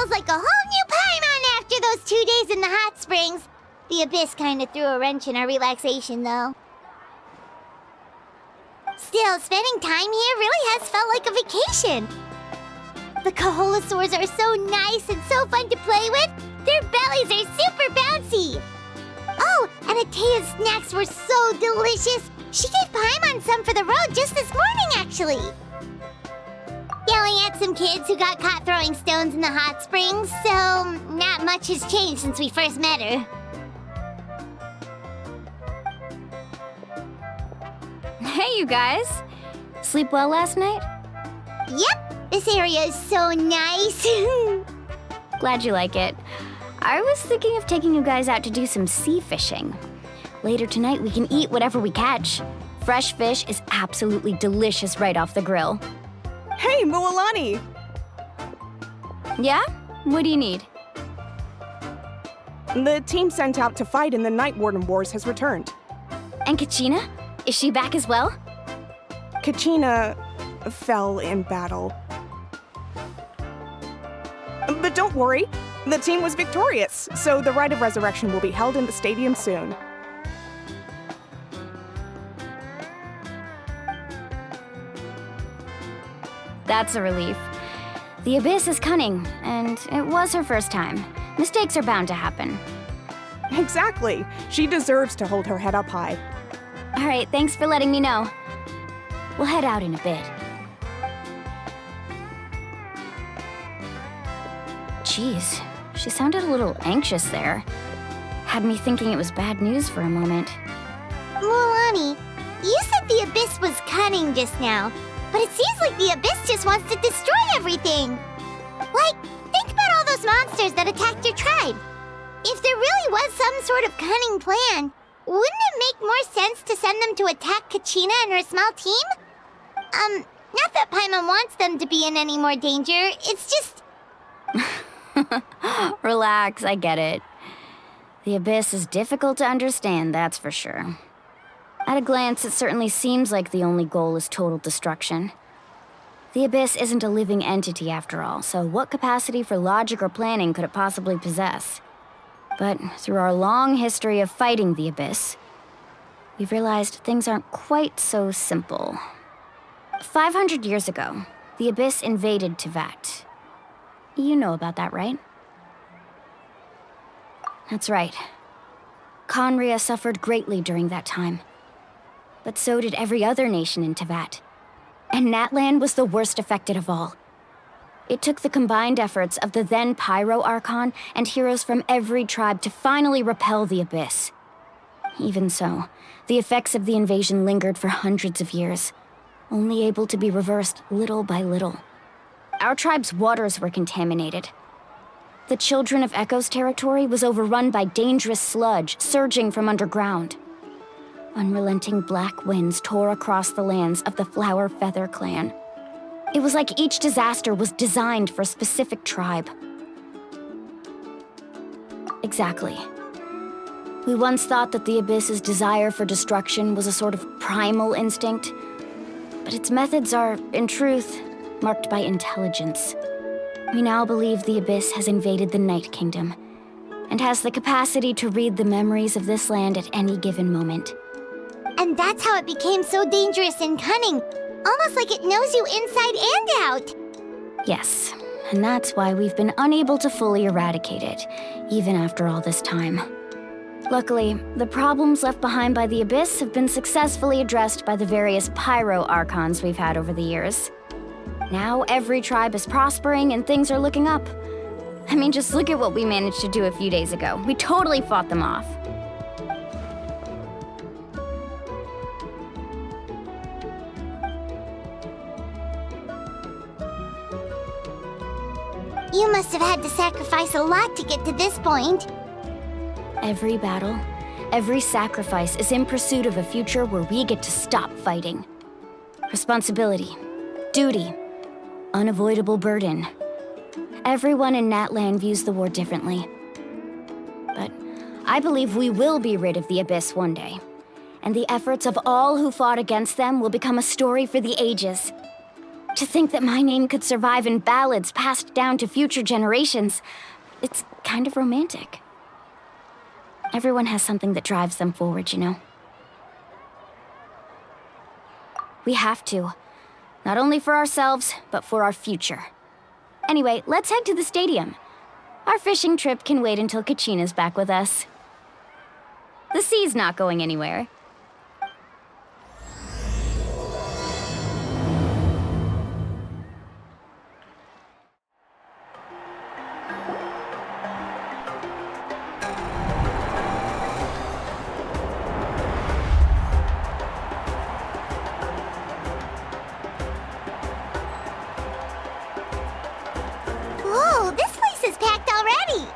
feels like a whole new Paimon after those 2 days in the hot springs. The Abyss kinda threw a wrench in our relaxation, though. Still, spending time here really has felt like a vacation. The Kaholosaurs are so nice and so fun to play with. Their bellies are super bouncy. Oh, and Atea's snacks were so delicious. She gave Paimon some for the road just this morning, actually. Yelling at some kids who got caught throwing stones in the hot springs, so not much has changed since we first met her. Hey, you guys. Sleep well last night? Yep, this area is so nice. Glad you like it. I was thinking of taking you guys out to do some sea fishing. Later tonight, we can eat whatever we catch. Fresh fish is absolutely delicious right off the grill. Hey, Mualani! Yeah? What do you need? The team sent out to fight in the Night Warden Wars has returned. And Kachina? Is she back as well? Kachina fell in battle. But don't worry, the team was victorious, so the Rite of Resurrection will be held in the stadium soon. That's a relief. The Abyss is cunning, and it was her first time. Mistakes are bound to happen. Exactly. She deserves to hold her head up high. All right, thanks for letting me know. We'll head out in a bit. Jeez, she sounded a little anxious there. Had me thinking it was bad news for a moment. Mualani, you said the Abyss was cunning just now, but it seems like the Abyss just wants to destroy everything. Like, think about all those monsters that attacked your tribe. If there really was some sort of cunning plan, wouldn't it make more sense to send them to attack Kachina and her small team? Not that Paimon wants them to be in any more danger, it's just... Relax, I get it. The Abyss is difficult to understand, that's for sure. At a glance, it certainly seems like the only goal is total destruction. The Abyss isn't a living entity after all, so what capacity for logic or planning could it possibly possess? But through our long history of fighting the Abyss, we've realized things aren't quite so simple. 500 years ago, the Abyss invaded Teyvat. You know about that, right? That's right. Conria suffered greatly during that time. But so did every other nation in Teyvat. And Natlan was the worst affected of all. It took the combined efforts of the then Pyro Archon and heroes from every tribe to finally repel the Abyss. Even so, the effects of the invasion lingered for hundreds of years, only able to be reversed little by little. Our tribe's waters were contaminated. The Children of Echo's territory was overrun by dangerous sludge surging from underground. Unrelenting black winds tore across the lands of the Flower Feather clan. It was like each disaster was designed for a specific tribe. Exactly. We once thought that the Abyss's desire for destruction was a sort of primal instinct, but its methods are, in truth, marked by intelligence. We now believe the Abyss has invaded the Night Kingdom, and has the capacity to read the memories of this land at any given moment. And that's how it became so dangerous and cunning, almost like it knows you inside and out. Yes, and that's why we've been unable to fully eradicate it, even after all this time. Luckily, the problems left behind by the Abyss have been successfully addressed by the various Pyro Archons we've had over the years. Now every tribe is prospering and things are looking up. I mean, just look at what we managed to do a few days ago. We totally fought them off. You must have had to sacrifice a lot to get to this point. Every battle, every sacrifice is in pursuit of a future where we get to stop fighting. Responsibility, duty, unavoidable burden. Everyone in Natlan views the war differently. But I believe we will be rid of the Abyss one day, and the efforts of all who fought against them will become a story for the ages. To think that my name could survive in ballads passed down to future generations, it's kind of romantic. Everyone has something that drives them forward, you know? We have to. Not only for ourselves, but for our future. Anyway, let's head to the stadium. Our fishing trip can wait until Kachina's back with us. The sea's not going anywhere. Whoa, this place is packed already!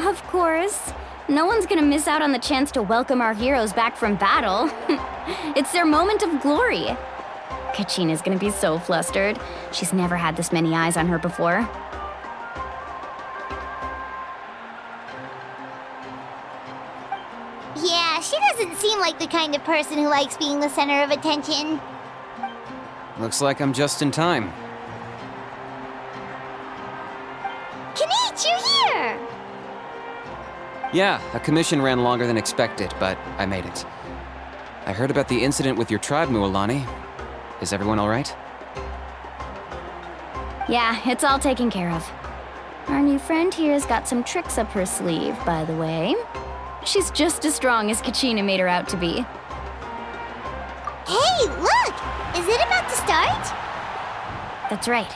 Of course. No one's gonna miss out on the chance to welcome our heroes back from battle. It's their moment of glory. Kachina's gonna be so flustered. She's never had this many eyes on her before. Yeah, she doesn't seem like the kind of person who likes being the center of attention. Looks like I'm just in time. Kenich, you're here! Yeah, a commission ran longer than expected, but I made it. I heard about the incident with your tribe, Mualani. Is everyone all right? Yeah, it's all taken care of. Our new friend here's got some tricks up her sleeve, by the way. She's just as strong as Kachina made her out to be. Hey, look! Is it about to start? That's right.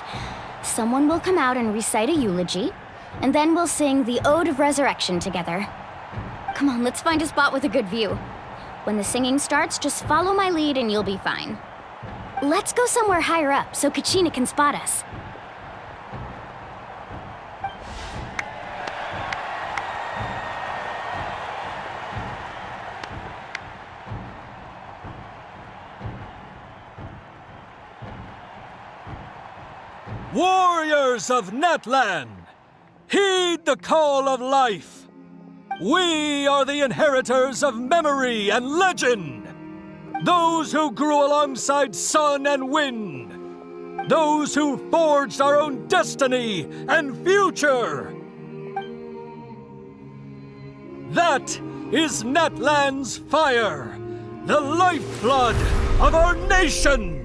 Someone will come out and recite a eulogy, and then we'll sing the Ode of Resurrection together. Come on, let's find a spot with a good view. When the singing starts, just follow my lead and you'll be fine. Let's go somewhere higher up so Kachina can spot us. Warriors of Natlan, heed the call of life. We are the inheritors of memory and legend. Those who grew alongside sun and wind. Those who forged our own destiny and future. That is Natlan's fire, the lifeblood of our nation.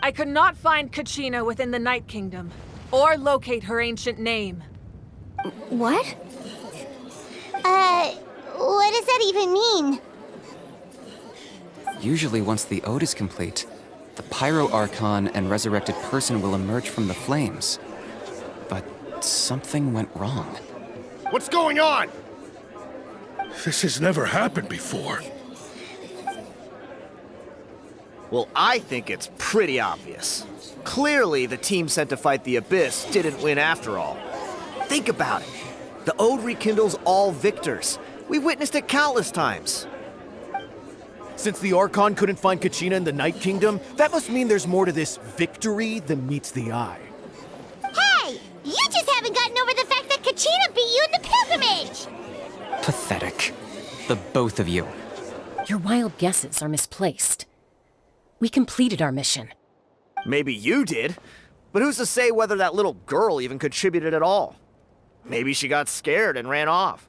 I could not find Kachina within the Night Kingdom, or locate her ancient name. What? What does that even mean? Usually once the ode is complete, the Pyro Archon and resurrected person will emerge from the flames. But something went wrong. What's going on? This has never happened before. Well, I think it's pretty obvious. Clearly, the team sent to fight the Abyss didn't win after all. Think about it. The Ode rekindles all victors. We've witnessed it countless times. Since the Archon couldn't find Kachina in the Night Kingdom, that must mean there's more to this victory than meets the eye. Kachina beat you in the pilgrimage! Pathetic. The both of you. Your wild guesses are misplaced. We completed our mission. Maybe you did, but who's to say whether that little girl even contributed at all? Maybe she got scared and ran off.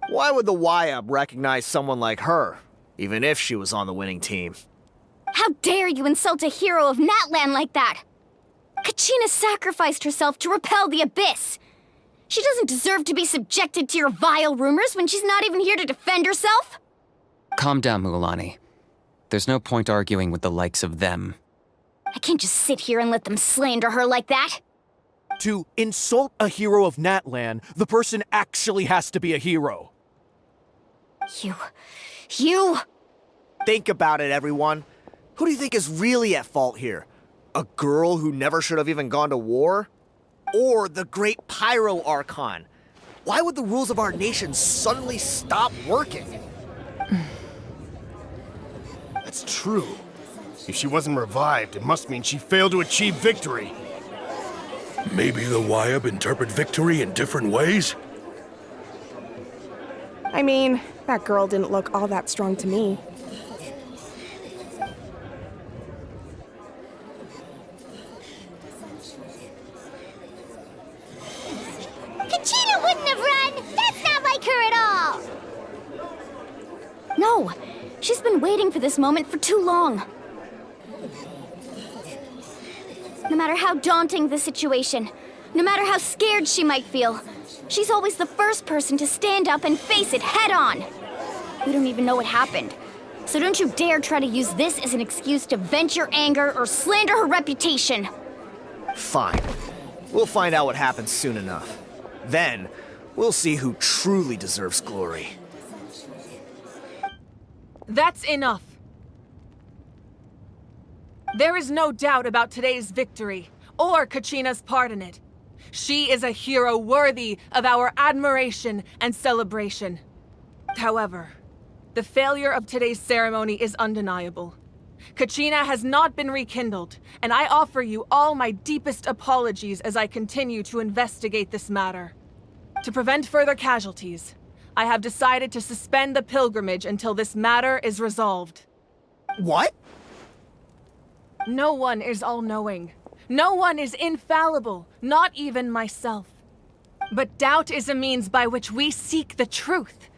Why would the Wyab recognize someone like her, even if she was on the winning team? How dare you insult a hero of Natlan like that? Kachina sacrificed herself to repel the Abyss. She doesn't deserve to be subjected to your vile rumors when she's not even here to defend herself. Calm down, Mualani. There's no point arguing with the likes of them. I can't just sit here and let them slander her like that. To insult a hero of Natlan, the person actually has to be a hero. You... Think about it, everyone. Who do you think is really at fault here? A girl who never should have even gone to war? Or the great Pyro Archon? Why would the rules of our nation suddenly stop working? That's true. If she wasn't revived, it must mean she failed to achieve victory. Maybe the Wyab interpret victory in different ways? I mean, that girl didn't look all that strong to me. Kachina wouldn't have run! That's not like her at all! No, she's been waiting for this moment for too long. No matter how daunting the situation, no matter how scared she might feel, she's always the first person to stand up and face it head on. We don't even know what happened, so don't you dare try to use this as an excuse to vent your anger or slander her reputation. Fine. We'll find out what happens soon enough. Then, we'll see who truly deserves glory. That's enough. There is no doubt about today's victory, or Kachina's part in it. She is a hero worthy of our admiration and celebration. However, the failure of today's ceremony is undeniable. Kachina has not been rekindled, and I offer you all my deepest apologies as I continue to investigate this matter. To prevent further casualties, I have decided to suspend the pilgrimage until this matter is resolved. What? No one is all-knowing. No one is infallible, not even myself. But doubt is a means by which we seek the truth,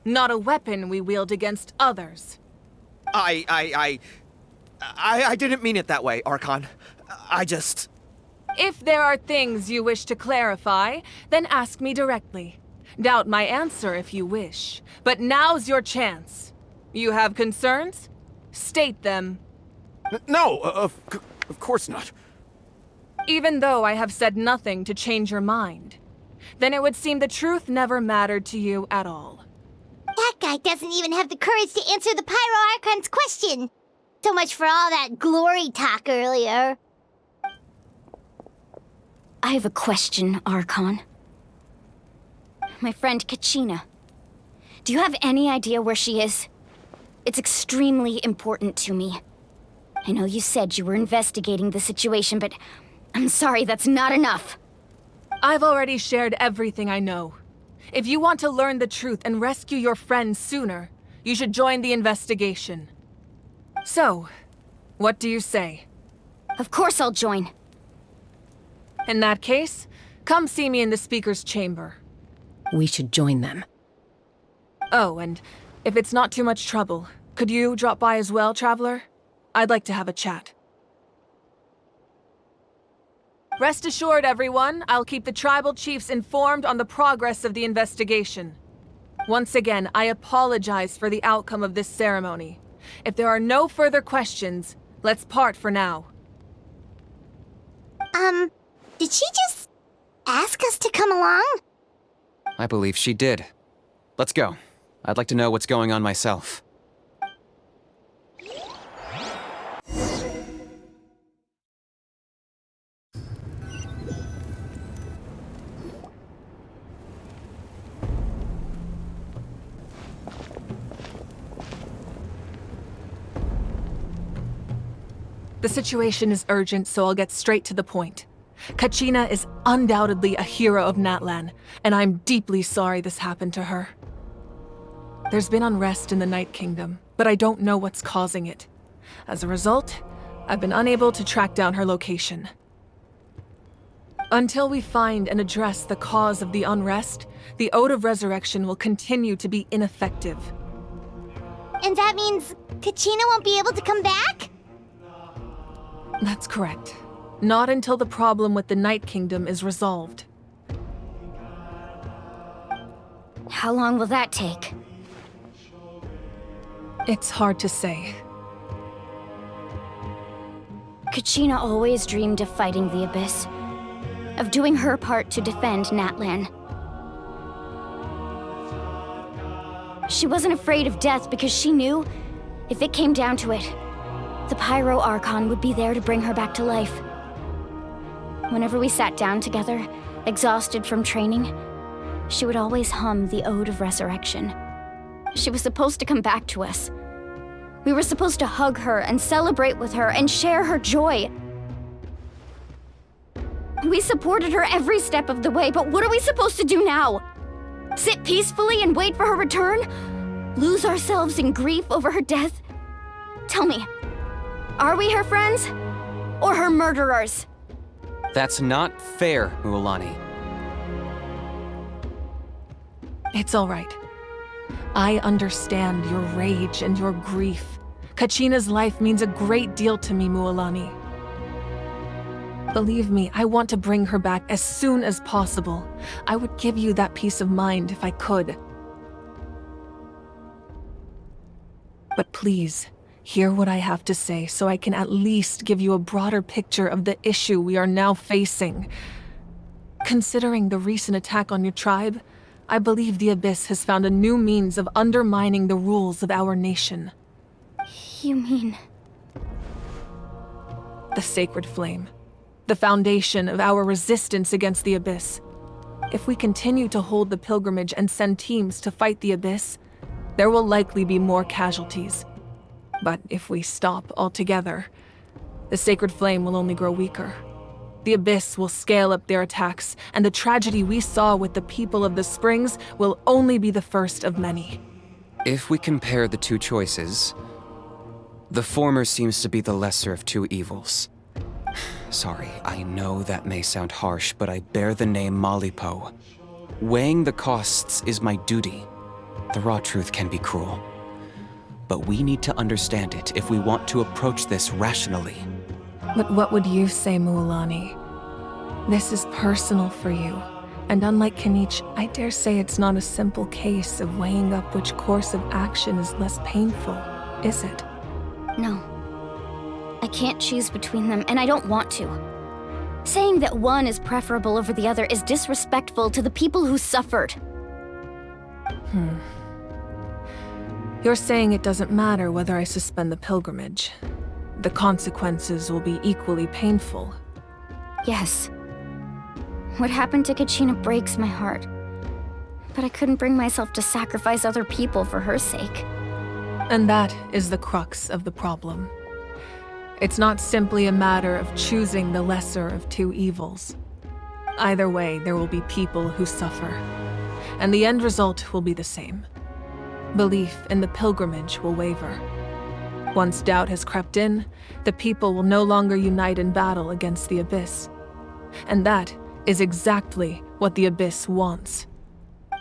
not a weapon we wield against others. I didn't mean it that way, Archon. If there are things you wish to clarify, then ask me directly. Doubt my answer if you wish. But now's your chance. You have concerns? State them. No, of course not. Even though I have said nothing to change your mind, then it would seem the truth never mattered to you at all. That guy doesn't even have the courage to answer the Pyro Archon's question. So much for all that glory talk earlier. I have a question, Archon. My friend Kachina. Do you have any idea where she is? It's extremely important to me. I know you said you were investigating the situation, but I'm sorry, that's not enough. I've already shared everything I know. If you want to learn the truth and rescue your friends sooner, you should join the investigation. So, what do you say? Of course I'll join. In that case, come see me in the speaker's chamber. We should join them. Oh, and if it's not too much trouble, could you drop by as well, Traveler? I'd like to have a chat. Rest assured, everyone, I'll keep the tribal chiefs informed on the progress of the investigation. Once again, I apologize for the outcome of this ceremony. If there are no further questions, let's part for now. Did she just ask us to come along? I believe she did. Let's go. I'd like to know what's going on myself. The situation is urgent, so I'll get straight to the point. Kachina is undoubtedly a hero of Natlan, and I'm deeply sorry this happened to her. There's been unrest in the Night Kingdom, but I don't know what's causing it. As a result, I've been unable to track down her location. Until we find and address the cause of the unrest, the Ode of Resurrection will continue to be ineffective. And that means Kachina won't be able to come back? That's correct. Not until the problem with the Night Kingdom is resolved. How long will that take? It's hard to say. Kachina always dreamed of fighting the Abyss, of doing her part to defend Natlan. She wasn't afraid of death because she knew, if it came down to it, the Pyro Archon would be there to bring her back to life. Whenever we sat down together, exhausted from training, she would always hum the Ode of Resurrection. She was supposed to come back to us. We were supposed to hug her and celebrate with her and share her joy. We supported her every step of the way, but what are we supposed to do now? Sit peacefully and wait for her return? Lose ourselves in grief over her death? Tell me, are we her friends or her murderers? That's not fair, Mualani. It's all right. I understand your rage and your grief. Kachina's life means a great deal to me, Mualani. Believe me, I want to bring her back as soon as possible. I would give you that peace of mind if I could. But please, hear what I have to say so I can at least give you a broader picture of the issue we are now facing. Considering the recent attack on your tribe, I believe the Abyss has found a new means of undermining the rules of our nation. You mean? The Sacred Flame. The foundation of our resistance against the Abyss. If we continue to hold the pilgrimage and send teams to fight the Abyss, there will likely be more casualties. But if we stop altogether, the Sacred Flame will only grow weaker. The Abyss will scale up their attacks, and the tragedy we saw with the people of the Springs will only be the first of many. If we compare the two choices, the former seems to be the lesser of two evils. Sorry, I know that may sound harsh, but I bear the name Malipo. Weighing the costs is my duty. The raw truth can be cruel. But we need to understand it if we want to approach this rationally. But what would you say, Mualani? This is personal for you. And unlike Kanich, I dare say it's not a simple case of weighing up which course of action is less painful, is it? No. I can't choose between them, and I don't want to. Saying that one is preferable over the other is disrespectful to the people who suffered. You're saying it doesn't matter whether I suspend the pilgrimage. The consequences will be equally painful. Yes. What happened to Kachina breaks my heart. But I couldn't bring myself to sacrifice other people for her sake. And that is the crux of the problem. It's not simply a matter of choosing the lesser of two evils. Either way, there will be people who suffer. And the end result will be the same. Belief in the pilgrimage will waver. Once doubt has crept in, the people will no longer unite in battle against the Abyss. And that is exactly what the Abyss wants.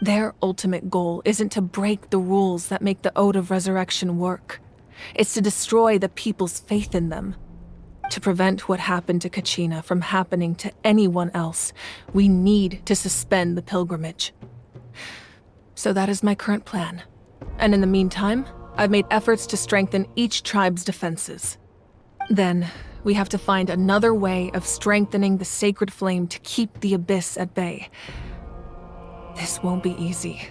Their ultimate goal isn't to break the rules that make the Ode of Resurrection work. It's to destroy the people's faith in them. To prevent what happened to Kachina from happening to anyone else, we need to suspend the pilgrimage. So that is my current plan. And in the meantime, I've made efforts to strengthen each tribe's defenses. Then, we have to find another way of strengthening the Sacred Flame to keep the Abyss at bay. This won't be easy.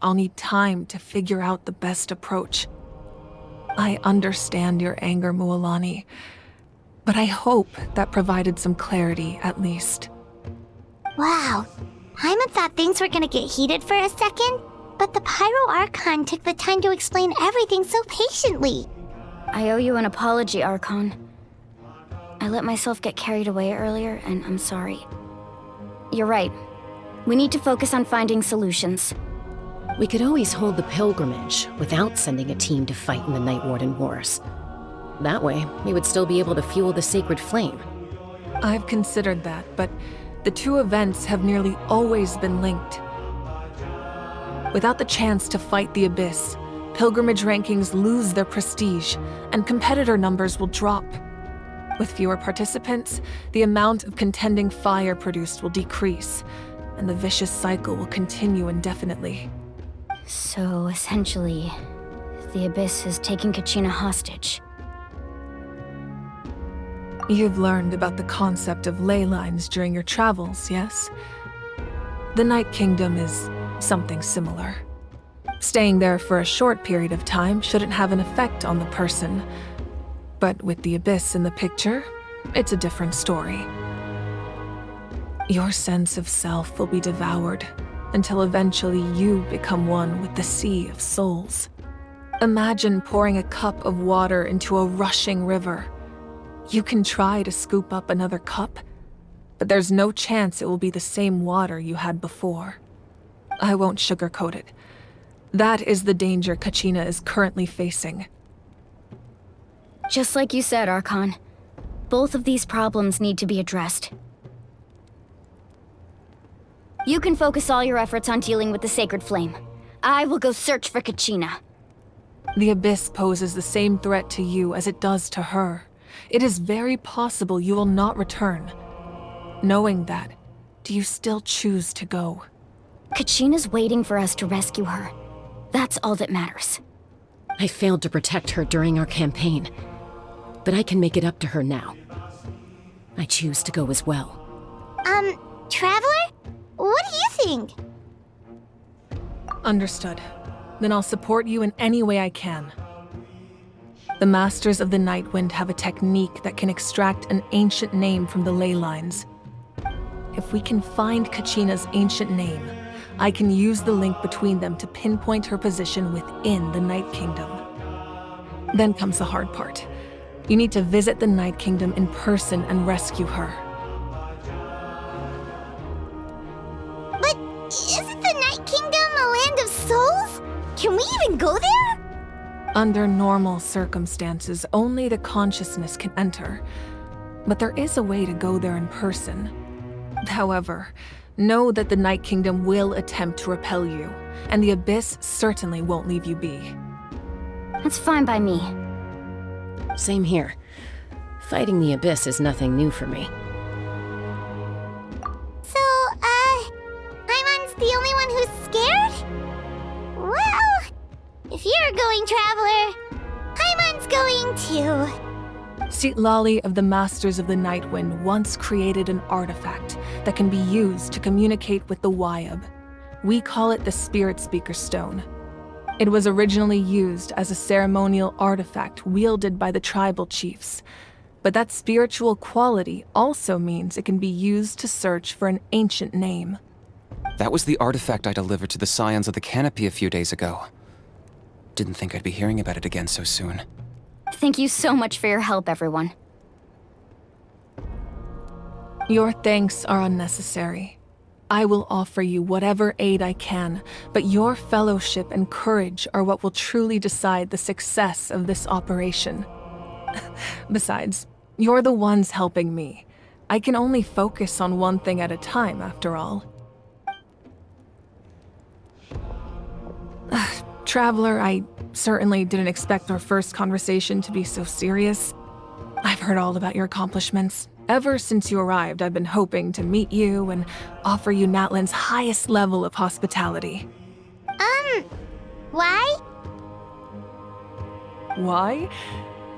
I'll need time to figure out the best approach. I understand your anger, Mualani, but I hope that provided some clarity at least. Wow. Paimon thought things were gonna get heated for a second, but the Pyro Archon took the time to explain everything so patiently. I owe you an apology, Archon. I let myself get carried away earlier, and I'm sorry. You're right. We need to focus on finding solutions. We could always hold the pilgrimage without sending a team to fight in the Night Warden Wars. That way, we would still be able to fuel the sacred flame. I've considered that, but the two events have nearly always been linked. Without the chance to fight the Abyss, pilgrimage rankings lose their prestige, and competitor numbers will drop. With fewer participants, the amount of contending fire produced will decrease, and the vicious cycle will continue indefinitely. So, essentially, the Abyss has taken Kachina hostage. You've learned about the concept of ley lines during your travels, yes? The Night Kingdom is something similar. Staying there for a short period of time shouldn't have an effect on the person. But with the Abyss in the picture, it's a different story. Your sense of self will be devoured until eventually you become one with the sea of souls. Imagine pouring a cup of water into a rushing river. You can try to scoop up another cup, but there's no chance it will be the same water you had before. I won't sugarcoat it. That is the danger Kachina is currently facing. Just like you said, Archon. Both of these problems need to be addressed. You can focus all your efforts on dealing with the Sacred Flame. I will go search for Kachina. The Abyss poses the same threat to you as it does to her. It is very possible you will not return. Knowing that, do you still choose to go? Kachina's waiting for us to rescue her. That's all that matters. I failed to protect her during our campaign, but I can make it up to her now. I choose to go as well. Traveler? What do you think? Understood. Then I'll support you in any way I can. The Masters of the Nightwind have a technique that can extract an ancient name from the ley lines. If we can find Kachina's ancient name, I can use the link between them to pinpoint her position within the Night Kingdom. Then comes the hard part. You need to visit the Night Kingdom in person and rescue her. But isn't the Night Kingdom a land of souls? Can we even go there? Under normal circumstances, only the consciousness can enter. But there is a way to go there in person. However, know that the Night Kingdom will attempt to repel you, and the Abyss certainly won't leave you be. That's fine by me. Same here. Fighting the Abyss is nothing new for me. So, Paimon's the only one who's scared? Well, if you're going, Traveler, Paimon's going too. Citlali of the Masters of the Nightwind once created an artifact that can be used to communicate with the Wyab. We call it the Spirit Speaker Stone. It was originally used as a ceremonial artifact wielded by the tribal chiefs, but that spiritual quality also means it can be used to search for an ancient name. That was the artifact I delivered to the Scions of the Canopy a few days ago. Didn't think I'd be hearing about it again so soon. Thank you so much for your help, everyone. Your thanks are unnecessary. I will offer you whatever aid I can, but your fellowship and courage are what will truly decide the success of this operation. Besides, you're the ones helping me. I can only focus on one thing at a time, after all. Traveler, I certainly didn't expect our first conversation to be so serious. I've heard all about your accomplishments. Ever since you arrived, I've been hoping to meet you and offer you Natlan's highest level of hospitality. Why? Why?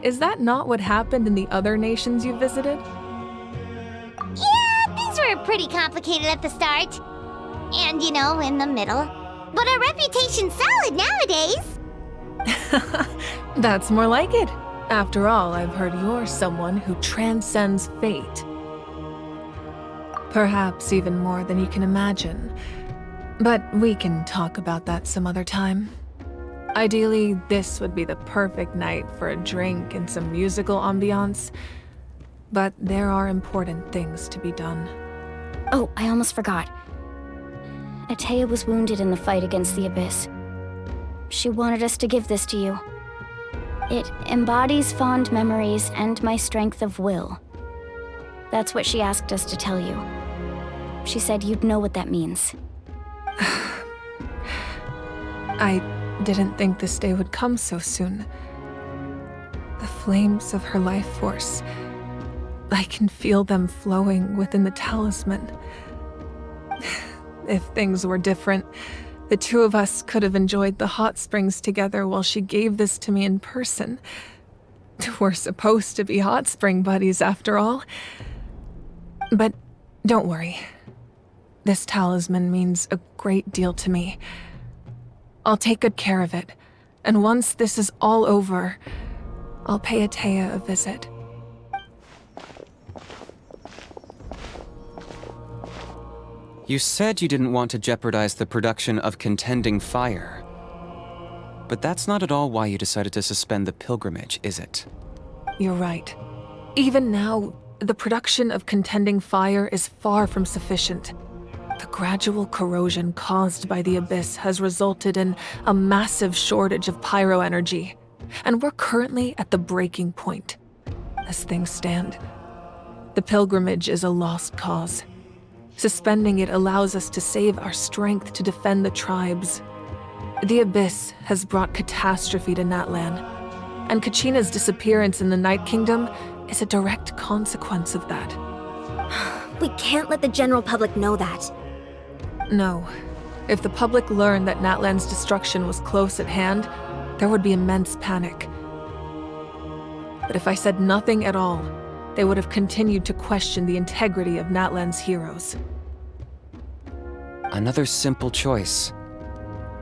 Is that not what happened in the other nations you visited? Yeah, things were pretty complicated at the start. And, in the middle. But our reputation's solid nowadays. That's more like it. After all, I've heard you're someone who transcends fate. Perhaps even more than you can imagine. But we can talk about that some other time. Ideally, this would be the perfect night for a drink and some musical ambiance. But there are important things to be done. Oh, I almost forgot. Atea was wounded in the fight against the Abyss. She wanted us to give this to you. It embodies fond memories and my strength of will. That's what she asked us to tell you. She said you'd know what that means. I didn't think this day would come so soon. The flames of her life force. I can feel them flowing within the talisman. If things were different, the two of us could have enjoyed the hot springs together while she gave this to me in person. We're supposed to be hot spring buddies after all. But don't worry. This talisman means a great deal to me. I'll take good care of it, and once this is all over, I'll pay Atea a visit. You said you didn't want to jeopardize the production of Contending Fire. But that's not at all why you decided to suspend the pilgrimage, is it? You're right. Even now, the production of Contending Fire is far from sufficient. The gradual corrosion caused by the Abyss has resulted in a massive shortage of pyro energy, and we're currently at the breaking point. As things stand, the pilgrimage is a lost cause. Suspending it allows us to save our strength to defend the tribes. The Abyss has brought catastrophe to Natlan, and Kachina's disappearance in the Night Kingdom is a direct consequence of that. We can't let the general public know that. No. If the public learned that Natlan's destruction was close at hand, there would be immense panic. But if I said nothing at all, they would have continued to question the integrity of Natlan's heroes. Another simple choice.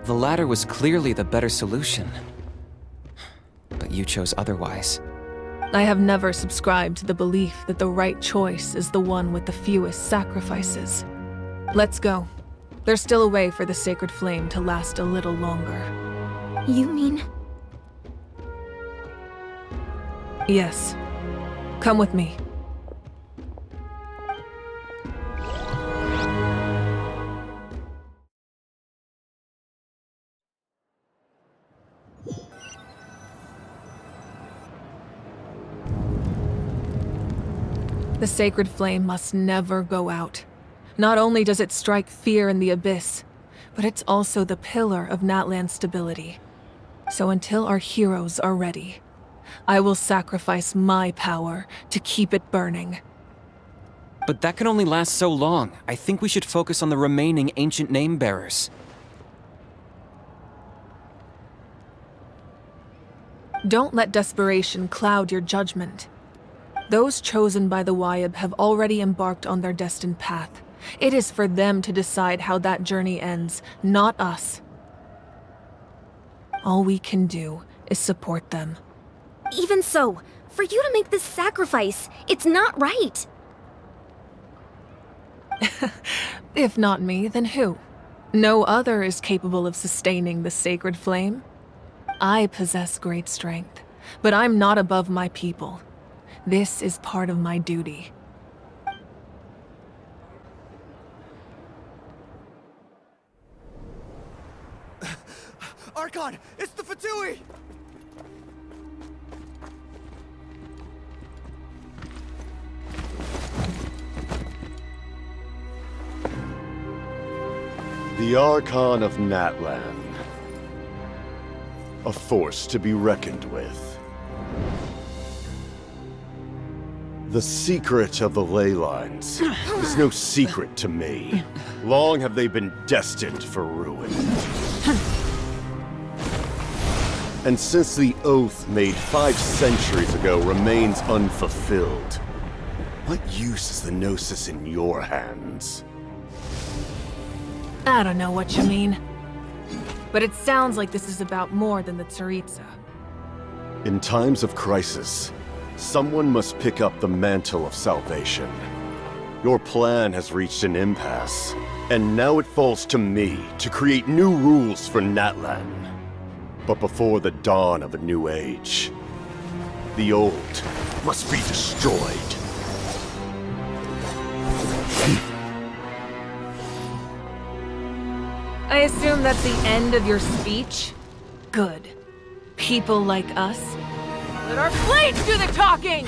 The latter was clearly the better solution. But you chose otherwise. I have never subscribed to the belief that the right choice is the one with the fewest sacrifices. Let's go. There's still a way for the sacred flame to last a little longer. You mean? Yes. Come with me. The sacred flame must never go out. Not only does it strike fear in the Abyss, but it's also the pillar of Natlan's stability. So until our heroes are ready, I will sacrifice my power to keep it burning. But that can only last so long. I think we should focus on the remaining ancient name-bearers. Don't let desperation cloud your judgment. Those chosen by the Wayab have already embarked on their destined path. It is for them to decide how that journey ends, not us. All we can do is support them. Even so, for you to make this sacrifice, it's not right. If not me, then who? No other is capable of sustaining the sacred flame. I possess great strength, but I'm not above my people. This is part of my duty. Archon, it's the Fatui! The Archon of Natlan. A force to be reckoned with. The secret of the ley lines is no secret to me. Long have they been destined for ruin. And since the oath made 5 centuries ago remains unfulfilled, what use is the Gnosis in your hands? I don't know what you mean. But it sounds like this is about more than the Tsaritsa. In times of crisis, someone must pick up the mantle of salvation. Your plan has reached an impasse, and now it falls to me to create new rules for Natlan. But before the dawn of a new age, the old must be destroyed. I assume that's the end of your speech? Good. People like us. Let our blades do the talking!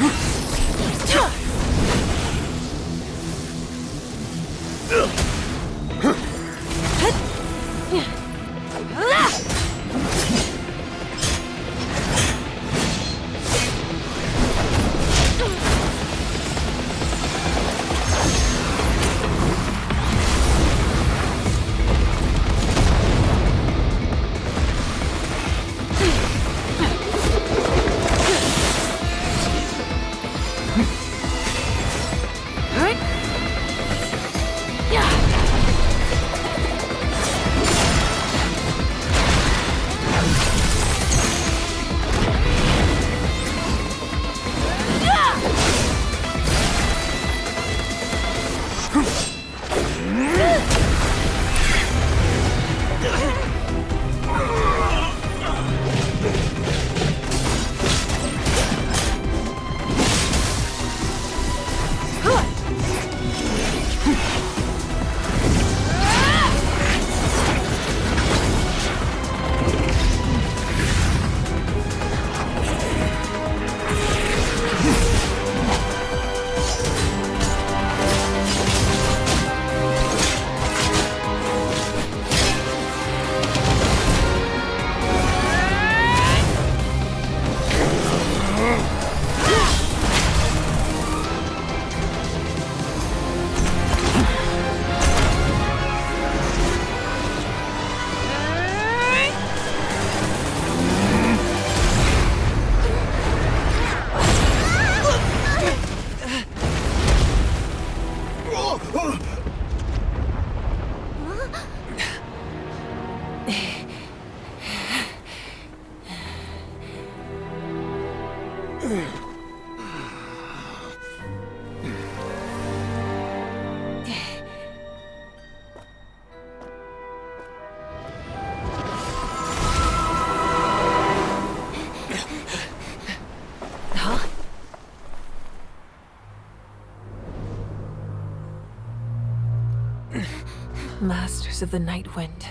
Masters of the Night Wind.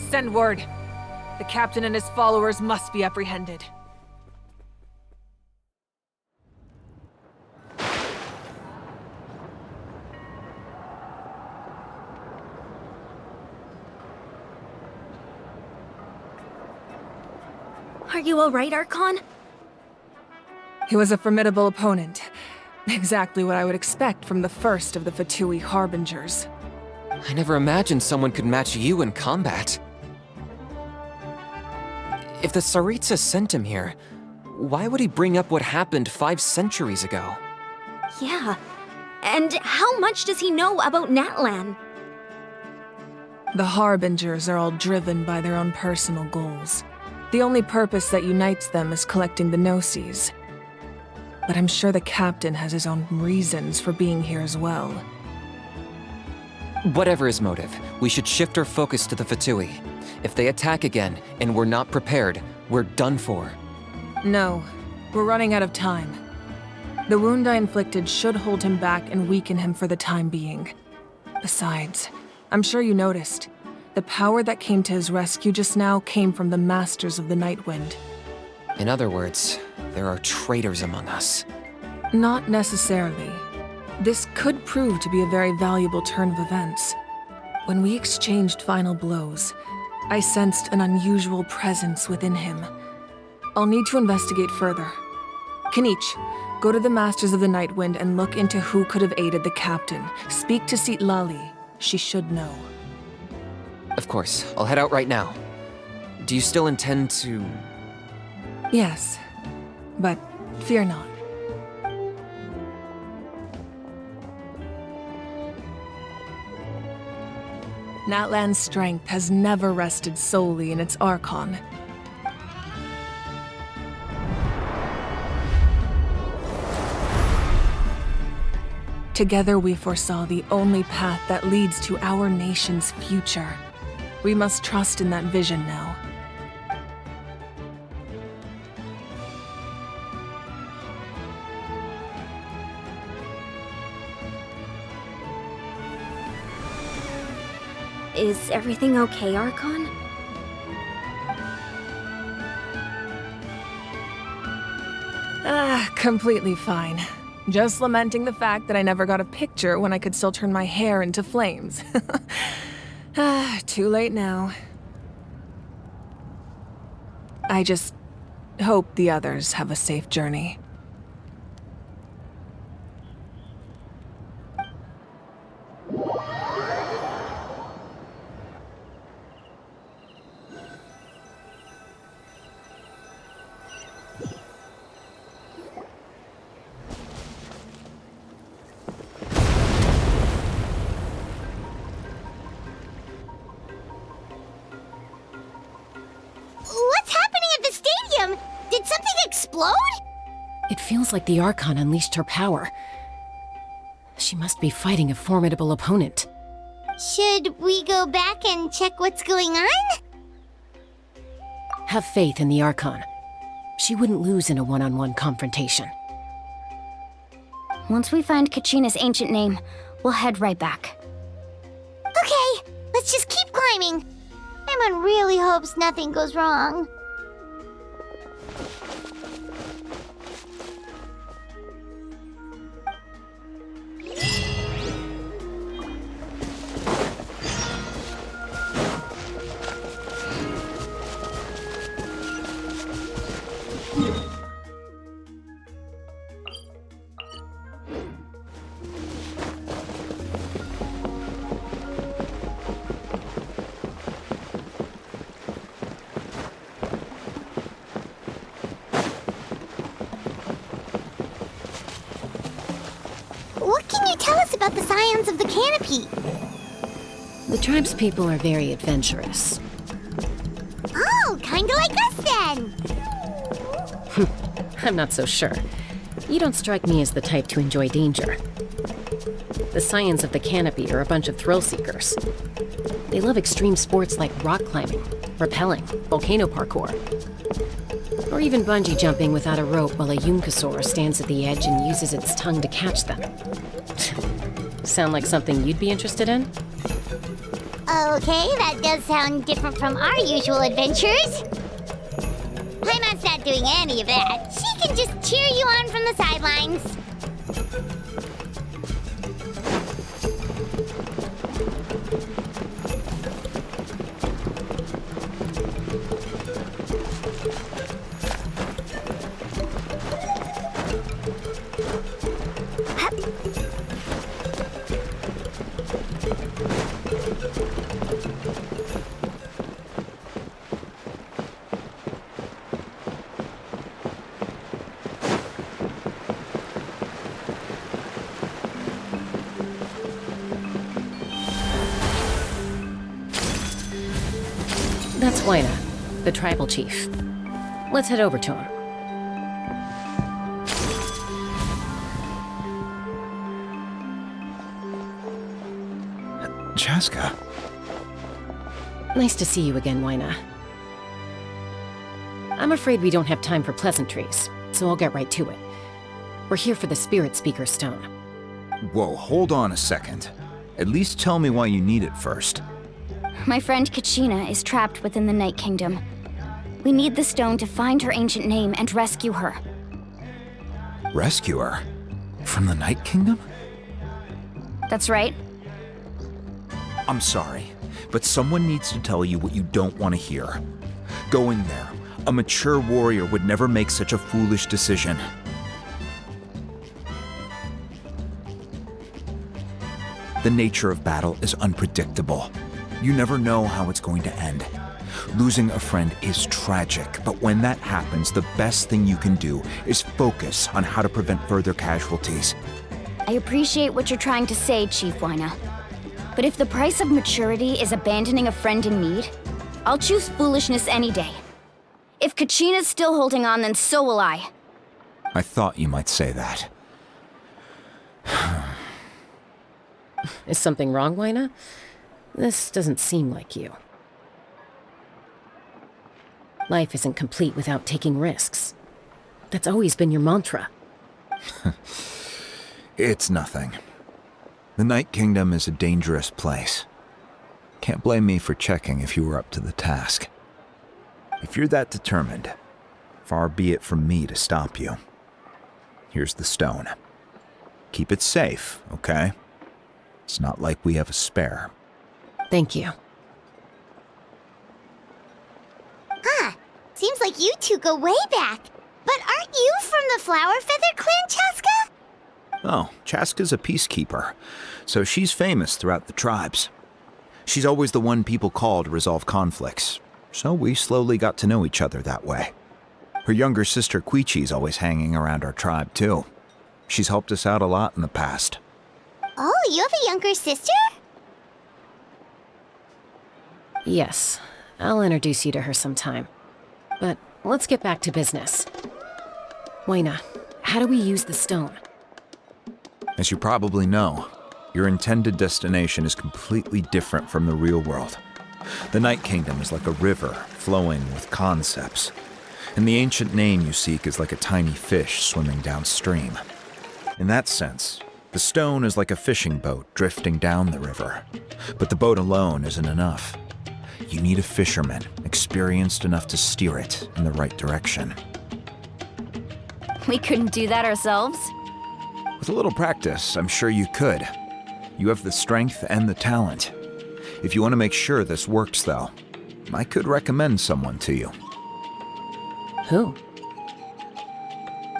Send word. The captain and his followers must be apprehended. Are you all right, Archon? He was a formidable opponent. Exactly what I would expect from the first of the Fatui Harbingers. I never imagined someone could match you in combat. If the Tsaritsa sent him here, why would he bring up what happened 5 centuries ago? Yeah. And how much does he know about Natlan? The Harbingers are all driven by their own personal goals. The only purpose that unites them is collecting the Gnosis. But I'm sure the captain has his own reasons for being here as well. Whatever his motive, we should shift our focus to the Fatui. If they attack again, and we're not prepared, we're done for. No, we're running out of time. The wound I inflicted should hold him back and weaken him for the time being. Besides, I'm sure you noticed, the power that came to his rescue just now came from the Masters of the Nightwind. In other words, there are traitors among us. Not necessarily. This could prove to be a very valuable turn of events. When we exchanged final blows, I sensed an unusual presence within him. I'll need to investigate further. Kanich, go to the Masters of the Nightwind and look into who could have aided the captain. Speak to Sitlali. She should know. Of course, I'll head out right now. Do you still intend to... Yes, but fear not. Natlan's strength has never rested solely in its Archon. Together we foresaw the only path that leads to our nation's future. We must trust in that vision now. Is everything okay, Archon? Completely fine. Just lamenting the fact that I never got a picture when I could still turn my hair into flames. Too late now. I just hope the others have a safe journey. What's happening at the stadium? Did something explode? It feels like the Archon unleashed her power. She must be fighting a formidable opponent. Should we go back and check what's going on? Have faith in the Archon. She wouldn't lose in a one-on-one confrontation. Once we find Kachina's ancient name, we'll head right back. Okay, let's just keep climbing. Emon really hopes nothing goes wrong. What can you tell us about the scions of the canopy? The tribe's people are very adventurous. Oh, kinda like us then. I'm not so sure. You don't strike me as the type to enjoy danger. The scions of the canopy are a bunch of thrill seekers. They love extreme sports like rock climbing, rappelling, volcano parkour, or even bungee jumping without a rope while a Yunkasaur stands at the edge and uses its tongue to catch them. Sound like something you'd be interested in? Okay, that does sound different from our usual adventures. Paimon's not doing any of that. She can just cheer you on from the sidelines. That's Waina, the tribal chief. Let's head over to him. Chaska. Nice to see you again, Waina. I'm afraid we don't have time for pleasantries, so I'll get right to it. We're here for the Spirit Speaker Stone. Whoa, hold on a second. At least tell me why you need it first. My friend Kachina is trapped within the Night Kingdom. We need the stone to find her ancient name and rescue her. Rescue her? From the Night Kingdom? That's right. I'm sorry, but someone needs to tell you what you don't want to hear. Go in there. A mature warrior would never make such a foolish decision. The nature of battle is unpredictable. You never know how it's going to end. Losing a friend is tragic, but when that happens, the best thing you can do is focus on how to prevent further casualties. I appreciate what you're trying to say, Chief Waina. But if the price of maturity is abandoning a friend in need, I'll choose foolishness any day. If Kachina's still holding on, then so will I. I thought you might say that. Is something wrong, Waina? This doesn't seem like you. Life isn't complete without taking risks. That's always been your mantra. It's nothing. The Night Kingdom is a dangerous place. Can't blame me for checking if you were up to the task. If you're that determined, far be it from me to stop you. Here's the stone. Keep it safe, okay? It's not like we have a spare. Thank you. Huh. Seems like you two go way back. But aren't you from the Flower Feather Clan, Chaska? Oh, Chaska's a peacekeeper, so she's famous throughout the tribes. She's always the one people call to resolve conflicts, so we slowly got to know each other that way. Her younger sister Quichi's always hanging around our tribe, too. She's helped us out a lot in the past. Oh, you have a younger sister? Yes, I'll introduce you to her sometime. But let's get back to business. Waina, how do we use the stone? As you probably know, your intended destination is completely different from the real world. The Night Kingdom is like a river flowing with concepts, and the ancient name you seek is like a tiny fish swimming downstream. In that sense, the stone is like a fishing boat drifting down the river, but the boat alone isn't enough. You need a fisherman experienced enough to steer it in the right direction. We couldn't do that ourselves? With a little practice, I'm sure you could. You have the strength and the talent. If you want to make sure this works, though, I could recommend someone to you. Who?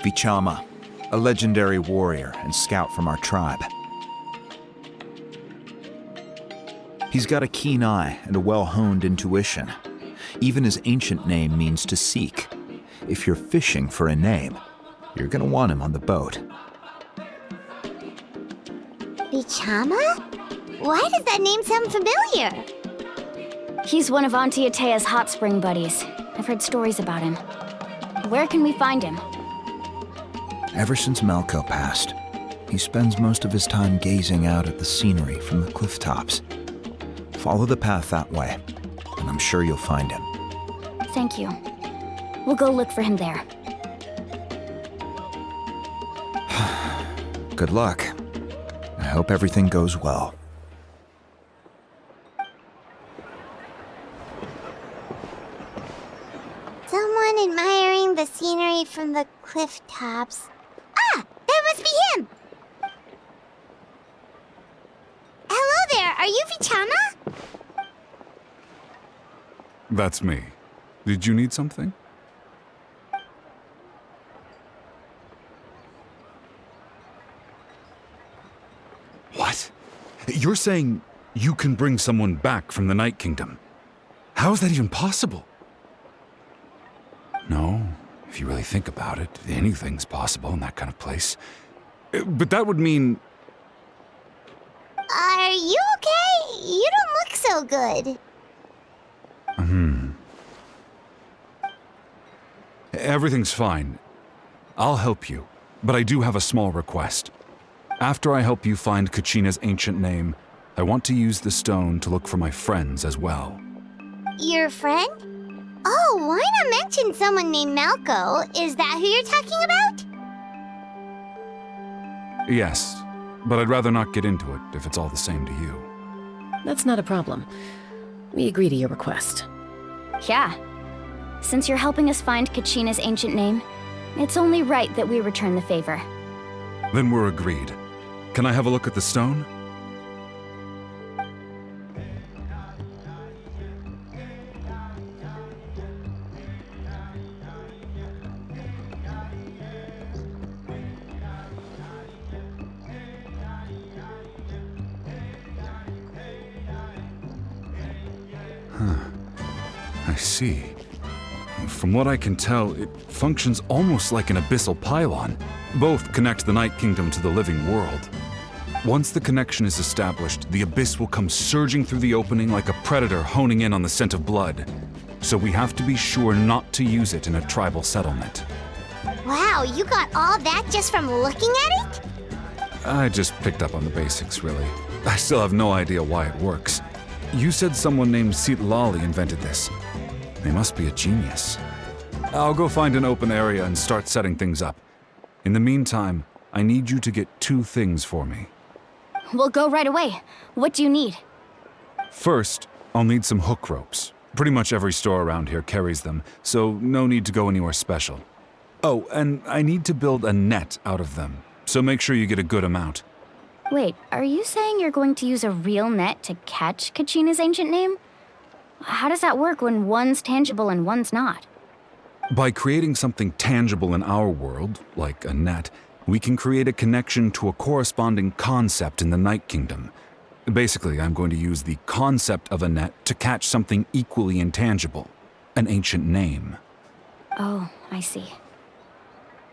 Vichama, a legendary warrior and scout from our tribe. He's got a keen eye and a well-honed intuition. Even his ancient name means to seek. If you're fishing for a name, you're gonna want him on the boat. Vичама? Why does that name sound familiar? He's one of Auntie Atea's hot spring buddies. I've heard stories about him. Where can we find him? Ever since Malco passed, he spends most of his time gazing out at the scenery from the cliff tops. Follow the path that way, and I'm sure you'll find him. Thank you. We'll go look for him there. Good luck. I hope everything goes well. Someone admiring the scenery from the cliff tops. Ah! That must be him! Hello there, are you Vichama? That's me. Did you need something? What? You're saying you can bring someone back from the Night Kingdom? How is that even possible? No, if you really think about it, anything's possible in that kind of place. But that would mean... Are you okay? You don't look so good. Everything's fine. I'll help you, but I do have a small request. After I help you find Kachina's ancient name, I want to use the stone to look for my friends as well. Your friend? Oh, why not mention someone named Malco? Is that who you're talking about? Yes, but I'd rather not get into it if it's all the same to you. That's not a problem. We agree to your request. Yeah. Since you're helping us find Kachina's ancient name, it's only right that we return the favor. Then we're agreed. Can I have a look at the stone? I see. From what I can tell, it functions almost like an abyssal pylon. Both connect the Night Kingdom to the living world. Once the connection is established, the abyss will come surging through the opening like a predator honing in on the scent of blood. So we have to be sure not to use it in a tribal settlement. Wow, you got all that just from looking at it? I just picked up on the basics, really. I still have no idea why it works. You said someone named Lali invented this. They must be a genius. I'll go find an open area and start setting things up. In the meantime, I need you to get 2 things for me. We'll go right away. What do you need? First, I'll need some hook ropes. Pretty much every store around here carries them, so no need to go anywhere special. Oh, and I need to build a net out of them, so make sure you get a good amount. Wait, are you saying you're going to use a real net to catch Kachina's ancient name? How does that work when one's tangible and one's not? By creating something tangible in our world, like a net, we can create a connection to a corresponding concept in the Night Kingdom. Basically, I'm going to use the concept of a net to catch something equally intangible, an ancient name. Oh, I see.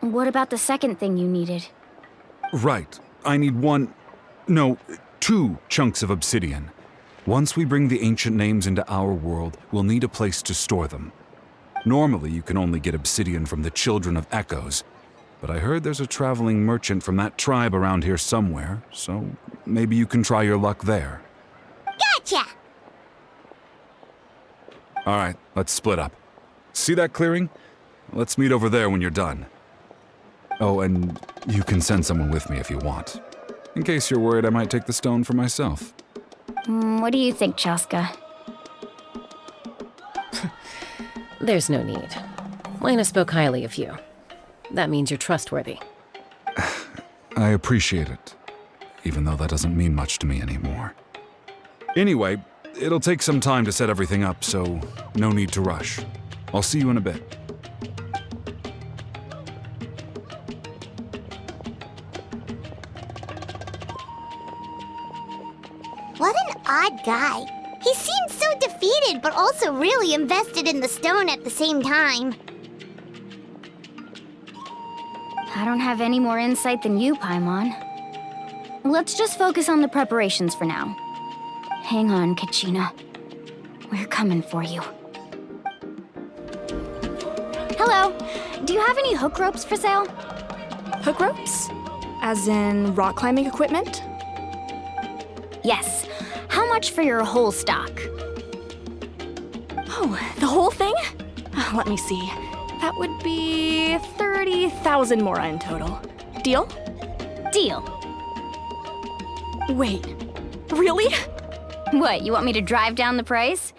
What about the second thing you needed? Right. I need two chunks of obsidian. Once we bring the ancient names into our world, we'll need a place to store them. Normally, you can only get obsidian from the Children of Echoes, but I heard there's a traveling merchant from that tribe around here somewhere, so maybe you can try your luck there. Gotcha! All right, let's split up. See that clearing? Let's meet over there when you're done. Oh, and you can send someone with me if you want. In case you're worried I might take the stone for myself. What do you think, Chaska? There's no need. Lena spoke highly of you. That means you're trustworthy. I appreciate it, even though that doesn't mean much to me anymore. Anyway, it'll take some time to set everything up, so no need to rush. I'll see you in a bit. What an odd guy. He seemed so defeated, but also really invested in the stone at the same time. I don't have any more insight than you, Paimon. Let's just focus on the preparations for now. Hang on, Kachina. We're coming for you. Hello. Do you have any hook ropes for sale? Hook ropes? As in rock climbing equipment? Yes. How much for your whole stock? Oh, the whole thing? Let me see. That would be 30,000 mora in total. Deal? Deal. Wait, really? What, you want me to drive down the price?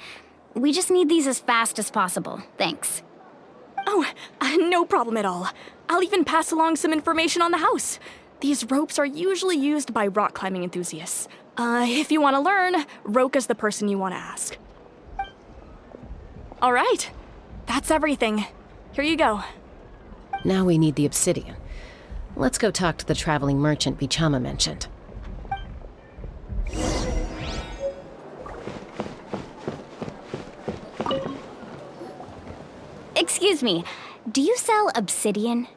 We just need these as fast as possible. Thanks. Oh, no problem at all. I'll even pass along some information on the house. These ropes are usually used by rock climbing enthusiasts. If you want to learn, Roka's the person you want to ask. All right, that's everything. Here you go. Now we need the obsidian. Let's go talk to the traveling merchant Vичама mentioned. Excuse me, do you sell obsidian?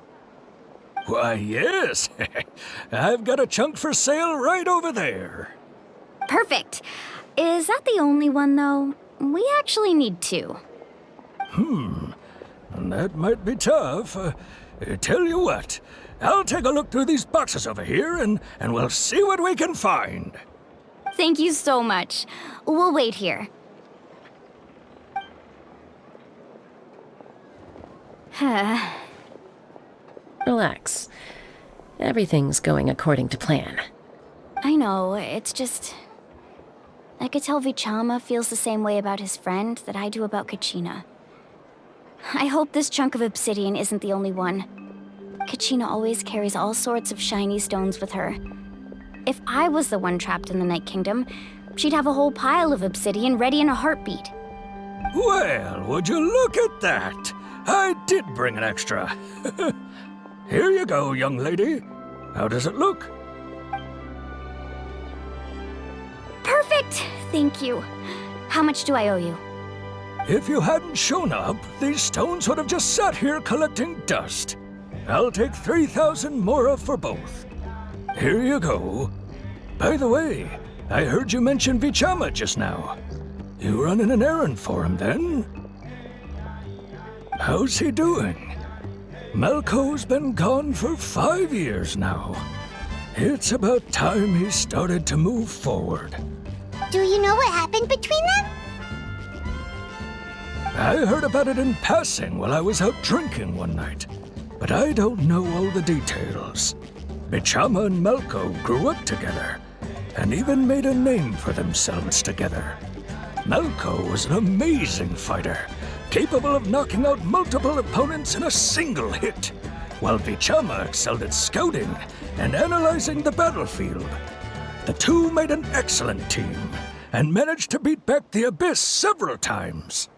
Why, yes. I've got a chunk for sale right over there. Perfect. Is that the only one, though? We actually need two. That might be tough. Tell you what, I'll take a look through these boxes over here and we'll see what we can find. Thank you so much. We'll wait here. Relax. Everything's going according to plan. I know, it's just... I could tell Vичама feels the same way about his friend that I do about Kachina. I hope this chunk of obsidian isn't the only one. Kachina always carries all sorts of shiny stones with her. If I was the one trapped in the Night Kingdom, she'd have a whole pile of obsidian ready in a heartbeat. Well, would you look at that? I did bring an extra. Here you go, young lady. How does it look? Perfect! Thank you. How much do I owe you? If you hadn't shown up, these stones would have just sat here collecting dust. I'll take 3,000 mora for both. Here you go. By the way, I heard you mention Vичама just now. You running an errand for him, then? How's he doing? Malco's been gone for 5 years now. It's about time he started to move forward. Do you know what happened between them? I heard about it in passing while I was out drinking one night, but I don't know all the details. Vичама and Malco grew up together, and even made a name for themselves together. Malko was an amazing fighter, capable of knocking out multiple opponents in a single hit, while Vichama excelled at scouting and analyzing the battlefield. The two made an excellent team, and managed to beat back the Abyss several times.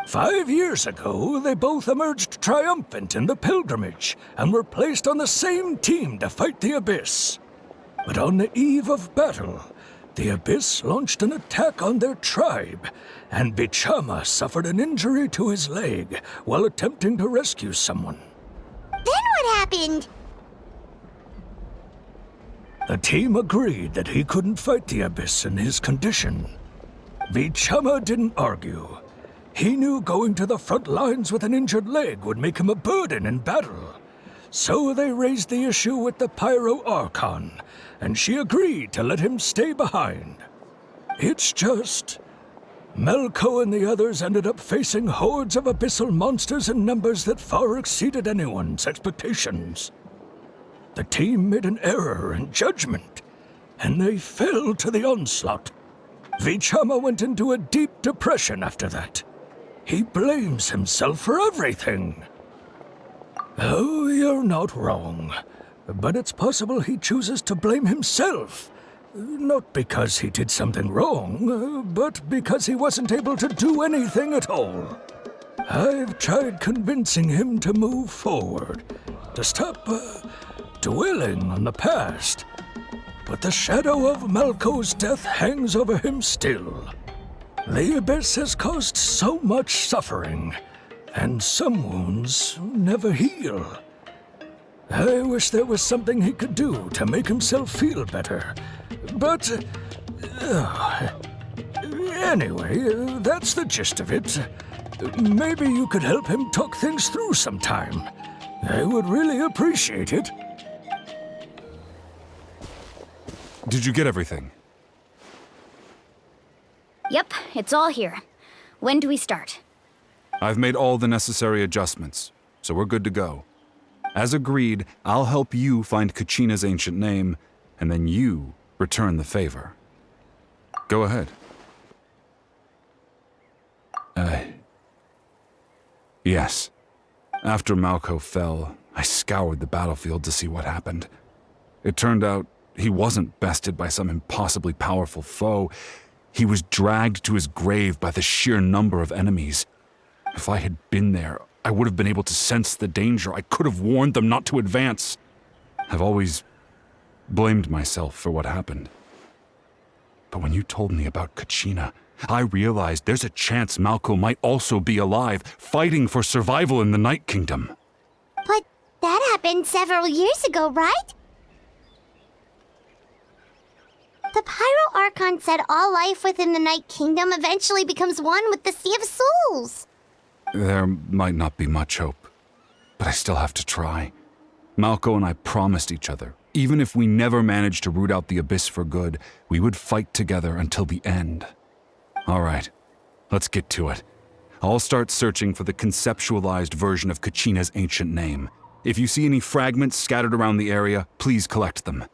5 years ago, they both emerged triumphant in the pilgrimage, and were placed on the same team to fight the Abyss. But on the eve of battle, the Abyss launched an attack on their tribe, and Vichama suffered an injury to his leg while attempting to rescue someone. Then what happened? The team agreed that he couldn't fight the Abyss in his condition. Vichama didn't argue. He knew going to the front lines with an injured leg would make him a burden in battle. So they raised the issue with the Pyro Archon, and she agreed to let him stay behind. It's just... Malko and the others ended up facing hordes of abyssal monsters in numbers that far exceeded anyone's expectations. The team made an error in judgment, and they fell to the onslaught. Vichama went into a deep depression after that. He blames himself for everything. Oh, you're not wrong. But it's possible he chooses to blame himself. Not because he did something wrong, but because he wasn't able to do anything at all. I've tried convincing him to move forward, to stop dwelling on the past. But the shadow of Malko's death hangs over him still. The Abyss has caused so much suffering, and some wounds never heal. I wish there was something he could do to make himself feel better. But... anyway, that's the gist of it. Maybe you could help him talk things through sometime. I would really appreciate it. Did you get everything? Yep, it's all here. When do we start? I've made all the necessary adjustments, so we're good to go. As agreed, I'll help you find Kachina's ancient name, and then you return the favor. Go ahead. Yes. After Malko fell, I scoured the battlefield to see what happened. It turned out he wasn't bested by some impossibly powerful foe. He was dragged to his grave by the sheer number of enemies. If I had been there, I would have been able to sense the danger. I could have warned them not to advance. I've always blamed myself for what happened. But when you told me about Kachina, I realized there's a chance Malko might also be alive, fighting for survival in the Night Kingdom. But that happened several years ago, right? The Pyro Archon said all life within the Night Kingdom eventually becomes one with the Sea of Souls. There might not be much hope, but I still have to try. Malko and I promised each other, even if we never managed to root out the Abyss for good, we would fight together until the end. All right, let's get to it. I'll start searching for the conceptualized version of Kachina's ancient name. If you see any fragments scattered around the area, please collect them.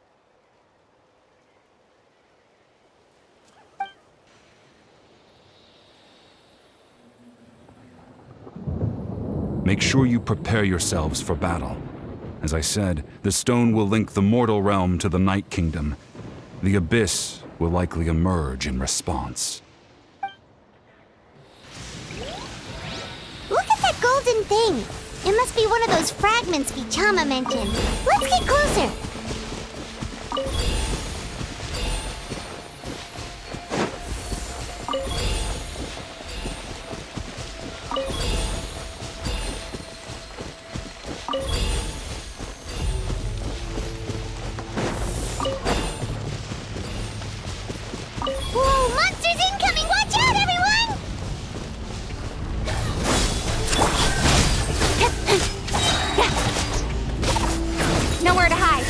Make sure you prepare yourselves for battle. As I said, the stone will link the mortal realm to the Night Kingdom. The Abyss will likely emerge in response. Look at that golden thing. It must be one of those fragments Vichama mentioned. Let's get closer. Whoa, monsters incoming! Watch out, everyone! Nowhere to hide.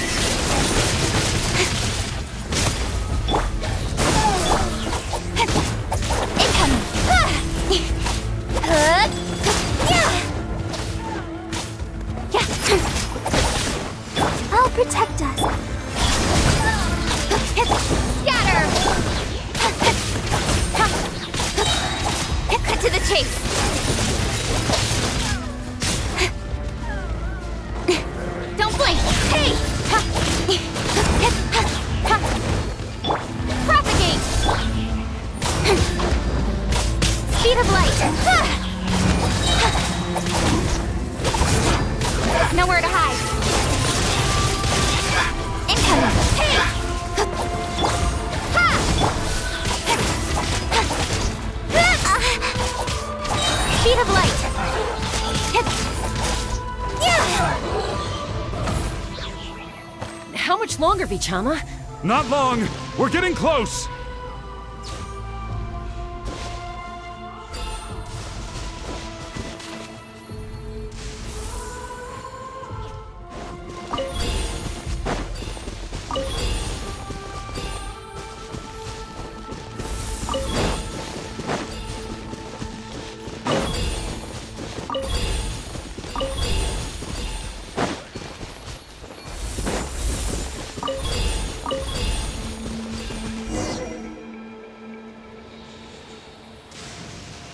much longer, Vichama? Not long! We're getting close!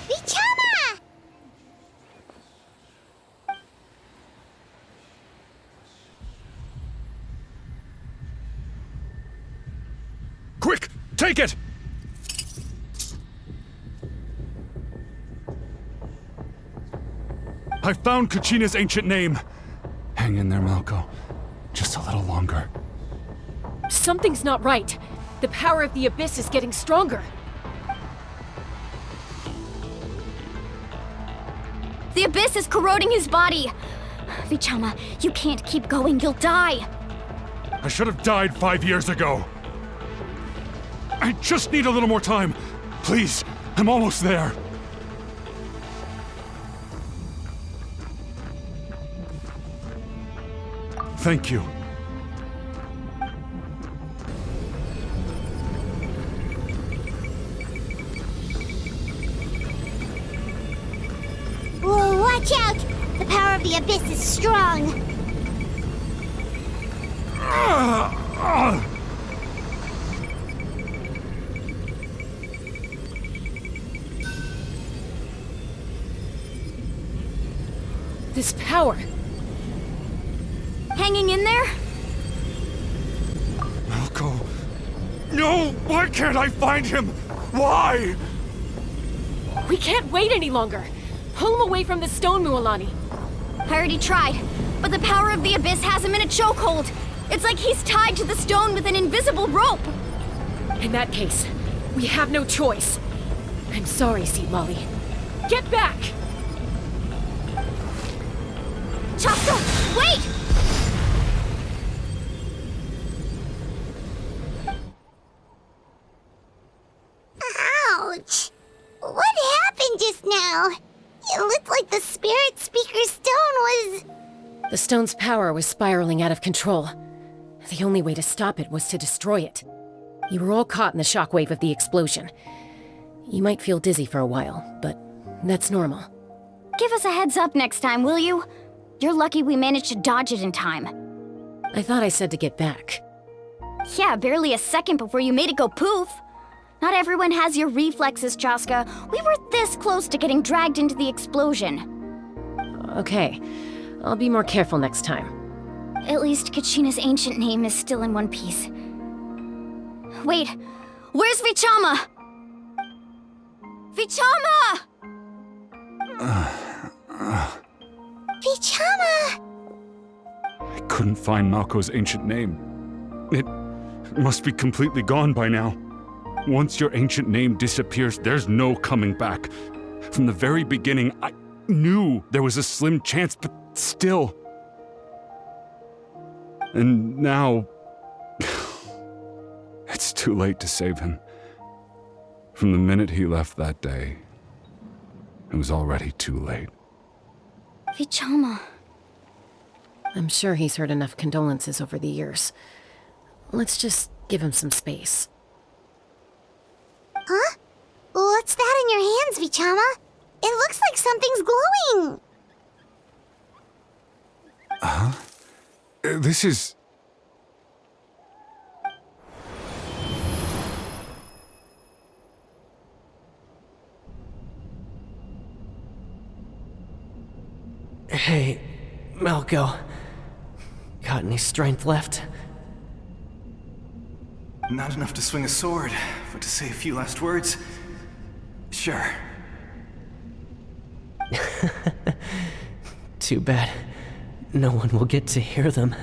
Witchama! Quick! Take it! I found Kachina's ancient name. Hang in there, Malko. Just a little longer. Something's not right. The power of the Abyss is getting stronger. The Abyss is corroding his body! Vichama, you can't keep going, you'll die! I should have died 5 years ago. I just need a little more time. Please, I'm almost there. Thank you. Whoa, watch out! The power of the Abyss is strong. This power. Hanging in there? Malko. No! Why can't I find him? Why? We can't wait any longer. Pull him away from the stone, Mualani. I already tried, but the power of the Abyss has him in a chokehold. It's like he's tied to the stone with an invisible rope. In that case, we have no choice. I'm sorry, Seat Molly. Get back! Chaska, wait! Ouch! What happened just now? It looked like the spirit speaker's stone was... The stone's power was spiraling out of control. The only way to stop it was to destroy it. You were all caught in the shockwave of the explosion. You might feel dizzy for a while, but that's normal. Give us a heads up next time, will you? You're lucky we managed to dodge it in time. I thought I said to get back. Yeah, barely a second before you made it go poof. Not everyone has your reflexes, Chaska. We were this close to getting dragged into the explosion. Okay, I'll be more careful next time. At least Kachina's ancient name is still in one piece. Wait, where's Vichama? Vichama! Witchama! I couldn't find Malko's ancient name. It must be completely gone by now. Once your ancient name disappears, there's no coming back. From the very beginning, I knew there was a slim chance, but still. And now... it's too late to save him. From the minute he left that day, it was already too late. Vichama. I'm sure he's heard enough condolences over the years. Let's just give him some space. Huh? What's that in your hands, Vichama? It looks like something's glowing. Huh? This is... Hey, Malko. Got any strength left? Not enough to swing a sword, but to say a few last words? Sure. Too bad. No one will get to hear them.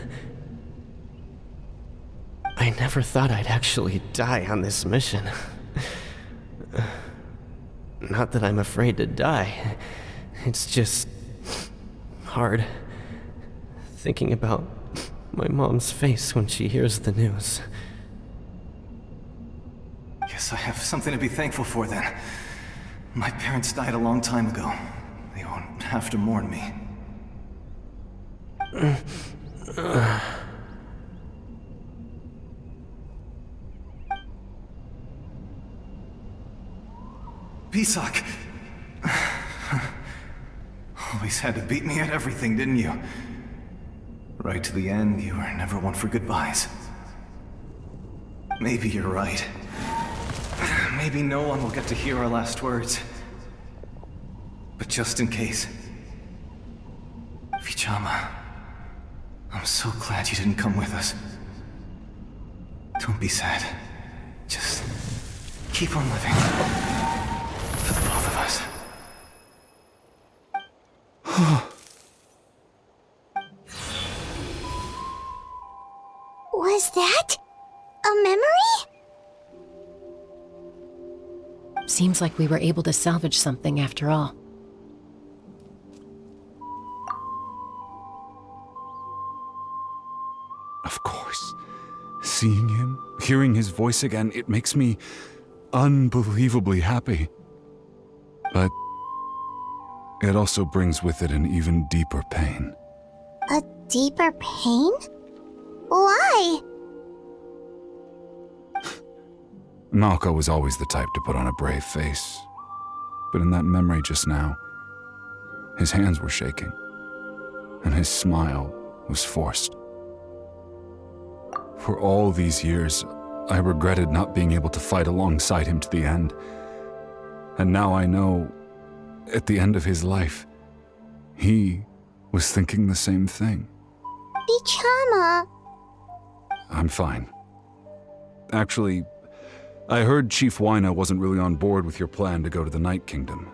I never thought I'd actually die on this mission. Not that I'm afraid to die. It's just... hard. Thinking about My mom's face when she hears the news. Guess I have something to be thankful for then. My parents died a long time ago. They won't have to mourn me. Pisak! Always had to beat me at everything, didn't you? Right to the end, you were never one for goodbyes. Maybe you're right. Maybe no one will get to hear our last words. But just in case... Vichama, I'm so glad you didn't come with us. Don't be sad. Just keep on living. For the both of us. Was that a memory? Seems like we were able to salvage something after all. Of course. Seeing him, hearing his voice again, it makes me unbelievably happy. But it also brings with it an even deeper pain. A deeper pain? Why? Malco was always the type to put on a brave face. But in that memory just now, his hands were shaking, and his smile was forced. For all these years, I regretted not being able to fight alongside him to the end. And now I know, at the end of his life, he was thinking the same thing. Vichama. I'm fine. Actually, I heard Chief Wyna wasn't really on board with your plan to go to the Night Kingdom.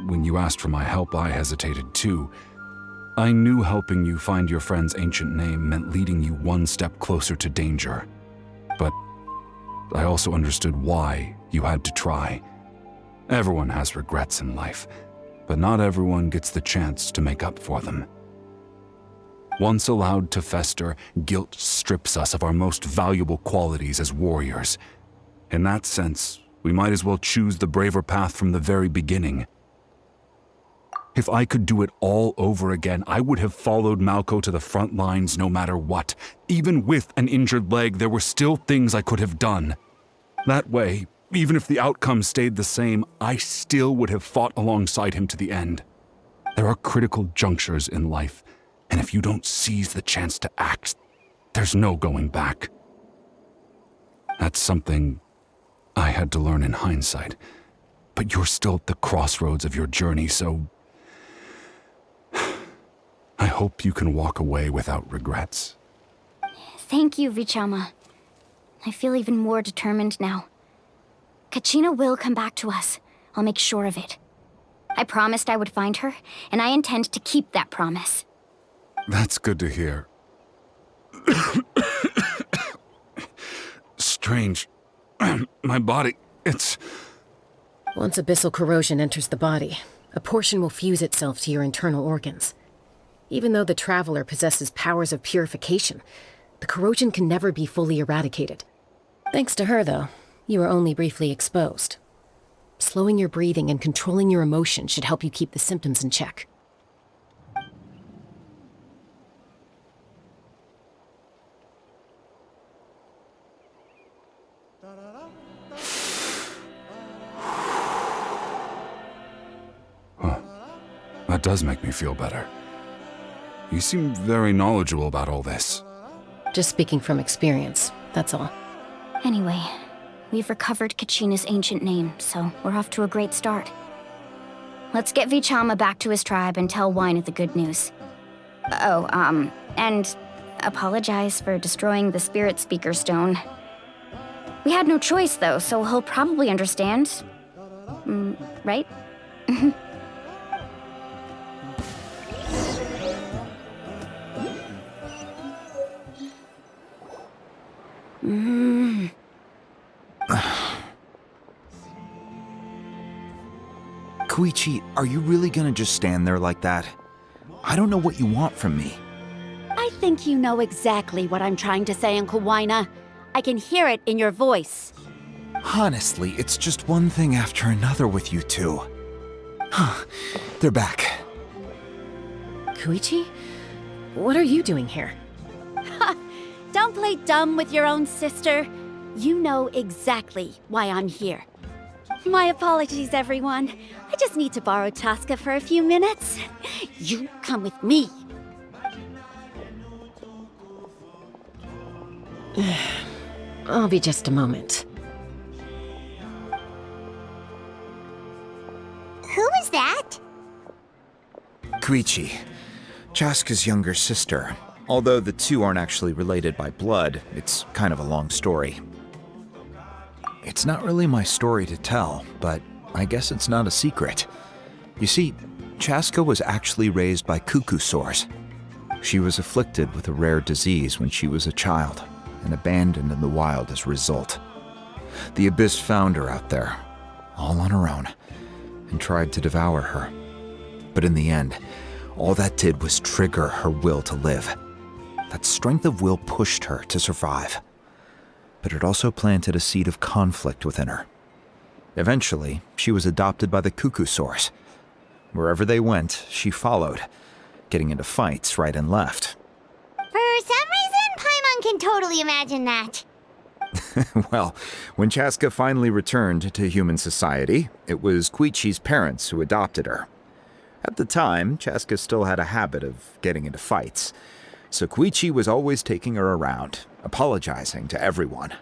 When you asked for my help, I hesitated too. I knew helping you find your friend's ancient name meant leading you one step closer to danger. But I also understood why you had to try. Everyone has regrets in life, but not everyone gets the chance to make up for them. Once allowed to fester, guilt strips us of our most valuable qualities as warriors. In that sense, we might as well choose the braver path from the very beginning. If I could do it all over again, I would have followed Malco to the front lines no matter what. Even with an injured leg, there were still things I could have done. That way, even if the outcome stayed the same, I still would have fought alongside him to the end. There are critical junctures in life, and if you don't seize the chance to act, there's no going back. That's something I had to learn in hindsight, but you're still at the crossroads of your journey, so I hope you can walk away without regrets. Thank you, Vichama. I feel even more determined now. Kachina will come back to us. I'll make sure of it. I promised I would find her, and I intend to keep that promise. That's good to hear. Strange. My body, it's... Once abyssal corrosion enters the body, a portion will fuse itself to your internal organs. Even though the Traveler possesses powers of purification, the corrosion can never be fully eradicated. Thanks to her, though, you are only briefly exposed. Slowing your breathing and controlling your emotions should help you keep the symptoms in check. Huh. That does make me feel better. You seem very knowledgeable about all this. Just speaking from experience, that's all. Anyway, we've recovered Kachina's ancient name, so we're off to a great start. Let's get Vichama back to his tribe and tell Wyna the good news. And apologize for destroying the Spirit Speaker Stone. We had no choice, though, so he'll probably understand. Right? Koichi, are you really gonna just stand there like that? I don't know what you want from me. I think you know exactly what I'm trying to say, Uncle Wina. I can hear it in your voice. Honestly, it's just one thing after another with you two. They're back. Koichi? What are you doing here? Don't play dumb with your own sister. You know exactly why I'm here. My apologies, everyone. I just need to borrow Chaska for a few minutes. You come with me. I'll be just a moment. Who was that? Koichi, Chaska's younger sister. Although the two aren't actually related by blood, it's kind of a long story. It's not really my story to tell, but I guess it's not a secret. You see, Chaska was actually raised by cuckoo sores. She was afflicted with a rare disease when she was a child, and abandoned in the wild as a result. The Abyss found her out there, all on her own, and tried to devour her. But in the end, all that did was trigger her will to live. That strength of will pushed her to survive. But it also planted a seed of conflict within her. Eventually, she was adopted by the cuckoo sores. Wherever they went, she followed, getting into fights right and left. For some reason, Paimon can totally imagine that. Well, when Chaska finally returned to human society, it was Koichi's parents who adopted her. At the time, Chaska still had a habit of getting into fights, so Koichi was always taking her around, apologizing to everyone.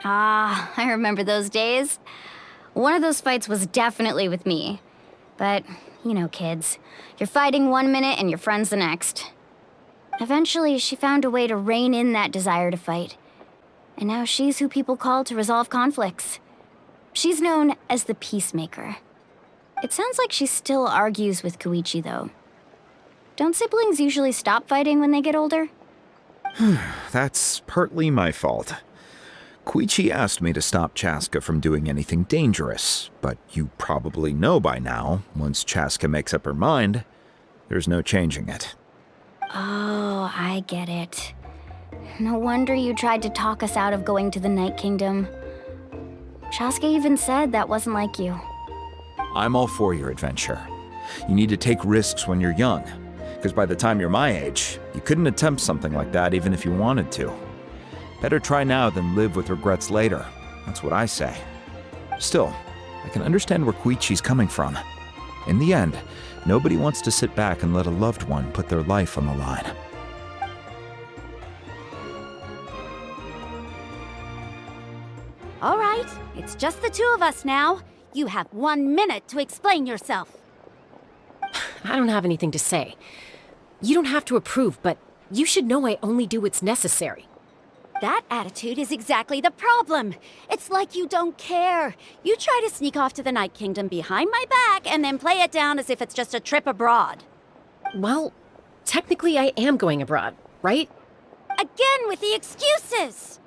Ah, I remember those days. One of those fights was definitely with me. But, you know, kids. You're fighting one minute and your friend's the next. Eventually, she found a way to rein in that desire to fight. And now she's who people call to resolve conflicts. She's known as the Peacemaker. It sounds like she still argues with Koichi, though. Don't siblings usually stop fighting when they get older? That's partly my fault. Koichi asked me to stop Chaska from doing anything dangerous, but you probably know by now, once Chaska makes up her mind, there's no changing it. Oh, I get it. No wonder you tried to talk us out of going to the Night Kingdom. Chaska even said that wasn't like you. I'm all for your adventure. You need to take risks when you're young, because by the time you're my age, you couldn't attempt something like that even if you wanted to. Better try now than live with regrets later. That's what I say. Still, I can understand where Koichi's coming from. In the end, nobody wants to sit back and let a loved one put their life on the line. All right, it's just the two of us now. You have 1 minute to explain yourself. I don't have anything to say. You don't have to approve, but you should know I only do what's necessary. That attitude is exactly the problem. It's like you don't care. You try to sneak off to the Night Kingdom behind my back and then play it down as if it's just a trip abroad. Well, technically I am going abroad, right? Again with the excuses!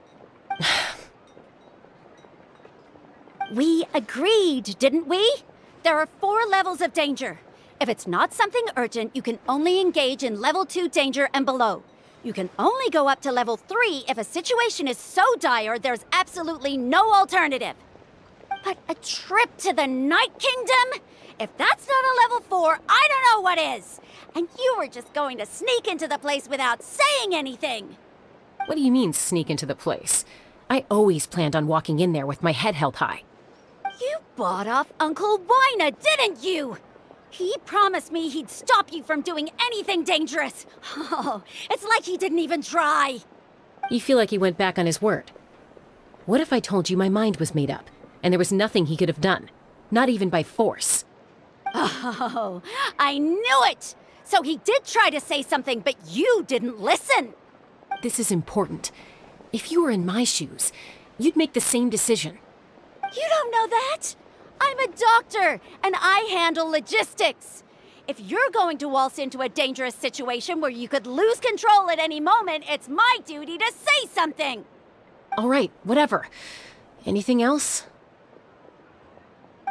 We agreed, didn't we? There are 4 levels of danger. If it's not something urgent, you can only engage in level 2 danger and below. You can only go up to level 3 if a situation is so dire there's absolutely no alternative. But a trip to the Night Kingdom? If that's not a level 4, I don't know what is. And you were just going to sneak into the place without saying anything. What do you mean, sneak into the place? I always planned on walking in there with my head held high. You bought off Uncle Wina, didn't you? He promised me he'd stop you from doing anything dangerous. Oh, it's like he didn't even try. You feel like he went back on his word. What if I told you my mind was made up, and there was nothing he could have done? Not even by force. Oh, I knew it! So he did try to say something, but you didn't listen. This is important. If you were in my shoes, you'd make the same decision. You don't know that? I'm a doctor, and I handle logistics. If you're going to waltz into a dangerous situation where you could lose control at any moment, it's my duty to say something. All right, whatever. Anything else?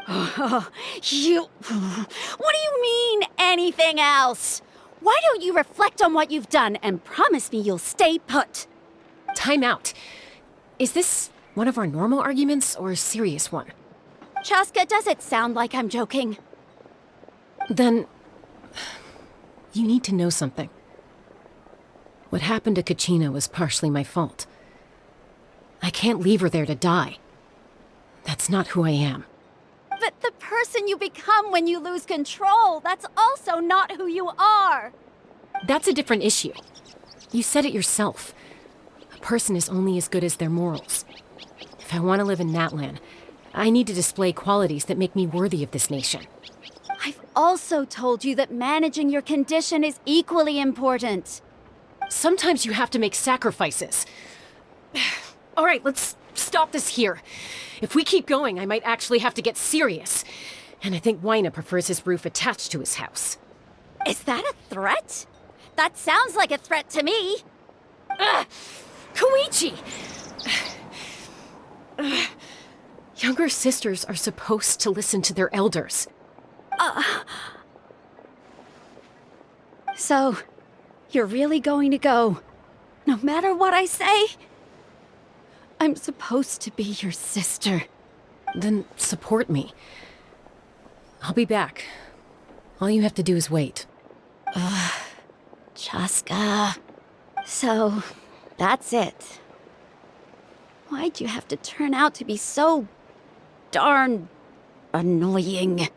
What do you mean, anything else? Why don't you reflect on what you've done and promise me you'll stay put? Time out. Is this one of our normal arguments or a serious one? Chaska, does it sound like I'm joking? Then... you need to know something. What happened to Kachina was partially my fault. I can't leave her there to die. That's not who I am. But the person you become when you lose control, that's also not who you are. That's a different issue. You said it yourself. A person is only as good as their morals. If I want to live in Natlan, I need to display qualities that make me worthy of this nation. I've also told you that managing your condition is equally important. Sometimes you have to make sacrifices. All right, let's stop this here. If we keep going, I might actually have to get serious. And I think Wyna prefers his roof attached to his house. Is that a threat? That sounds like a threat to me. Koichi! Younger sisters are supposed to listen to their elders. So, you're really going to go, no matter what I say? I'm supposed to be your sister. Then support me. I'll be back. All you have to do is wait. Chaska. So, that's it. Why'd you have to turn out to be so darn annoying?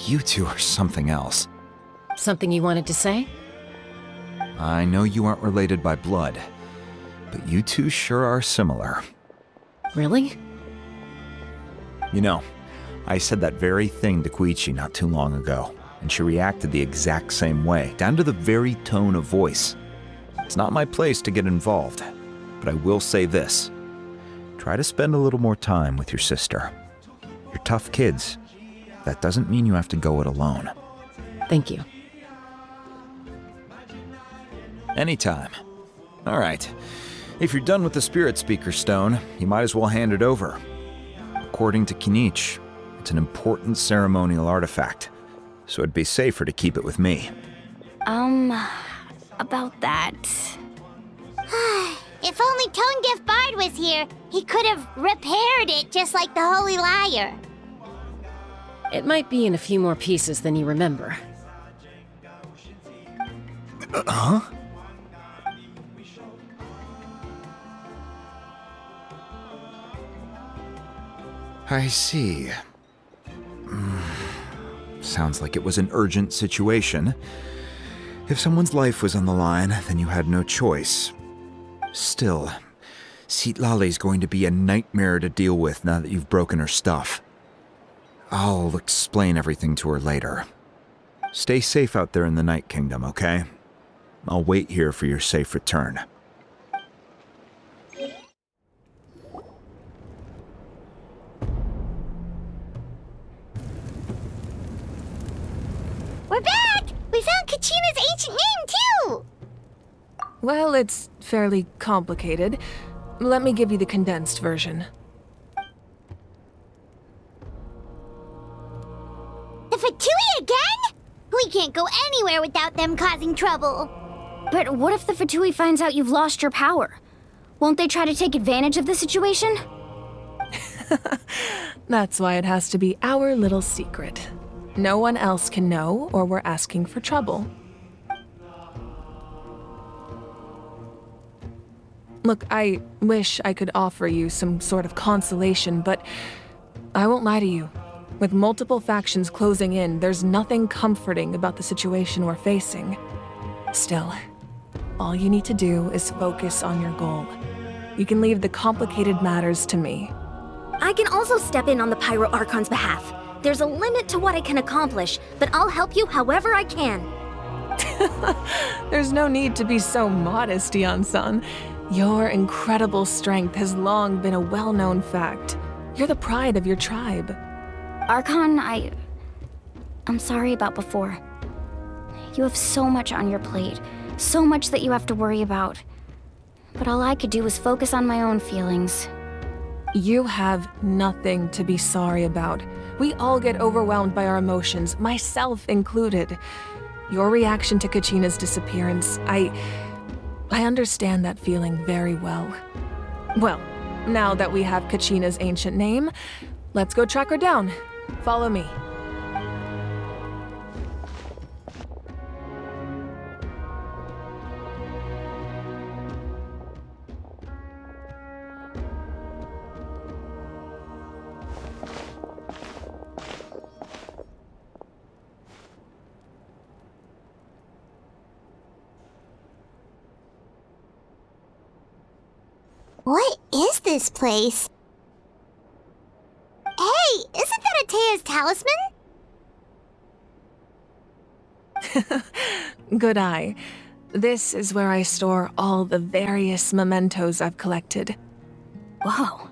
You two are something else. Something you wanted to say? I know you aren't related by blood, but you two sure are similar. Really? You know, I said that very thing to Koichi not too long ago, and she reacted the exact same way, down to the very tone of voice. It's not my place to get involved, but I will say this. Try to spend a little more time with your sister. You're tough kids. That doesn't mean you have to go it alone. Thank you. Anytime. All right. If you're done with the Spirit Speaker Stone, you might as well hand it over. According to Kinich, it's an important ceremonial artifact, so it'd be safer to keep it with me. About that. If only Tone Deaf Bard was here, he could have repaired it just like the Holy Liar. It might be in a few more pieces than you remember. Huh? I see. Sounds like it was an urgent situation. If someone's life was on the line, then you had no choice. Still, Citlali's going to be a nightmare to deal with now that you've broken her stuff. I'll explain everything to her later. Stay safe out there in the Night Kingdom, okay? I'll wait here for your safe return. We're back! We found Kachina's ancient name, too! Well, it's fairly complicated. Let me give you the condensed version. The Fatui again? We can't go anywhere without them causing trouble. But what if the Fatui finds out you've lost your power? Won't they try to take advantage of the situation? That's why it has to be our little secret. No one else can know, or we're asking for trouble. Look, I wish I could offer you some sort of consolation, but I won't lie to you. With multiple factions closing in, there's nothing comforting about the situation we're facing. Still, all you need to do is focus on your goal. You can leave the complicated matters to me. I can also step in on the Pyro Archon's behalf. There's a limit to what I can accomplish, but I'll help you however I can. There's no need to be so modest, Yan-san. Your incredible strength has long been a well-known fact. You're the pride of your tribe. Archon, I'm sorry about before. You have so much on your plate, so much that you have to worry about. But all I could do was focus on my own feelings. You have nothing to be sorry about. We all get overwhelmed by our emotions, myself included. Your reaction to Kachina's disappearance, I understand that feeling very well. Well, now that we have Kachina's ancient name, let's go track her down. Follow me. What is this place? Hey, isn't that Atea's talisman? Good eye. This is where I store all the various mementos I've collected. Whoa.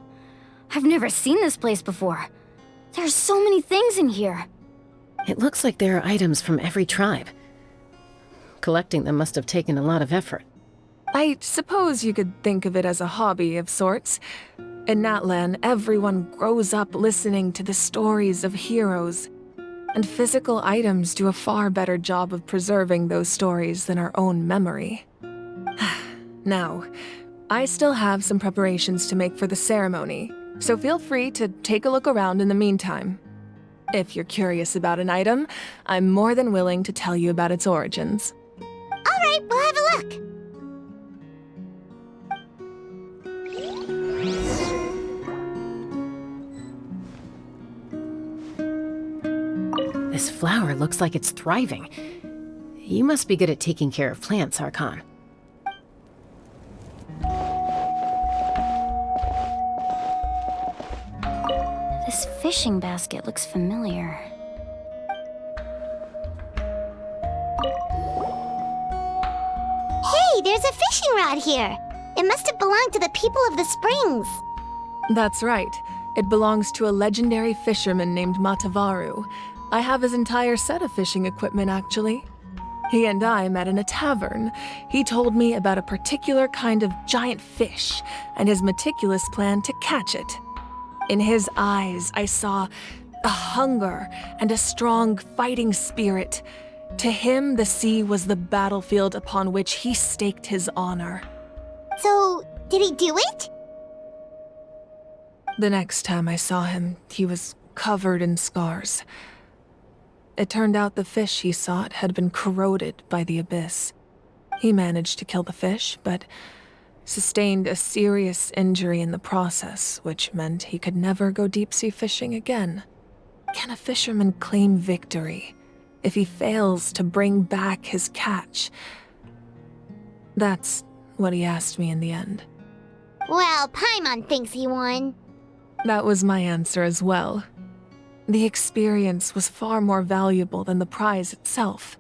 I've never seen this place before. There's so many things in here. It looks like there are items from every tribe. Collecting them must have taken a lot of effort. I suppose you could think of it as a hobby of sorts. In Natlan, everyone grows up listening to the stories of heroes, and physical items do a far better job of preserving those stories than our own memory. Now, I still have some preparations to make for the ceremony, so feel free to take a look around in the meantime. If you're curious about an item, I'm more than willing to tell you about its origins. All right, we'll have a look. This flower looks like it's thriving. You must be good at taking care of plants, Archon. This fishing basket looks familiar. Hey, there's a fishing rod here. It must have belonged to the people of the springs. That's right. It belongs to a legendary fisherman named Matavaru. I have his entire set of fishing equipment, actually. He and I met in a tavern. He told me about a particular kind of giant fish and his meticulous plan to catch it. In his eyes, I saw a hunger and a strong fighting spirit. To him, the sea was the battlefield upon which he staked his honor. So, did he do it? The next time I saw him, he was covered in scars. It turned out the fish he sought had been corroded by the abyss. He managed to kill the fish, but sustained a serious injury in the process, which meant he could never go deep-sea fishing again. Can a fisherman claim victory if he fails to bring back his catch? That's what he asked me in the end. Well, Paimon thinks he won. That was my answer as well. The experience was far more valuable than the prize itself.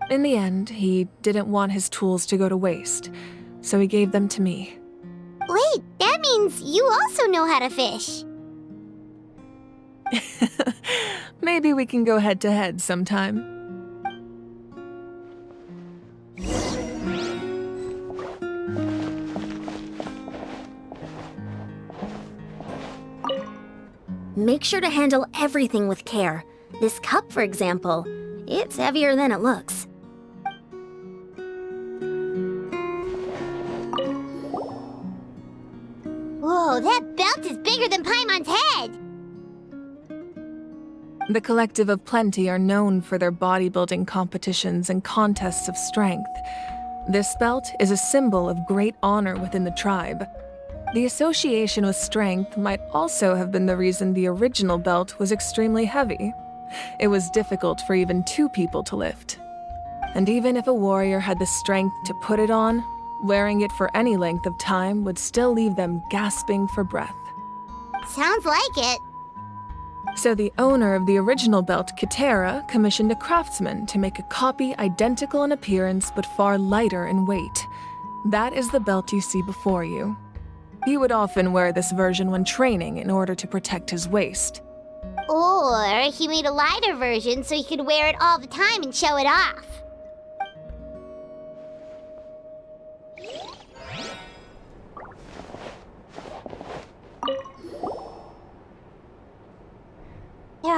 In the end, he didn't want his tools to go to waste, so he gave them to me. Wait, that means you also know how to fish. Maybe we can go head-to-head sometime. Make sure to handle everything with care. This cup, for example, it's heavier than it looks. Whoa, that belt is bigger than Paimon's head! The Collective of Plenty are known for their bodybuilding competitions and contests of strength. This belt is a symbol of great honor within the tribe. The association with strength might also have been the reason the original belt was extremely heavy. It was difficult for even two people to lift. And even if a warrior had the strength to put it on, wearing it for any length of time would still leave them gasping for breath. Sounds like it. So the owner of the original belt, Kitera, commissioned a craftsman to make a copy identical in appearance but far lighter in weight. That is the belt you see before you. He would often wear this version when training in order to protect his waist. Or he made a lighter version so he could wear it all the time and show it off.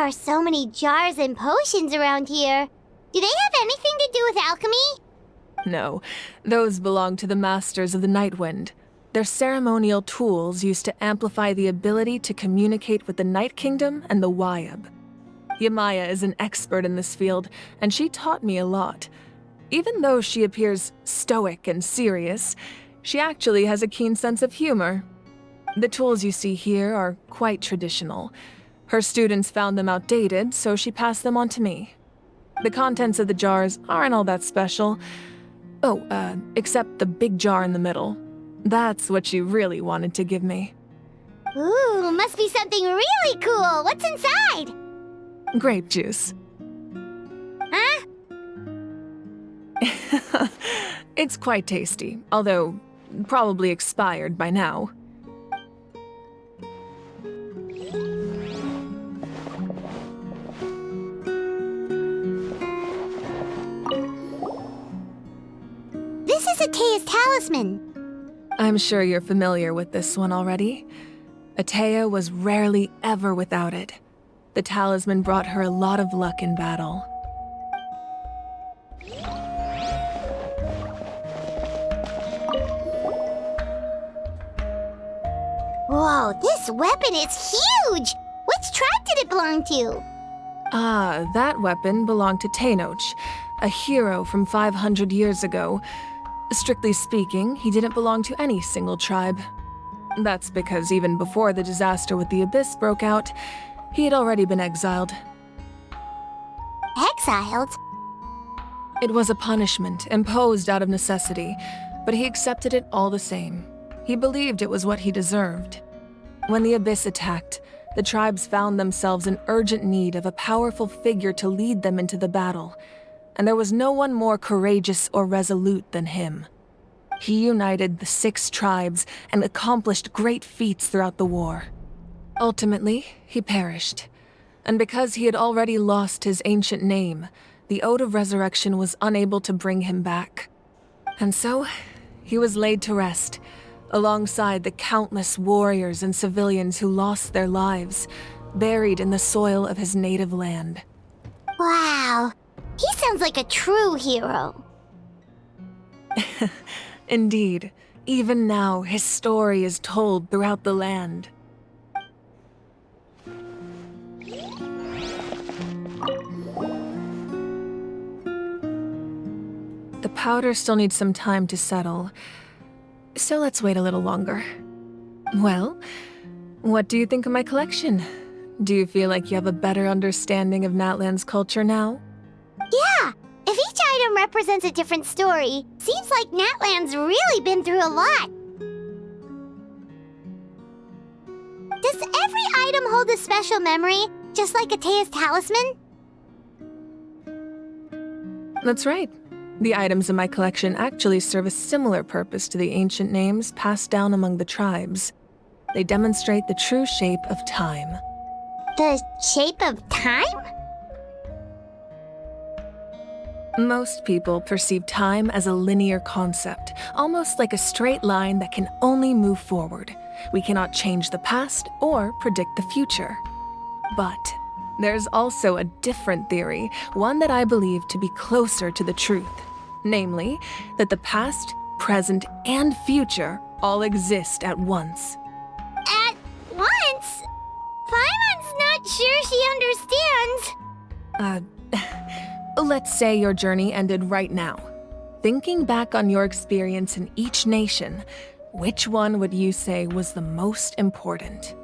are so many jars and potions around here. Do they have anything to do with alchemy? No, those belong to the Masters of the Nightwind. They're ceremonial tools used to amplify the ability to communicate with the Night Kingdom and the Wyab. Yamaya is an expert in this field, and she taught me a lot. Even though she appears stoic and serious, she actually has a keen sense of humor. The tools you see here are quite traditional. Her students found them outdated, so she passed them on to me. The contents of the jars aren't all that special. Oh, except the big jar in the middle. That's what she really wanted to give me. Ooh, must be something really cool. What's inside? Grape juice. Huh? It's quite tasty, although probably expired by now. This is Atea's talisman. I'm sure you're familiar with this one already. Atea was rarely ever without it. The talisman brought her a lot of luck in battle. Whoa, this weapon is huge! Which tribe did it belong to? Ah, that weapon belonged to Tenoch, a hero from 500 years ago. Strictly speaking, he didn't belong to any single tribe. That's because even before the disaster with the Abyss broke out, he had already been exiled. Exiled? It was a punishment imposed out of necessity, but he accepted it all the same. He believed it was what he deserved. When the Abyss attacked, the tribes found themselves in urgent need of a powerful figure to lead them into the battle, and there was no one more courageous or resolute than him. He united the 6 tribes and accomplished great feats throughout the war. Ultimately, he perished, and because he had already lost his ancient name, the Ode of Resurrection was unable to bring him back. And so, he was laid to rest, alongside the countless warriors and civilians who lost their lives, buried in the soil of his native land. Wow, he sounds like a true hero. Indeed, even now his story is told throughout the land. The powder still needs some time to settle, so let's wait a little longer. Well, what do you think of my collection? Do you feel like you have a better understanding of Natlan's culture now? Yeah! If each item represents a different story, seems like Natlan's really been through a lot. Does every item hold a special memory, just like Atea's talisman? That's right. The items in my collection actually serve a similar purpose to the ancient names passed down among the tribes. They demonstrate the true shape of time. The shape of time? Most people perceive time as a linear concept, almost like a straight line that can only move forward. We cannot change the past or predict the future. But there's also a different theory, one that I believe to be closer to the truth. Namely, that the past, present, and future all exist at once. At once? Paimon's not sure she understands. Let's say your journey ended right now. Thinking back on your experience in each nation, which one would you say was the most important?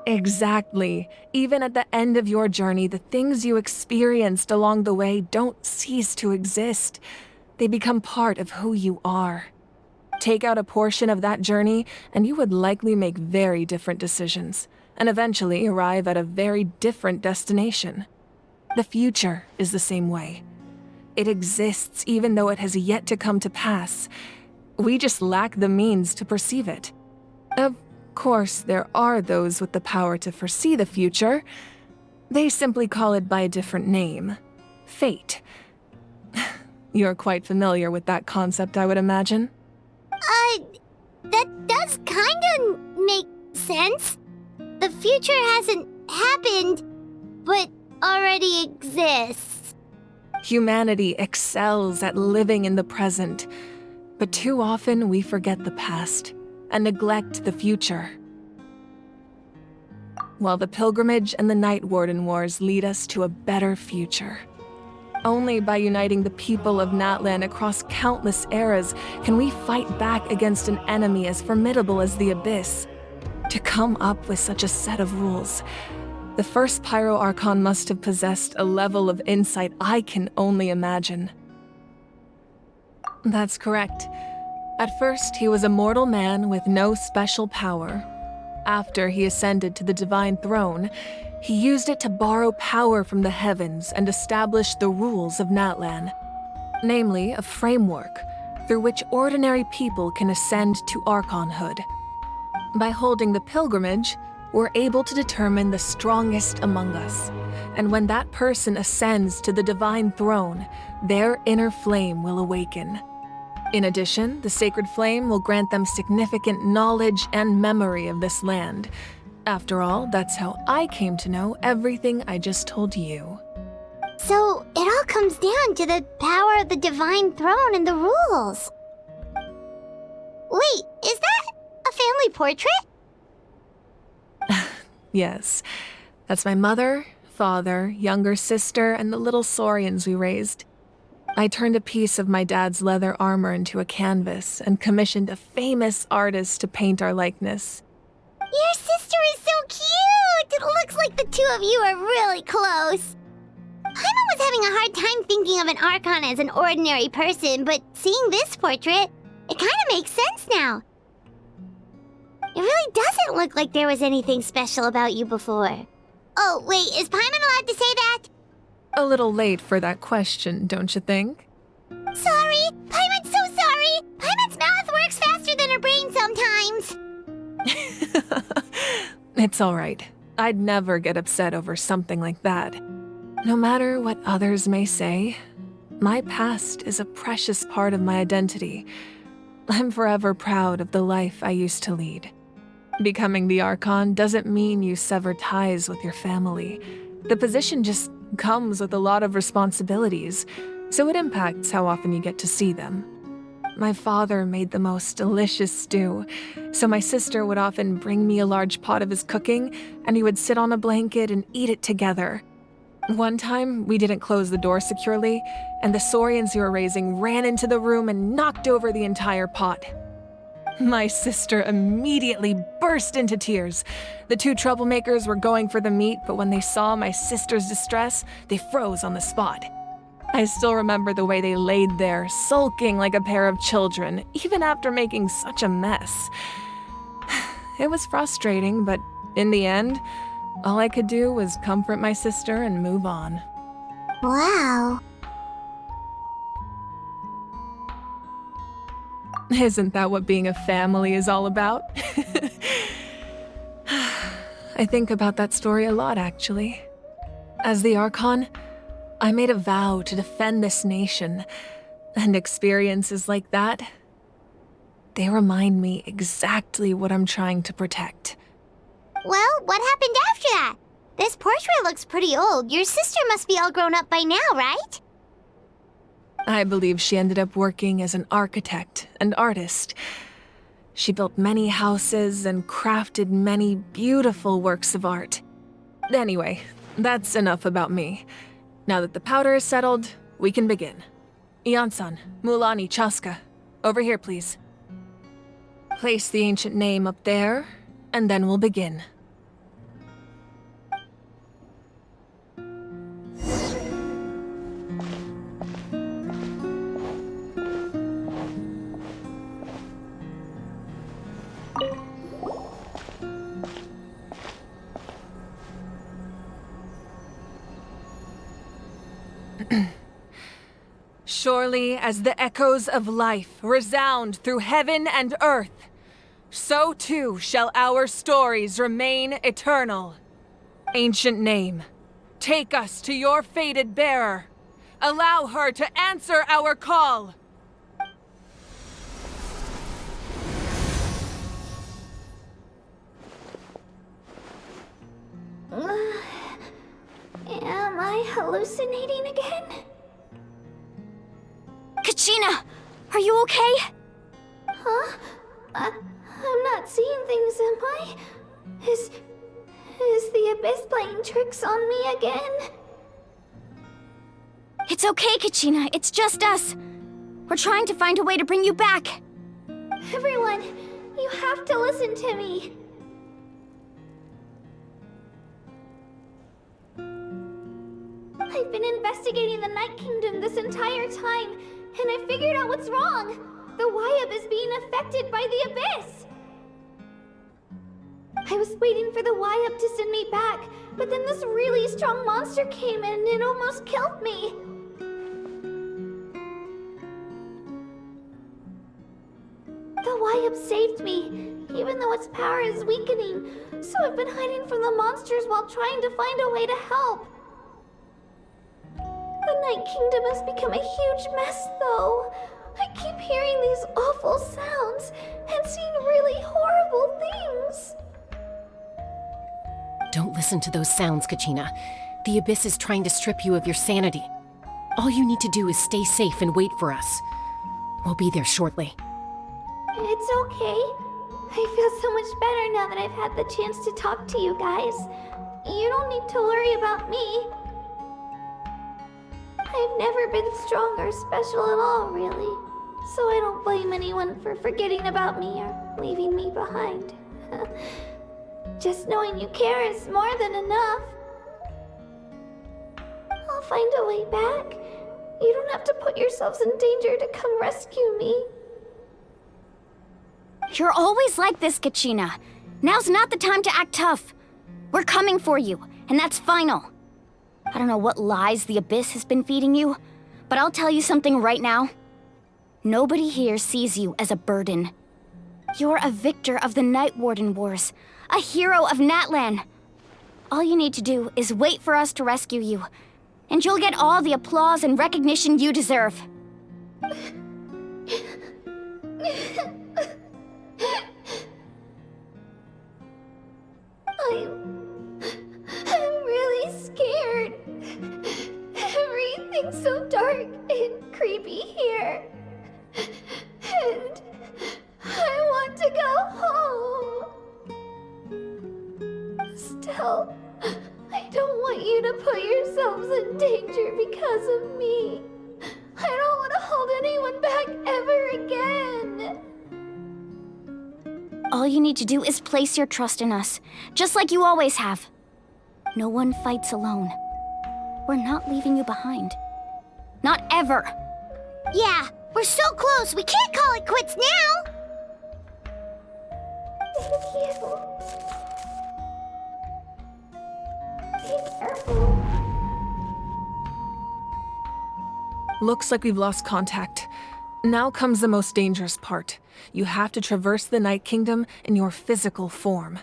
Exactly. Even at the end of your journey, the things you experienced along the way don't cease to exist. They become part of who you are. Take out a portion of that journey, and you would likely make very different decisions, and eventually arrive at a very different destination. The future is the same way. It exists even though it has yet to come to pass. We just lack the means to perceive it. Of course, there are those with the power to foresee the future. They simply call it by a different name. Fate. You're quite familiar with that concept, I would imagine. That does kinda make sense. The future hasn't happened, but already exists. Humanity excels at living in the present, but too often we forget the past and neglect the future. While the pilgrimage and the Night Warden Wars lead us to a better future. Only by uniting the people of Natlan across countless eras can we fight back against an enemy as formidable as the Abyss. To come up with such a set of rules, the first Pyro Archon must have possessed a level of insight I can only imagine. That's correct. At first, he was a mortal man with no special power. After he ascended to the Divine Throne, he used it to borrow power from the heavens and establish the rules of Natlan, namely a framework through which ordinary people can ascend to Archonhood. By holding the pilgrimage, we're able to determine the strongest among us, and when that person ascends to the Divine Throne, their inner flame will awaken. In addition, the sacred flame will grant them significant knowledge and memory of this land. After all, that's how I came to know everything I just told you. So, it all comes down to the power of the Divine Throne and the rules. Wait, is that a family portrait? Yes. That's my mother, father, younger sister, and the little saurians we raised. I turned a piece of my dad's leather armor into a canvas and commissioned a famous artist to paint our likeness. Your sister is so cute! It looks like the two of you are really close. Paimon was having a hard time thinking of an Archon as an ordinary person, but seeing this portrait, it kind of makes sense now. It really doesn't look like there was anything special about you before. Oh, wait, is Paimon allowed to say that? A little late for that question, don't you think? Sorry! Paimon's so sorry! Paimon's mouth works faster than her brain sometimes! It's alright. I'd never get upset over something like that. No matter what others may say, my past is a precious part of my identity. I'm forever proud of the life I used to lead. Becoming the Archon doesn't mean you sever ties with your family. The position just comes with a lot of responsibilities, so it impacts how often you get to see them. My father made the most delicious stew, so my sister would often bring me a large pot of his cooking, and he would sit on a blanket and eat it together. One time, we didn't close the door securely, and the saurians he were raising ran into the room and knocked over the entire pot. My sister immediately burst into tears. The two troublemakers were going for the meat, but when they saw my sister's distress, they froze on the spot. I still remember the way they laid there, sulking like a pair of children, even after making such a mess. It was frustrating, but in the end, all I could do was comfort my sister and move on. Wow. Isn't that what being a family is all about? I think about that story a lot, actually. As the Archon, I made a vow to defend this nation, and experiences like that, they remind me exactly what I'm trying to protect. Well, what happened after that? This portrait looks pretty old. Your sister must be all grown up by now, right? I believe she ended up working as an architect and artist. She built many houses and crafted many beautiful works of art. Anyway, that's enough about me. Now that the powder is settled, we can begin. Ian-san, Mulani, Chaska, over here, please. Place the ancient name up there, and then we'll begin. Surely as the echoes of life resound through heaven and earth, so too shall our stories remain eternal. Ancient name, take us to your fated bearer. Allow her to answer our call. Am I hallucinating again? Kachina! Are you okay? Huh? I'm not seeing things, am I? Is the Abyss playing tricks on me again? It's okay, Kachina. It's just us. We're trying to find a way to bring you back. Everyone, you have to listen to me. I've been investigating the Night Kingdom this entire time, and I figured out what's wrong. The Wyab is being affected by the Abyss. I was waiting for the Wyab to send me back, but then this really strong monster came in and it almost killed me. The Wyab saved me, even though its power is weakening, so I've been hiding from the monsters while trying to find a way to help. The Night Kingdom has become a huge mess, though. I keep hearing these awful sounds and seeing really horrible things. Don't listen to those sounds, Kachina. The Abyss is trying to strip you of your sanity. All you need to do is stay safe and wait for us. We'll be there shortly. It's okay. I feel so much better now that I've had the chance to talk to you guys. You don't need to worry about me. I've never been strong or special at all, really. So I don't blame anyone for forgetting about me or leaving me behind. Just knowing you care is more than enough. I'll find a way back. You don't have to put yourselves in danger to come rescue me. You're always like this, Kachina. Now's not the time to act tough. We're coming for you, and that's final. I don't know what lies the Abyss has been feeding you, but I'll tell you something right now. Nobody here sees you as a burden. You're a victor of the Night Warden Wars, a hero of Natlan. All you need to do is wait for us to rescue you, and you'll get all the applause and recognition you deserve. I'm really scared. Everything's so dark and creepy here. And I want to go home. Still, I don't want you to put yourselves in danger because of me. I don't want to hold anyone back ever again. All you need to do is place your trust in us, just like you always have. No one fights alone. We're not leaving you behind. Not ever. Yeah, we're so close, we can't call it quits now! Thank you. Be careful. Looks like we've lost contact. Now comes the most dangerous part. You have to traverse the Night Kingdom in your physical form.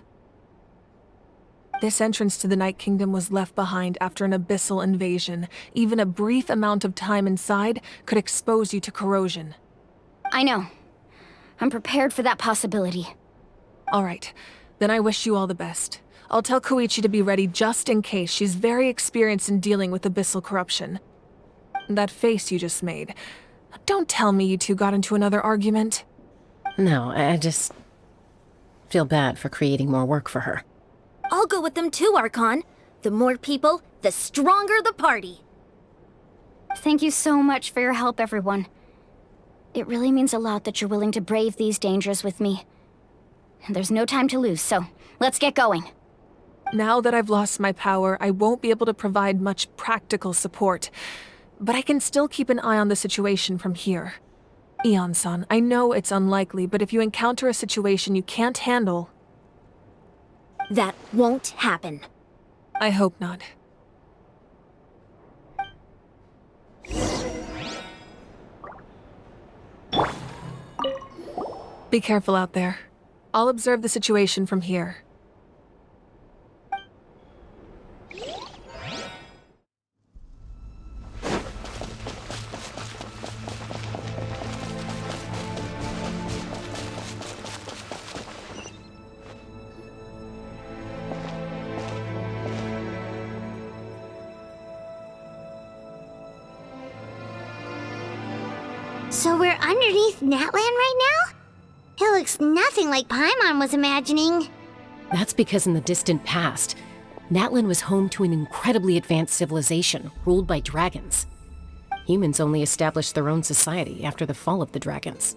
This entrance to the Night Kingdom was left behind after an abyssal invasion. Even a brief amount of time inside could expose you to corrosion. I know. I'm prepared for that possibility. All right, then I wish you all the best. I'll tell Koichi to be ready just in case. She's very experienced in dealing with abyssal corruption. That face you just made. Don't tell me you two got into another argument. No, I just feel bad for creating more work for her. I'll go with them too, Archon. The more people, the stronger the party. Thank you so much for your help, everyone. It really means a lot that you're willing to brave these dangers with me. And there's no time to lose, so let's get going. Now that I've lost my power, I won't be able to provide much practical support. But I can still keep an eye on the situation from here. Eon-san, I know it's unlikely, but if you encounter a situation you can't handle... That won't happen. I hope not. Be careful out there. I'll observe the situation from here. So we're underneath Natlan right now? It looks nothing like Paimon was imagining. That's because in the distant past, Natlan was home to an incredibly advanced civilization ruled by dragons. Humans only established their own society after the fall of the dragons.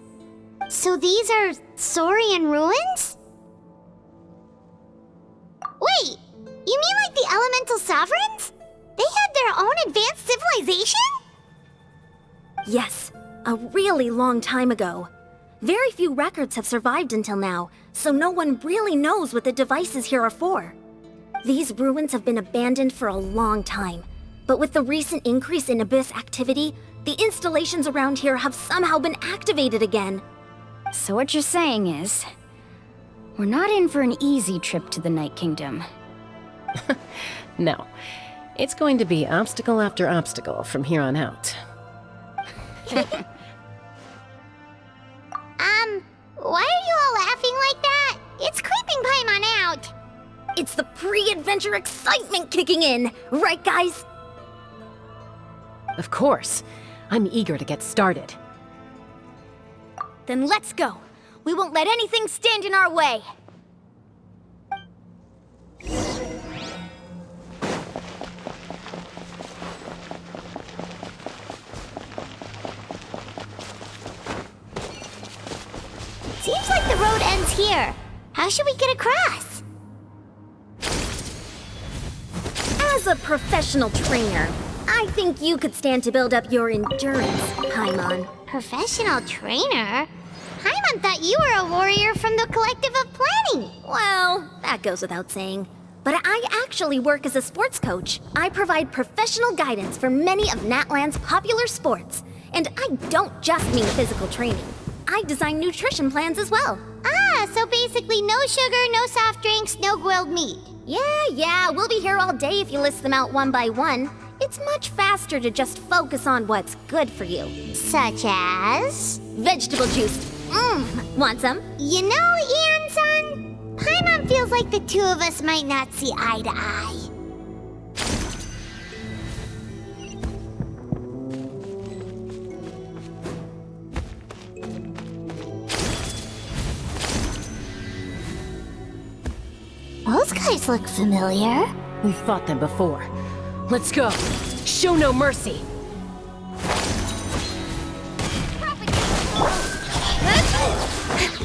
So these are Saurian ruins? Wait, you mean like the elemental sovereigns? They had their own advanced civilization? Yes, a really long time ago. Very few records have survived until now, so no one really knows what the devices here are for. These ruins have been abandoned for a long time, but with the recent increase in Abyss activity, the installations around here have somehow been activated again. So what you're saying is, we're not in for an easy trip to the Night Kingdom. No, it's going to be obstacle after obstacle from here on out. Why are you all laughing like that? It's creeping Paimon out. It's the pre-adventure excitement kicking in, right guys? Of course. I'm eager to get started. Then let's go. We won't let anything stand in our way. Seems like the road ends here. How should we get across? As a professional trainer, I think you could stand to build up your endurance, Paimon. Professional trainer? Paimon thought you were a warrior from the Collective of Planning. Well, that goes without saying. But I actually work as a sports coach. I provide professional guidance for many of Natlan's popular sports. And I don't just mean physical training. I design nutrition plans as well. Ah, so basically no sugar, no soft drinks, no grilled meat. Yeah, we'll be here all day if you list them out one by one. It's much faster to just focus on what's good for you. Such as? Vegetable juice. Want some? You know, Ian-san, Paimon feels like the two of us might not see eye to eye. Those guys look familiar. We've fought them before. Let's go. Show no mercy.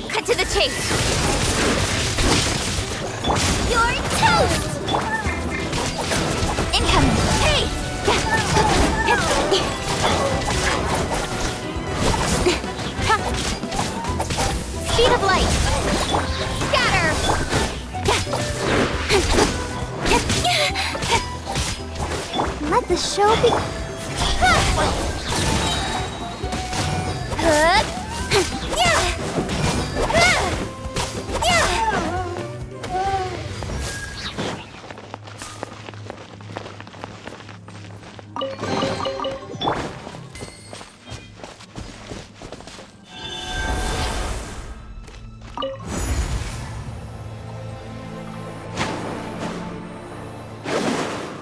Cut to the chase. You're toast! Incoming. Hey! Speed of light. Scatter. Let the show be...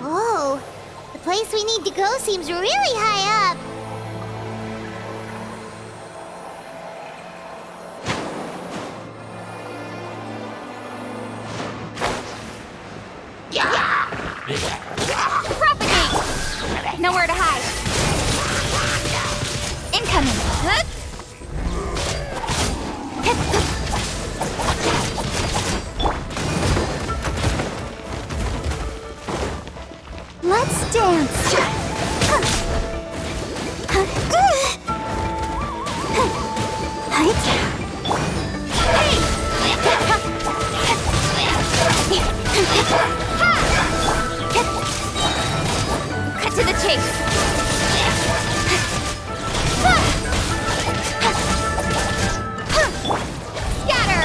Whoa, the place we need to go seems really high up. Propagate! Nowhere to hide. Incoming. Let's dance. Cut to the chase. Scatter.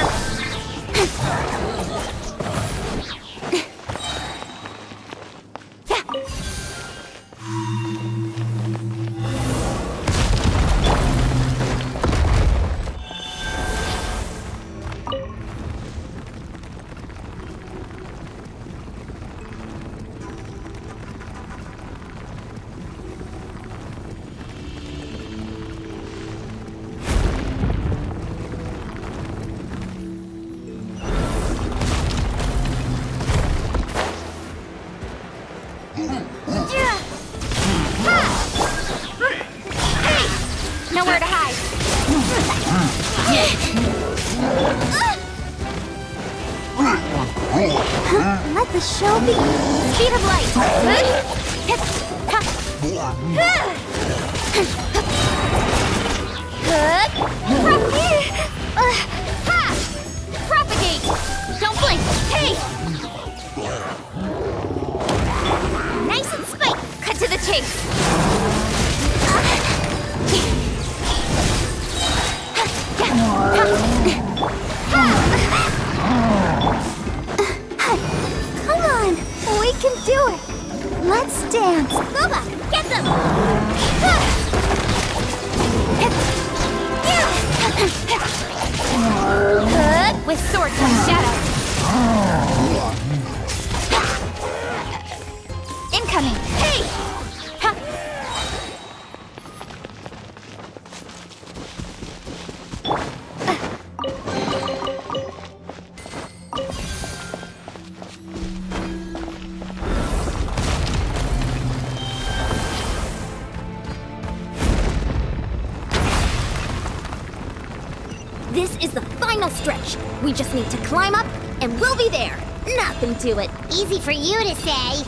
nowhere to hide. Let the show begin. Speed of light. Propagate. Don't blink. Hey. Nice and spike. Cut to the chase. Come on, we can do it. Let's dance. Boba, get them. With sword comes shadow. Incoming. Hey! This is the final stretch. We just need to climb up, and we'll be there. Nothing to it. Easy for you to say.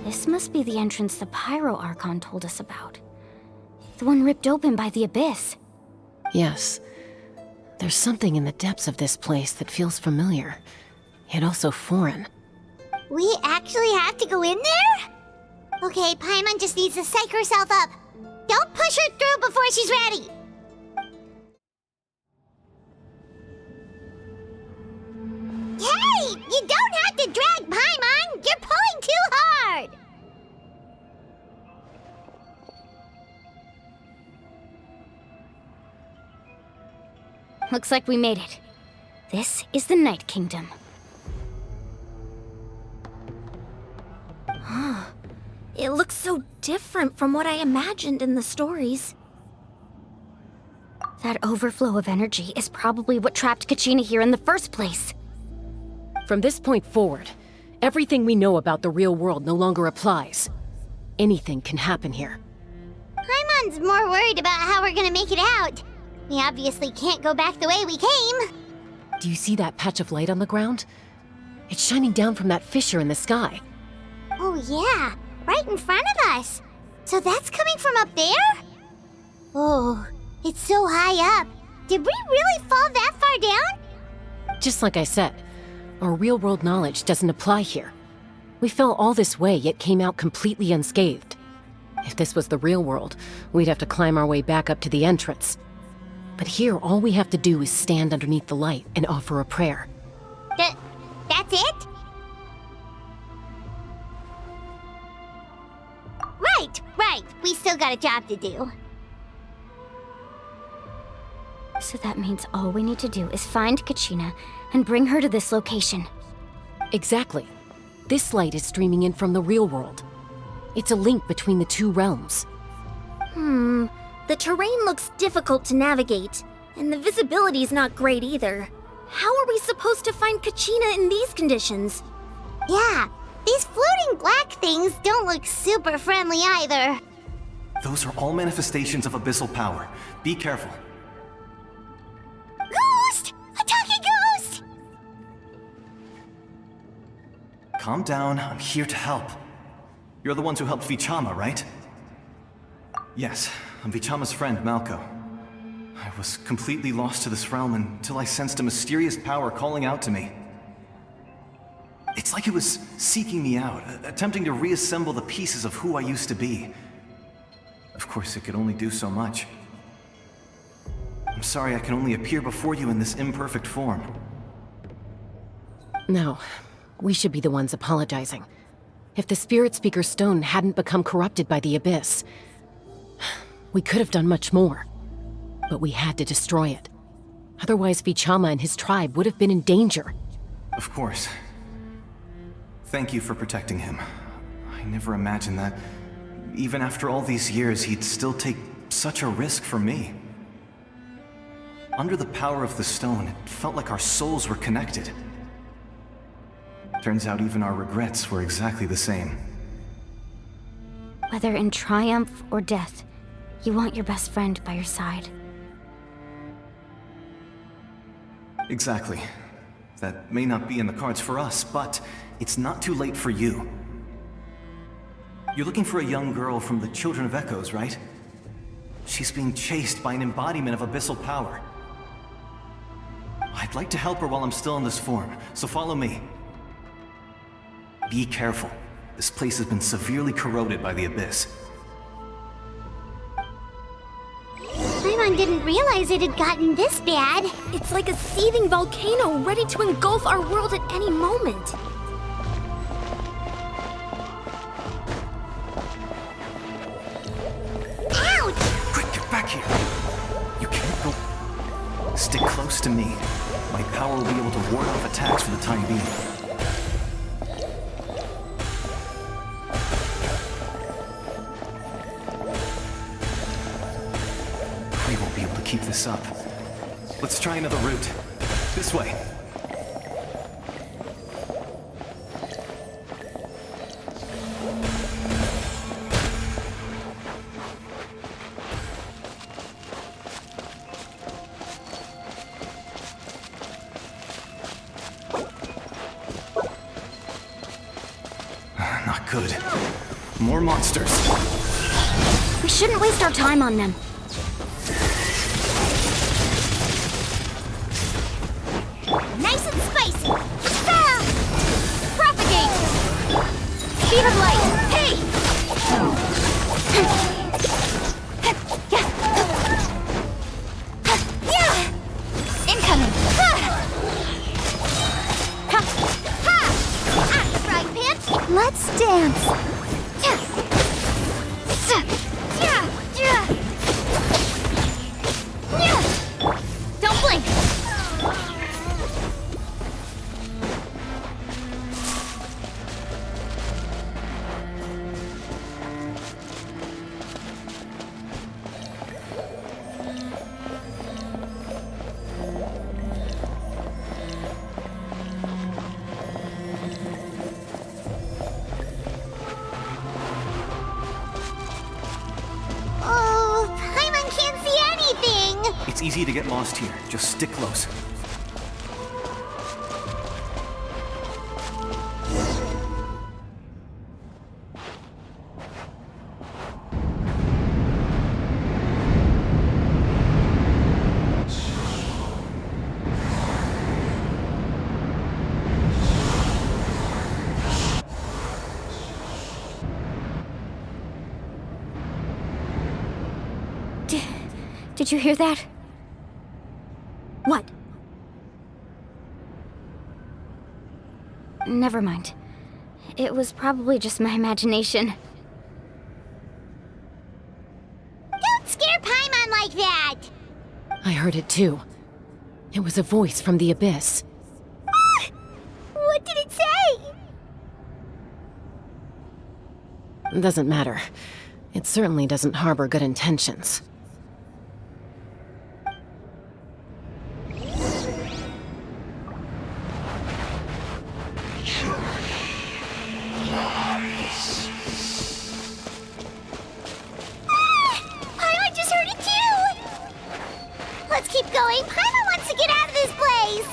This must be the entrance the Pyro Archon told us about. The one ripped open by the Abyss. Yes. There's something in the depths of this place that feels familiar, yet also foreign. We actually have to go in there? Okay, Paimon just needs to psych herself up. Don't push her through before she's ready. Hey! You don't have to drag Paimon! You're pulling too hard! Looks like we made it. This is the Night Kingdom. It looks so different from what I imagined in the stories. That overflow of energy is probably what trapped Kachina here in the first place. From this point forward, everything we know about the real world no longer applies. Anything can happen here. Paimon's more worried about how we're gonna make it out. We obviously can't go back the way we came. Do you see that patch of light on the ground? It's shining down from that fissure in the sky. Oh yeah, right in front of us. So that's coming from up there? Oh, it's so high up. Did we really fall that far down? Just like I said, our real-world knowledge doesn't apply here. We fell all this way, yet came out completely unscathed. If this was the real world, we'd have to climb our way back up to the entrance. But here, all we have to do is stand underneath the light and offer a prayer. That's it? Right. We still got a job to do. So that means all we need to do is find Kachina and bring her to this location. Exactly. This light is streaming in from the real world. It's a link between the two realms. The terrain looks difficult to navigate, and the visibility's not great either. How are we supposed to find Kachina in these conditions? Yeah, these floating black things don't look super friendly either. Those are all manifestations of abyssal power. Be careful. Ghost! A talking ghost! Calm down, I'm here to help. You're the ones who helped Vichama, right? Yes, I'm Vichama's friend, Malko. I was completely lost to this realm until I sensed a mysterious power calling out to me. It's like it was seeking me out, attempting to reassemble the pieces of who I used to be. Of course, it could only do so much. I'm sorry I can only appear before you in this imperfect form. No, we should be the ones apologizing. If the Spirit Speaker Stone hadn't become corrupted by the Abyss, we could have done much more. But we had to destroy it. Otherwise, Vichama and his tribe would have been in danger. Of course. Thank you for protecting him. I never imagined that even after all these years, he'd still take such a risk for me. Under the power of the stone, it felt like our souls were connected. Turns out even our regrets were exactly the same. Whether in triumph or death, you want your best friend by your side. Exactly. That may not be in the cards for us, but it's not too late for you. You're looking for a young girl from the Children of Echoes, right? She's being chased by an embodiment of abyssal power. I'd like to help her while I'm still in this form, so follow me. Be careful. This place has been severely corroded by the abyss. Paimon didn't realize it had gotten this bad. It's like a seething volcano ready to engulf our world at any moment. Ouch! Quick, get back here! You can't go... Stick close to me. My power will be able to ward off attacks for the time being. We won't be able to keep this up. Let's try another route. This way. Not good. More monsters. We shouldn't waste our time on them. Nice and spicy! Ah! Propagate! Speed of light! Hey! Incoming! Frying pan! Let's dance! Don't blink! Oh, Paimon can't see anything! It's easy to get lost here. Just stick close. Did you hear that? What? Never mind. It was probably just my imagination. Don't scare Paimon like that! I heard it too. It was a voice from the abyss. What did it say? Doesn't matter. It certainly doesn't harbor good intentions. Paimon just heard it too! Let's keep going. Paimon wants to get out of this place!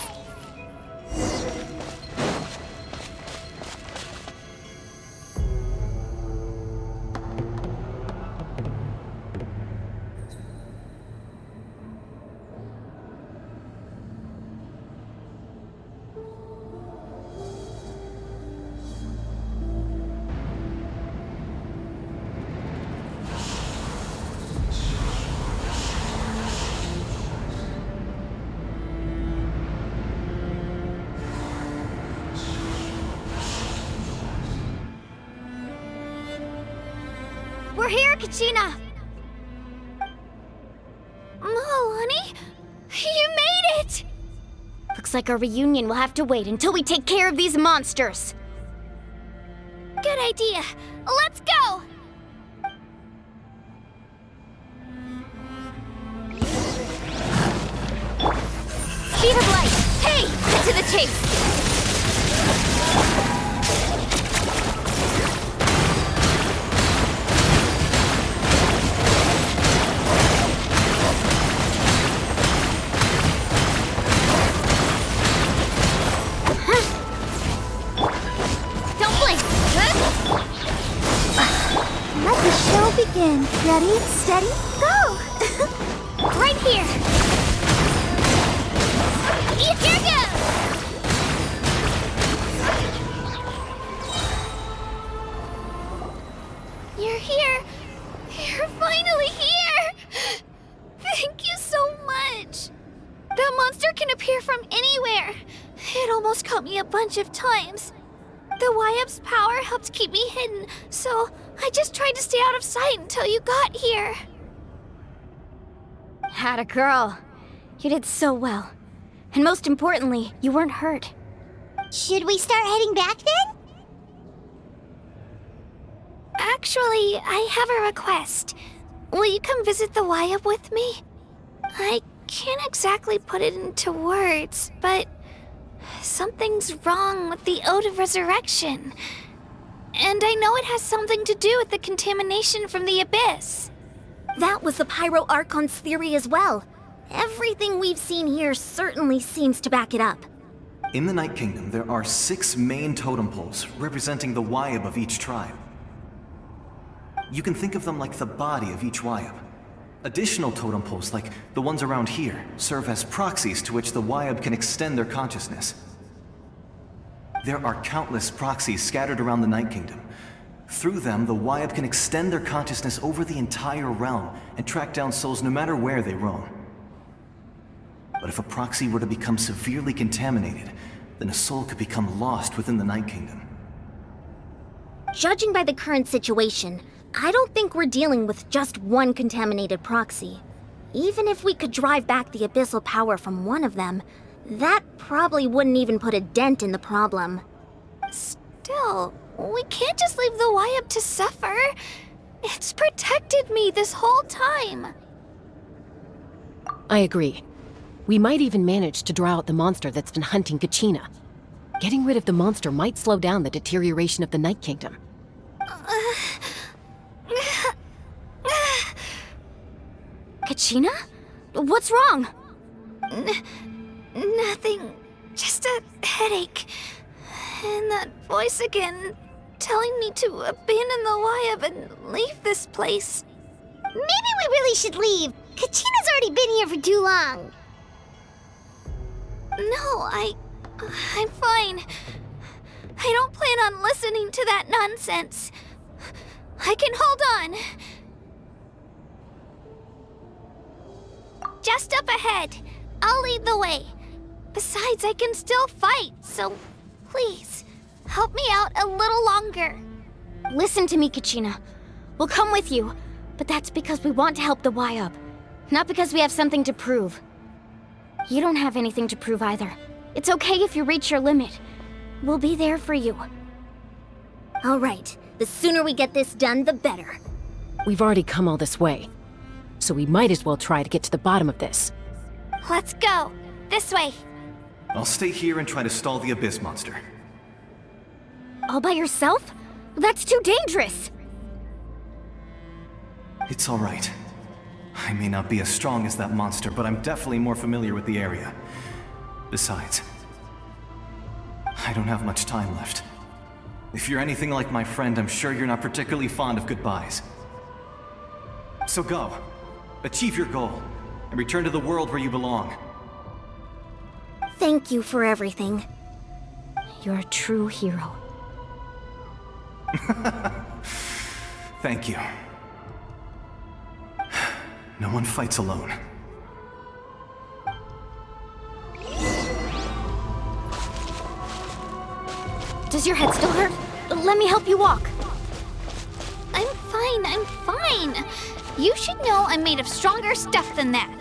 We're here, Kachina! Oh, honey, you made it! Looks like our reunion will have to wait until we take care of these monsters. Good idea. Let's go! chase! Don't blink! Let the show begin. Ready, steady, go! Right here! Here goes! You're here! You're finally here! Thank you so much! That monster can appear from anywhere. It almost caught me a bunch of times. The Wyup's power helped keep me hidden, so I just tried to stay out of sight until you got here. Had a girl. You did so well. And most importantly, you weren't hurt. Should we start heading back then? Actually, I have a request. Will you come visit the Wyup with me? I can't exactly put it into words, but something's wrong with the Ode of Resurrection. And I know it has something to do with the contamination from the Abyss. That was the Pyro Archon's theory as well. Everything we've seen here certainly seems to back it up. In the Night Kingdom, there are 6 main totem poles representing the Wyup of each tribe. You can think of them like the body of each Wyup. Additional totem poles, like the ones around here, serve as proxies to which the Wyup can extend their consciousness. There are countless proxies scattered around the Night Kingdom. Through them, the Wyup can extend their consciousness over the entire realm and track down souls no matter where they roam. But if a proxy were to become severely contaminated, then a soul could become lost within the Night Kingdom. Judging by the current situation, I don't think we're dealing with just one contaminated proxy. Even if we could drive back the abyssal power from one of them, that probably wouldn't even put a dent in the problem. Still, we can't just leave the Wyup to suffer. It's protected me this whole time. I agree. We might even manage to draw out the monster that's been hunting Kachina. Getting rid of the monster might slow down the deterioration of the Night Kingdom. Kachina? What's wrong? Nothing. Just a headache. And that voice again, telling me to abandon the Wyup and leave this place. Maybe we really should leave. Kachina's already been here for too long. No, I'm fine. I don't plan on listening to that nonsense. I can hold on. Just up ahead. I'll lead the way. Besides, I can still fight, so please, help me out a little longer. Listen to me, Kachina. We'll come with you, but that's because we want to help the Wyup, not because we have something to prove. You don't have anything to prove either. It's okay if you reach your limit. We'll be there for you. All right, the sooner we get this done, the better. We've already come all this way, so we might as well try to get to the bottom of this. Let's go. This way. I'll stay here and try to stall the Abyss monster. All by yourself? That's too dangerous. It's all right. I may not be as strong as that monster, but I'm definitely more familiar with the area. Besides, I don't have much time left. If you're anything like my friend, I'm sure you're not particularly fond of goodbyes. So go. Achieve your goal, and return to the world where you belong. Thank you for everything. You're a true hero. Thank you. No one fights alone. Does your head still hurt? Let me help you walk. I'm fine. You should know I'm made of stronger stuff than that.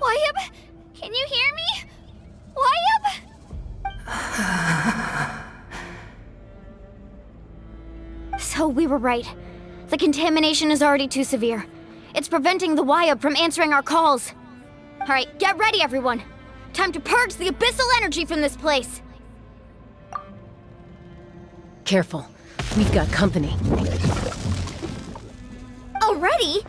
Wayab? Can you hear me? Wayab? So we were right. The contamination is already too severe. It's preventing the Wayab from answering our calls. Alright, get ready everyone. Time to purge the abyssal energy from this place. Careful. We've got company. Already?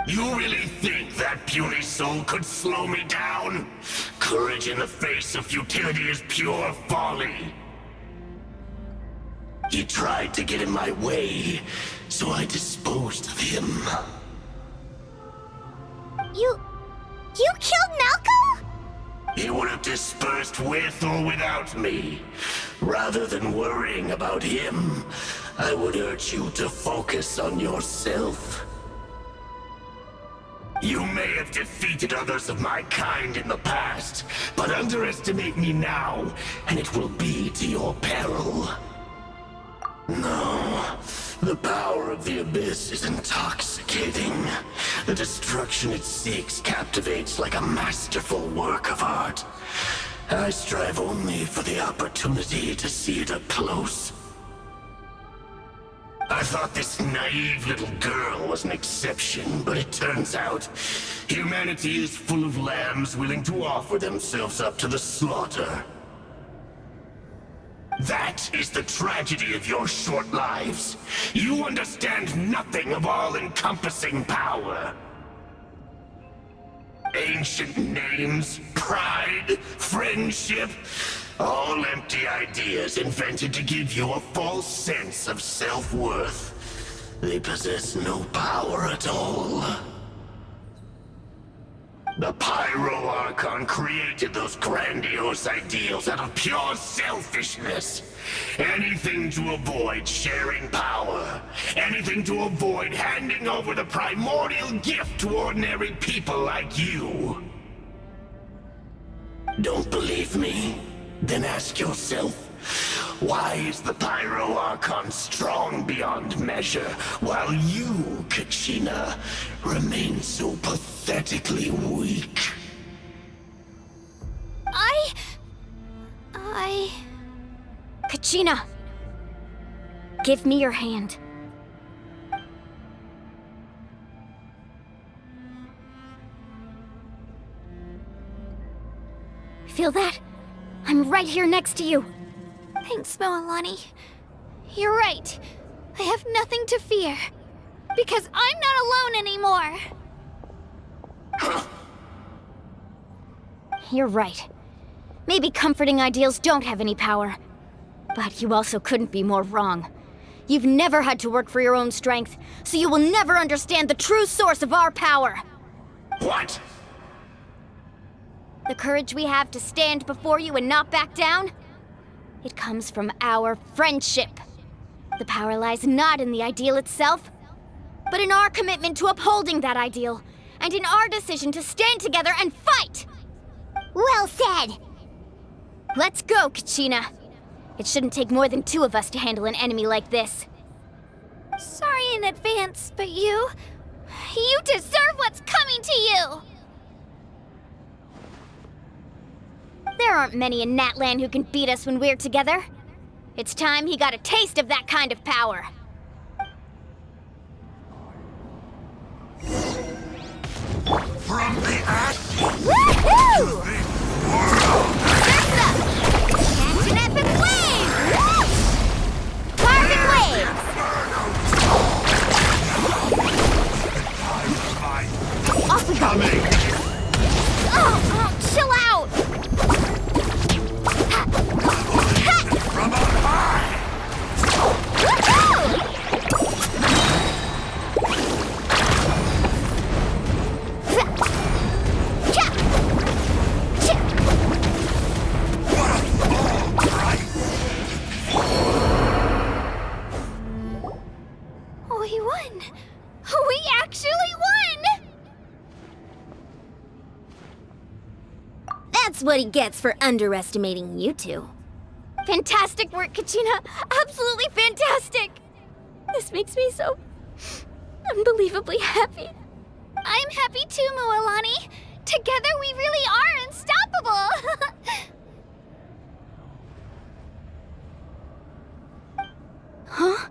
You really think that puny soul could slow me down? Courage in the face of futility is pure folly. He tried to get in my way, so I disposed of him. You killed Malco? He would have dispersed with or without me. Rather than worrying about him, I would urge you to focus on yourself. You may have defeated others of my kind in the past, but underestimate me now, and it will be to your peril. No, the power of the Abyss is intoxicating. The destruction it seeks captivates like a masterful work of art. I strive only for the opportunity to see it up close. I thought this naive little girl was an exception, but it turns out humanity is full of lambs willing to offer themselves up to the slaughter. That is the tragedy of your short lives. You understand nothing of all-encompassing power. Ancient names, pride, friendship, all empty ideas invented to give you a false sense of self-worth. They possess no power at all. The Pyro Archon created those grandiose ideals out of pure selfishness. Anything to avoid sharing power. Anything to avoid handing over the primordial gift to ordinary people like you. Don't believe me? Then ask yourself, why is the Pyro Archon strong beyond measure, while you, Kachina, remain so pathetically weak? Kachina! Give me your hand. Feel that? I'm right here next to you. Thanks, Moalani. You're right. I have nothing to fear. Because I'm not alone anymore. You're right. Maybe comforting ideals don't have any power. But you also couldn't be more wrong. You've never had to work for your own strength, so you will never understand the true source of our power. What? The courage we have to stand before you and not back down? It comes from our friendship. The power lies not in the ideal itself, but in our commitment to upholding that ideal, and in our decision to stand together and fight! Well said! Let's go, Kachina. It shouldn't take more than two of us to handle an enemy like this. Sorry in advance, but you deserve what's coming to you! There aren't many in Natlan who can beat us when we're together. It's time he got a taste of that kind of power. From the ashes! Woohoo! Surf's up! Catch an epic wave! Carbon waves! Off we go! Oh, chill out! From on high! Woohoo! We won! We actually won! That's what he gets for underestimating you two. Fantastic work, Kachina! Absolutely fantastic! This makes me so unbelievably happy. I'm happy too, Moalani. Together we really are unstoppable! Huh?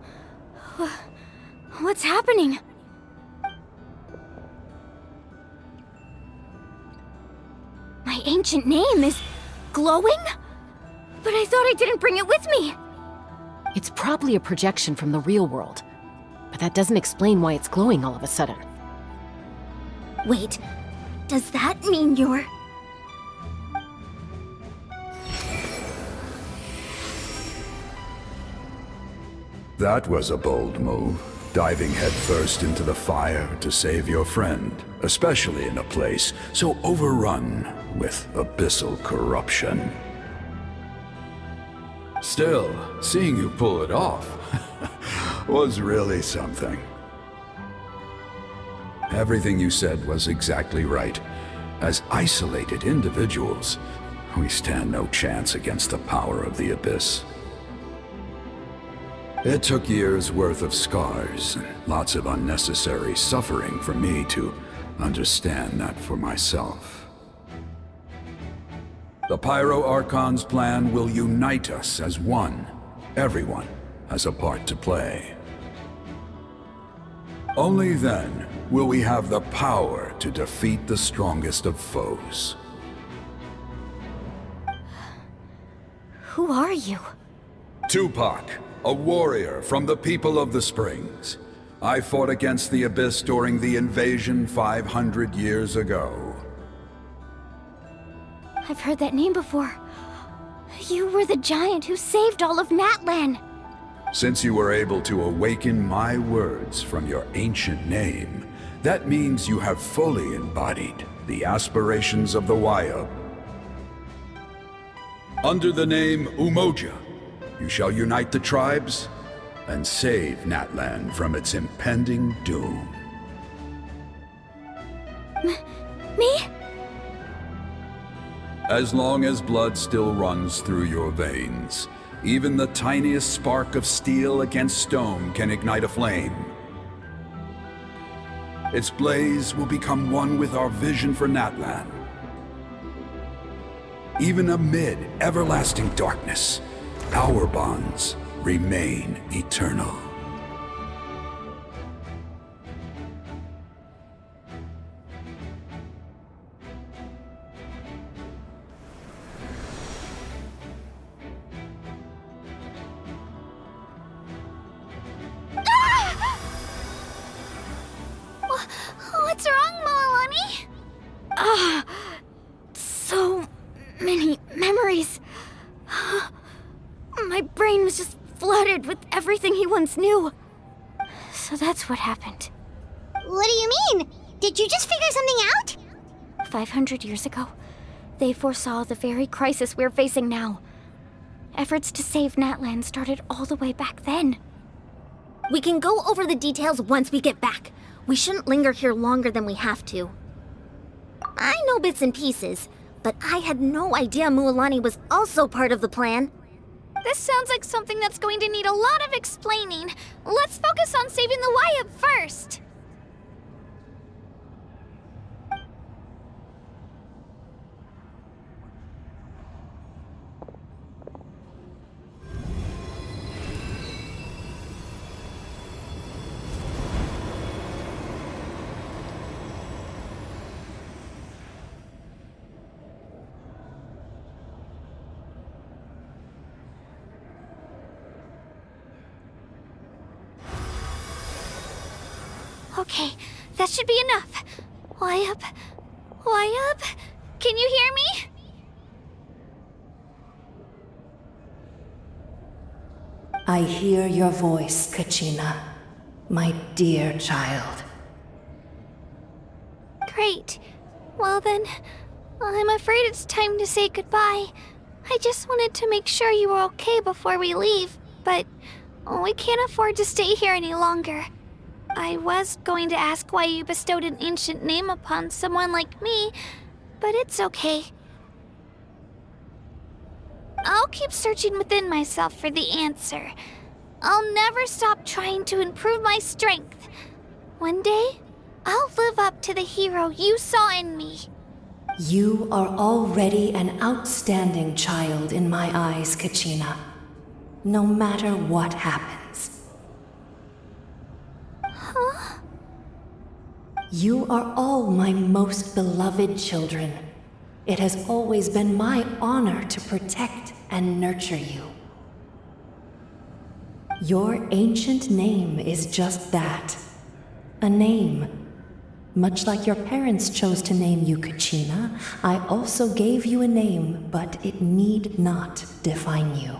What's happening? My ancient name is glowing? But I thought I didn't bring it with me. It's probably a projection from the real world, but that doesn't explain why it's glowing all of a sudden. Wait, does that mean you're... That was a bold move, diving headfirst into the fire to save your friend, especially in a place so overrun with abyssal corruption. Still, seeing you pull it off was really something. Everything you said was exactly right. As isolated individuals, we stand no chance against the power of the Abyss. It took years' worth of scars and lots of unnecessary suffering for me to understand that for myself. The Pyro Archon's plan will unite us as one. Everyone has a part to play. Only then will we have the power to defeat the strongest of foes. Who are you? Tupac, a warrior from the people of the Springs. I fought against the Abyss during the invasion 500 years ago. I've heard that name before. You were the giant who saved all of Natlan. Since you were able to awaken my words from your ancient name, that means you have fully embodied the aspirations of the Wayub. Under the name Umoja, you shall unite the tribes and save Natlan from its impending doom. Me? As long as blood still runs through your veins, even the tiniest spark of steel against stone can ignite a flame. Its blaze will become one with our vision for Natlan. Even amid everlasting darkness, our bonds remain eternal. What's wrong, Moalani? So many memories. My brain was just flooded with everything he once knew. So that's what happened. What do you mean? Did you just figure something out? 500 years ago, they foresaw the very crisis we're facing now. Efforts to save Natlan started all the way back then. We can go over the details once we get back. We shouldn't linger here longer than we have to. I know bits and pieces, but I had no idea Mualani was also part of the plan. This sounds like something that's going to need a lot of explaining. Let's focus on saving the Wayub first. Okay, that should be enough. Wayub? Wayub? Can you hear me? I hear your voice, Kachina, my dear child. Great. Well then, I'm afraid it's time to say goodbye. I just wanted to make sure you were okay before we leave, but we can't afford to stay here any longer. I was going to ask why you bestowed an ancient name upon someone like me, but it's okay. I'll keep searching within myself for the answer. I'll never stop trying to improve my strength. One day, I'll live up to the hero you saw in me. You are already an outstanding child in my eyes, Kachina. No matter what happens. Huh? You are all my most beloved children. It has always been my honor to protect and nurture you. Your ancient name is just that. A name. Much like your parents chose to name you Kachina, I also gave you a name, but it need not define you.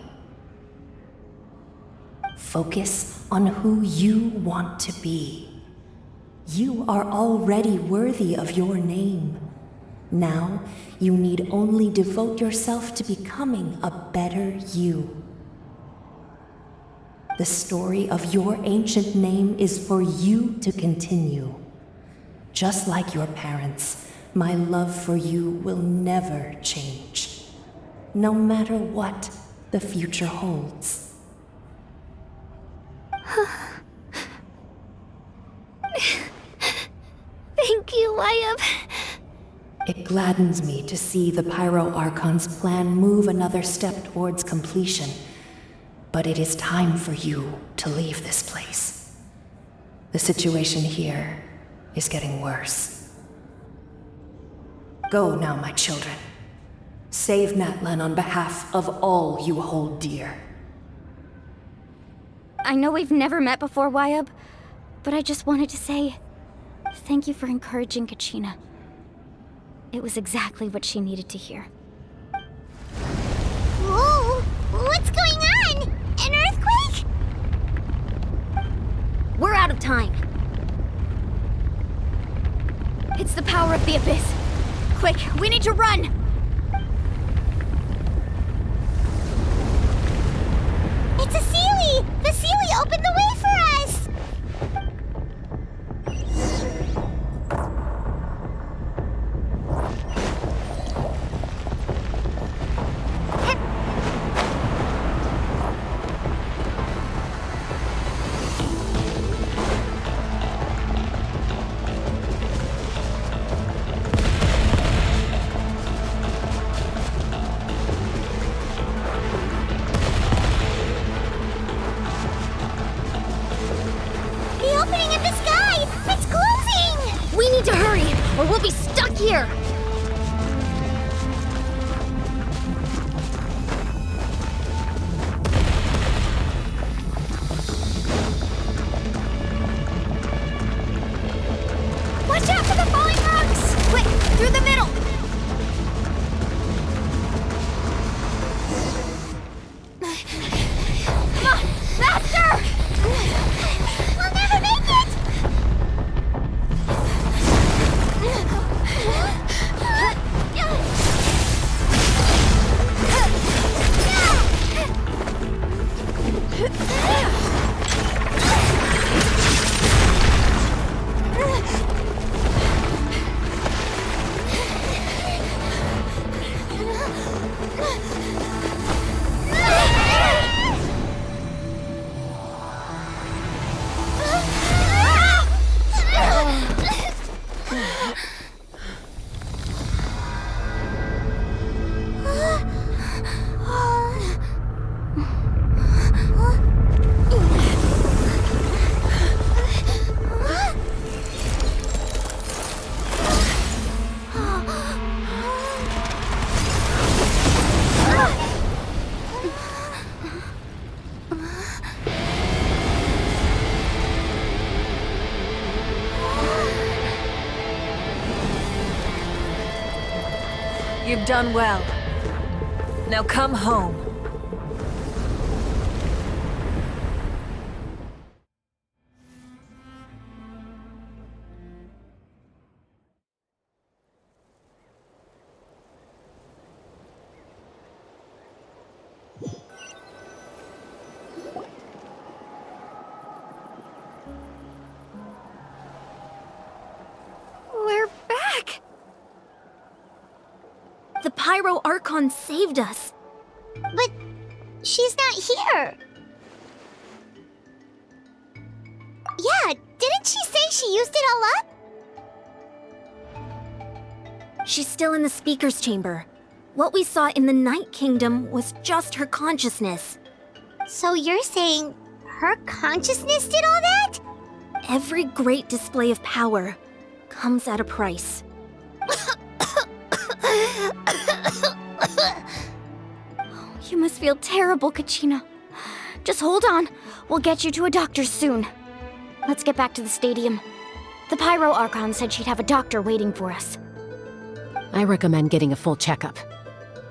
Focus on who you want to be. You are already worthy of your name. Now, you need only devote yourself to becoming a better you. The story of your ancient name is for you to continue. Just like your parents, my love for you will never change, no matter what the future holds. Thank you, Wyatt. It gladdens me to see the Pyro Archon's plan move another step towards completion, but it is time for you to leave this place. The situation here is getting worse. Go now, my children. Save Natlan on behalf of all you hold dear. I know we've never met before, Wyatt, but I just wanted to say thank you for encouraging Kachina. It was exactly what she needed to hear. Whoa! What's going on? An earthquake? We're out of time. It's the power of the Abyss. Quick, we need to run! It's a Sealy! The Sealy opened the way for us! Or we'll be stuck here! Watch out for the falling rocks! Quick, through the middle! Come on, faster! We'll never make it! You've done well. Now come home. We're back! The Pyro Archon saved us. But she's not here. Yeah, didn't she say she used it all up? She's still in the Speaker's Chamber. What we saw in the Night Kingdom was just her consciousness. So you're saying her consciousness did all that? Every great display of power comes at a price. You must feel terrible, Kachina. Just hold on. We'll get you to a doctor soon. Let's get back to the stadium. The Pyro Archon said she'd have a doctor waiting for us. I recommend getting a full checkup,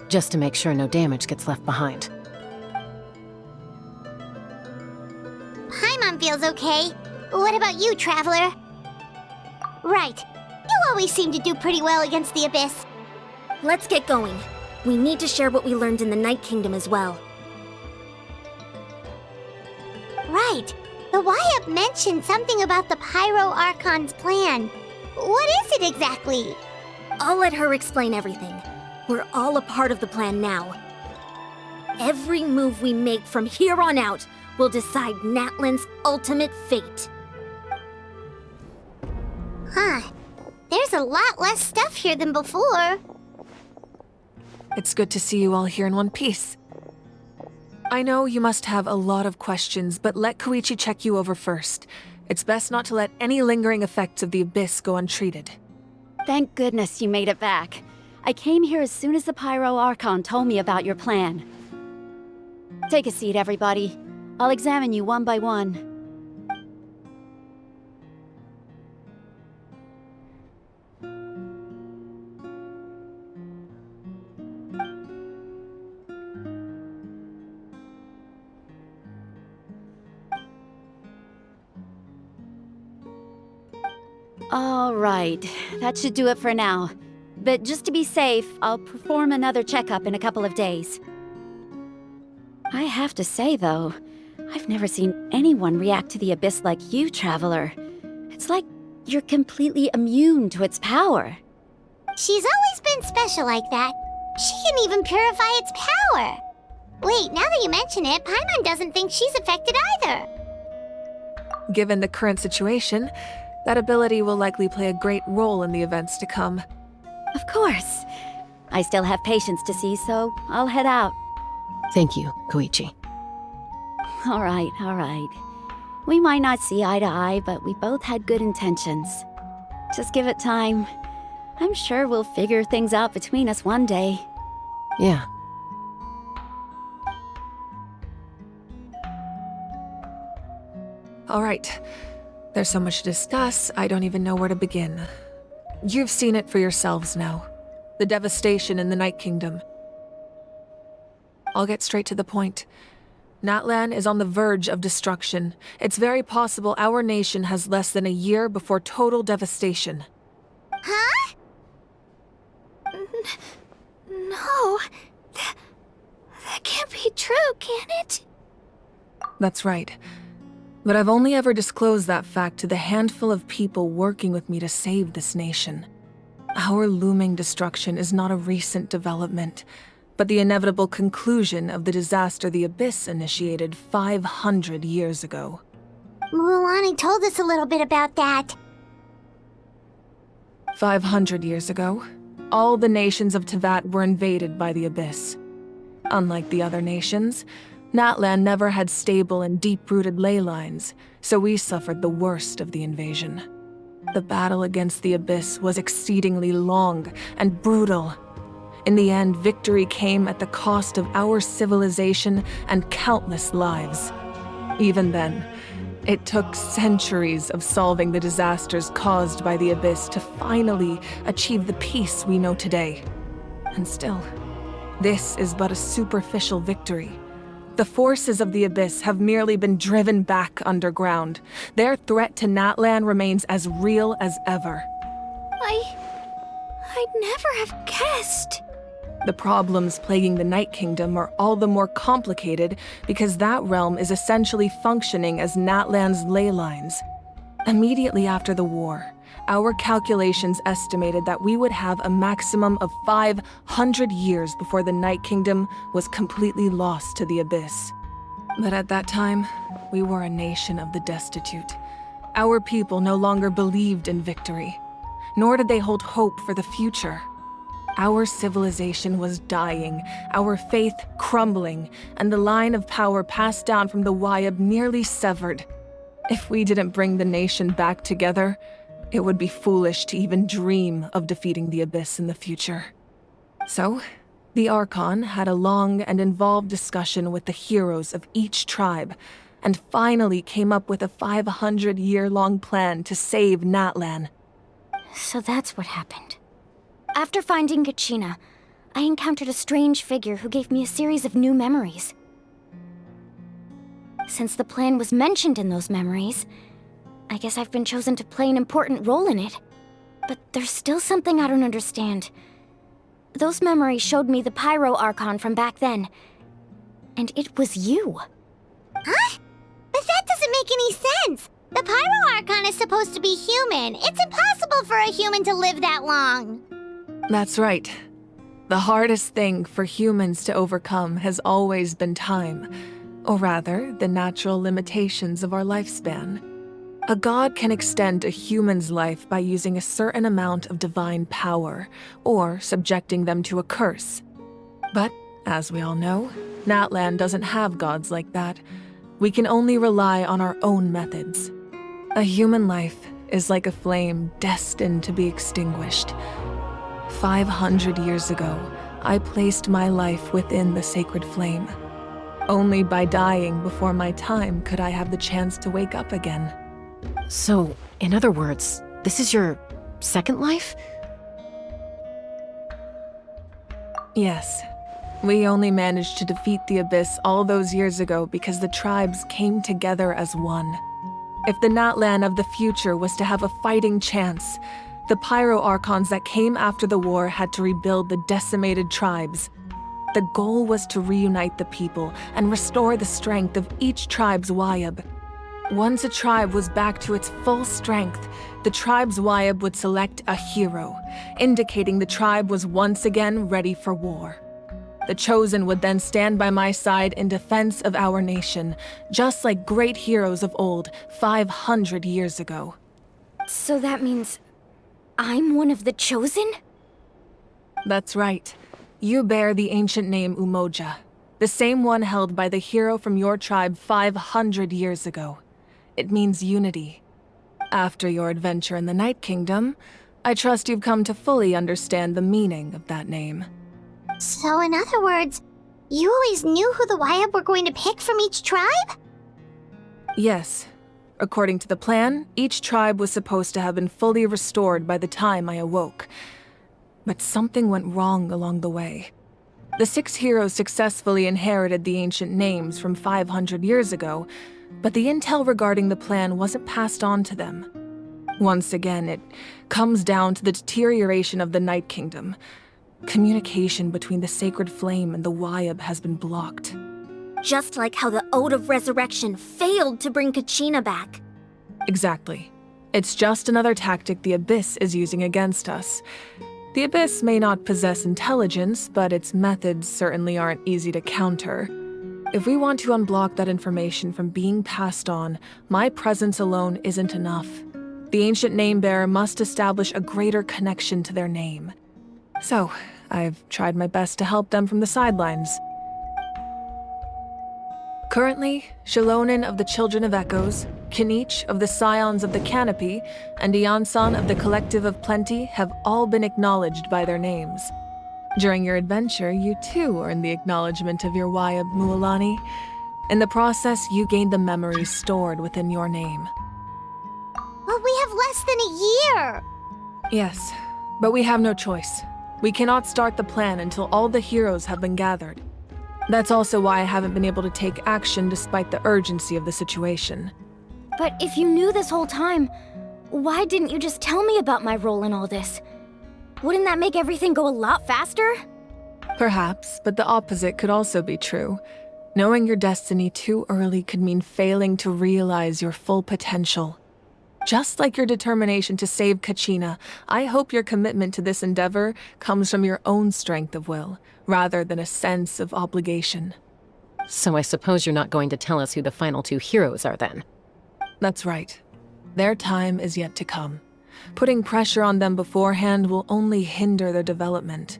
just to make sure no damage gets left behind. Paimon feels okay. What about you, Traveler? Right. You always seem to do pretty well against the Abyss. Let's get going. We need to share what we learned in the Night Kingdom as well. Right. The Y-Up mentioned something about the Pyro Archon's plan. What is it exactly? I'll let her explain everything. We're all a part of the plan now. Every move we make from here on out will decide Natlan's ultimate fate. Huh. There's a lot less stuff here than before. It's good to see you all here in one piece. I know you must have a lot of questions, but let Koichi check you over first. It's best not to let any lingering effects of the Abyss go untreated. Thank goodness you made it back. I came here as soon as the Pyro Archon told me about your plan. Take a seat, everybody. I'll examine you one by one. All right, that should do it for now. But just to be safe, I'll perform another checkup in a couple of days. I have to say, though, I've never seen anyone react to the Abyss like you, Traveler. It's like you're completely immune to its power. She's always been special like that. She can even purify its power. Wait, now that you mention it, Paimon doesn't think she's affected either. Given the current situation, that ability will likely play a great role in the events to come. Of course. I still have patients to see, so I'll head out. Thank you, Koichi. All right. We might not see eye to eye, but we both had good intentions. Just give it time. I'm sure we'll figure things out between us one day. Yeah. All right. There's so much to discuss, I don't even know where to begin. You've seen it for yourselves now. The devastation in the Night Kingdom. I'll get straight to the point. Natlan is on the verge of destruction. It's very possible our nation has less than a year before total devastation. Huh? No. That can't be true, can it? That's right. But I've only ever disclosed that fact to the handful of people working with me to save this nation. Our looming destruction is not a recent development, but the inevitable conclusion of the disaster the Abyss initiated 500 years ago. Mulan told us a little bit about that. 500 years ago, all the nations of Teyvat were invaded by the Abyss. Unlike the other nations, Natlan never had stable and deep-rooted ley lines, so we suffered the worst of the invasion. The battle against the Abyss was exceedingly long and brutal. In the end, victory came at the cost of our civilization and countless lives. Even then, it took centuries of solving the disasters caused by the Abyss to finally achieve the peace we know today. And still, this is but a superficial victory. The forces of the Abyss have merely been driven back underground. Their threat to Natlan remains as real as ever. I'd never have guessed. The problems plaguing the Night Kingdom are all the more complicated because that realm is essentially functioning as Natlan's ley lines. Immediately after the war, our calculations estimated that we would have a maximum of 500 years before the Night Kingdom was completely lost to the Abyss. But at that time, we were a nation of the destitute. Our people no longer believed in victory, nor did they hold hope for the future. our civilization was dying, our faith crumbling, and the line of power passed down from the Wayab nearly severed. If we didn't bring the nation back together, it would be foolish to even dream of defeating the Abyss in the future. So, the Archon had a long and involved discussion with the heroes of each tribe, and finally came up with a 500-year-long plan to save Natlan. So that's what happened. After finding Kachina, I encountered a strange figure who gave me a series of new memories. Since the plan was mentioned in those memories, I guess I've been chosen to play an important role in it. But there's still something I don't understand. Those memories showed me the Pyro Archon from back then, and it was you. Huh? But that doesn't make any sense! The Pyro Archon is supposed to be human. It's impossible for a human to live that long. That's right. The hardest thing for humans to overcome has always been time, or rather, the natural limitations of our lifespan. A god can extend a human's life by using a certain amount of divine power, or subjecting them to a curse. But, as we all know, Natlan doesn't have gods like that. We can only rely on our own methods. A human life is like a flame destined to be extinguished. 500 years ago, I placed my life within the sacred flame. Only by dying before my time could I have the chance to wake up again. So, in other words, this is your second life? Yes. We only managed to defeat the Abyss all those years ago because the tribes came together as one. If the Natlan of the future was to have a fighting chance, the Pyro Archons that came after the war had to rebuild the decimated tribes. The goal was to reunite the people and restore the strength of each tribe's Wayab. Once a tribe was back to its full strength, the tribe's Wayab would select a hero, indicating the tribe was once again ready for war. The Chosen would then stand by my side in defense of our nation, just like great heroes of old, 500 years ago. So that means I'm one of the Chosen? That's right. You bear the ancient name Umoja, the same one held by the hero from your tribe 500 years ago. It means unity. After your adventure in the Night Kingdom, I trust you've come to fully understand the meaning of that name. So in other words, you always knew who the Wayab were going to pick from each tribe? Yes. According to the plan, each tribe was supposed to have been fully restored by the time I awoke. But something went wrong along the way. The 6 heroes successfully inherited the ancient names from 500 years ago, but the intel regarding the plan wasn't passed on to them. Once again, it comes down to the deterioration of the Night Kingdom. Communication between the Sacred Flame and the Wayab has been blocked. Just like how the Ode of Resurrection failed to bring Kachina back. Exactly. It's just another tactic the Abyss is using against us. The Abyss may not possess intelligence, but its methods certainly aren't easy to counter. If we want to unblock that information from being passed on, my presence alone isn't enough. The ancient name-bearer must establish a greater connection to their name. So, I've tried my best to help them from the sidelines. Currently, Shalonen of the Children of Echoes, Kinich of the Scions of the Canopy, and Iansan of the Collective of Plenty have all been acknowledged by their names. During your adventure, you too earned the acknowledgement of your Wayab Mualani. In the process, you gained the memories stored within your name. But we have less than a year! Yes, but we have no choice. We cannot start the plan until all the heroes have been gathered. That's also why I haven't been able to take action despite the urgency of the situation. But if you knew this whole time, why didn't you just tell me about my role in all this? Wouldn't that make everything go a lot faster? Perhaps, but the opposite could also be true. Knowing your destiny too early could mean failing to realize your full potential. Just like your determination to save Kachina, I hope your commitment to this endeavor comes from your own strength of will, rather than a sense of obligation. So I suppose you're not going to tell us who the final 2 heroes are then? That's right. Their time is yet to come. Putting pressure on them beforehand will only hinder their development.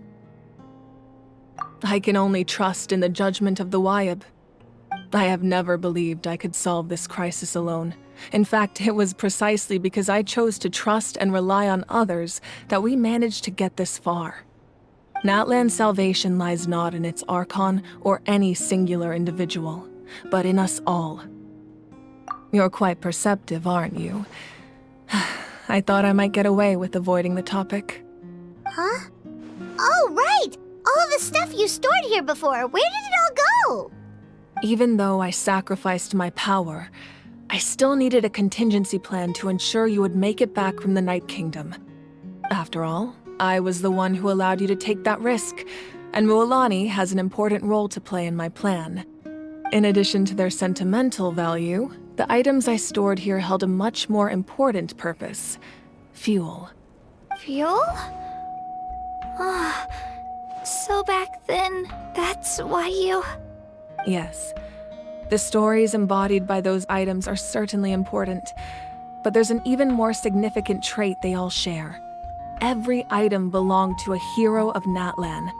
I can only trust in the judgment of the Wyab. I have never believed I could solve this crisis alone. In fact, it was precisely because I chose to trust and rely on others that we managed to get this far. Natlan's salvation lies not in its Archon or any singular individual, but in us all. You're quite perceptive, aren't you? I thought I might get away with avoiding the topic. Huh? Oh, right! All of the stuff you stored here before, where did it all go? Even though I sacrificed my power, I still needed a contingency plan to ensure you would make it back from the Night Kingdom. After all, I was the one who allowed you to take that risk, and Mualani has an important role to play in my plan. In addition to their sentimental value, the items I stored here held a much more important purpose: fuel. Fuel? So back then, that's why you... Yes. The stories embodied by those items are certainly important, but there's an even more significant trait they all share. Every item belonged to a hero of Natlan.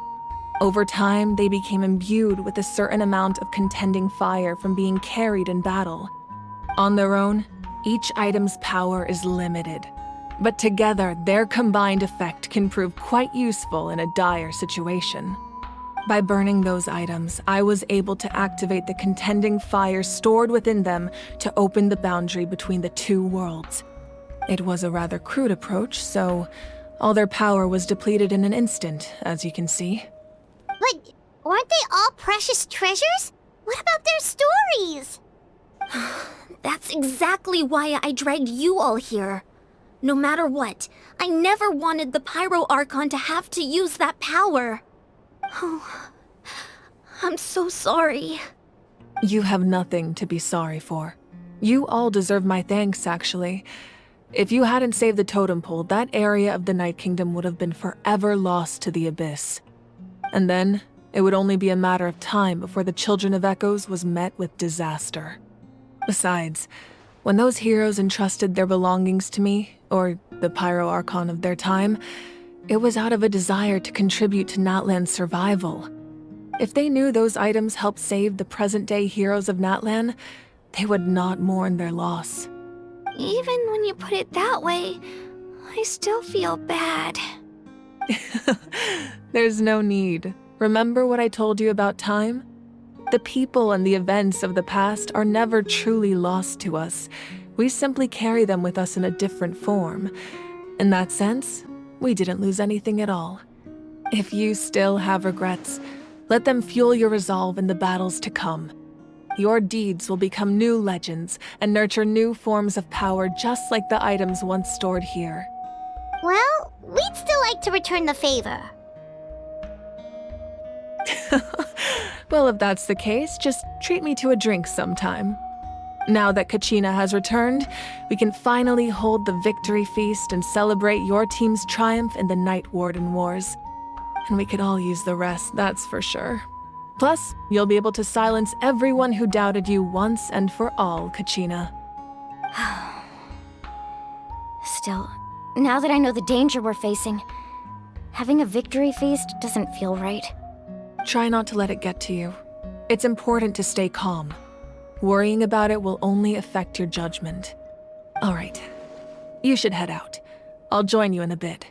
Over time, they became imbued with a certain amount of contending fire from being carried in battle. On their own, each item's power is limited, but together, their combined effect can prove quite useful in a dire situation. By burning those items, I was able to activate the contending fire stored within them to open the boundary between the two worlds. It was a rather crude approach, so all their power was depleted in an instant, as you can see. But aren't they all precious treasures? What about their stories? That's exactly why I dragged you all here. No matter what, I never wanted the Pyro Archon to have to use that power. Oh, I'm so sorry. You have nothing to be sorry for. You all deserve my thanks, actually. If you hadn't saved the totem pole, that area of the Night Kingdom would have been forever lost to the Abyss. And then, it would only be a matter of time before the Children of Echoes was met with disaster. Besides, when those heroes entrusted their belongings to me, or the Pyro Archon of their time, it was out of a desire to contribute to Natlan's survival. If they knew those items helped save the present-day heroes of Natlan, they would not mourn their loss. Even when you put it that way, I still feel bad. There's no need. Remember what I told you about time? The people and the events of the past are never truly lost to us. We simply carry them with us in a different form. In that sense, we didn't lose anything at all. If you still have regrets, let them fuel your resolve in the battles to come. Your deeds will become new legends and nurture new forms of power just like the items once stored here. Well, we'd still like to return the favor. Well, if that's the case, just treat me to a drink sometime. Now that Kachina has returned, we can finally hold the victory feast and celebrate your team's triumph in the Night Warden Wars. And we could all use the rest, that's for sure. Plus, you'll be able to silence everyone who doubted you once and for all, Kachina. Still, now that I know the danger we're facing, having a victory feast doesn't feel right. Try not to let it get to you. It's important to stay calm. Worrying about it will only affect your judgment. All right, you should head out. I'll join you in a bit.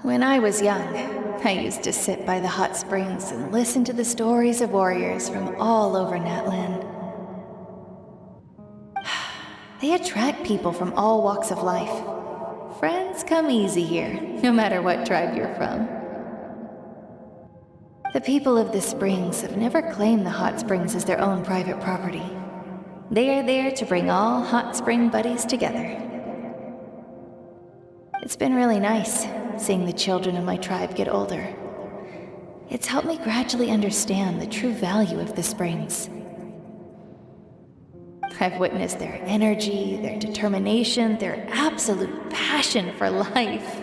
When I was young, I used to sit by the hot springs and listen to the stories of warriors from all over Natlan. They attract people from all walks of life. Friends come easy here, no matter what tribe you're from. The people of the springs have never claimed the hot springs as their own private property. They are there to bring all hot spring buddies together. It's been really nice seeing the children of my tribe get older. It's helped me gradually understand the true value of the springs. I've witnessed their energy, their determination, their absolute passion for life.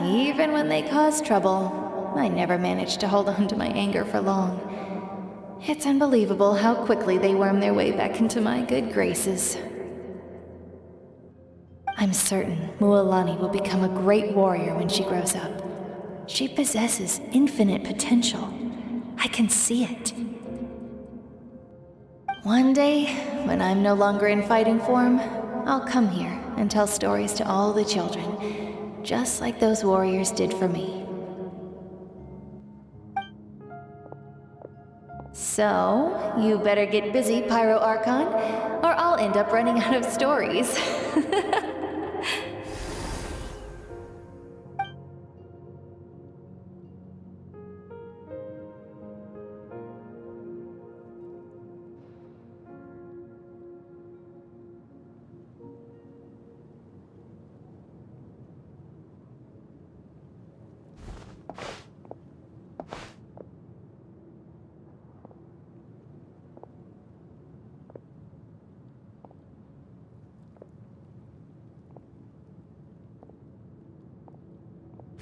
Even when they cause trouble, I never managed to hold on to my anger for long. It's unbelievable how quickly they worm their way back into my good graces. I'm certain Mualani will become a great warrior when she grows up. She possesses infinite potential. I can see it. One day, when I'm no longer in fighting form, I'll come here and tell stories to all the children, just like those warriors did for me. So, you better get busy, Pyro Archon, or I'll end up running out of stories.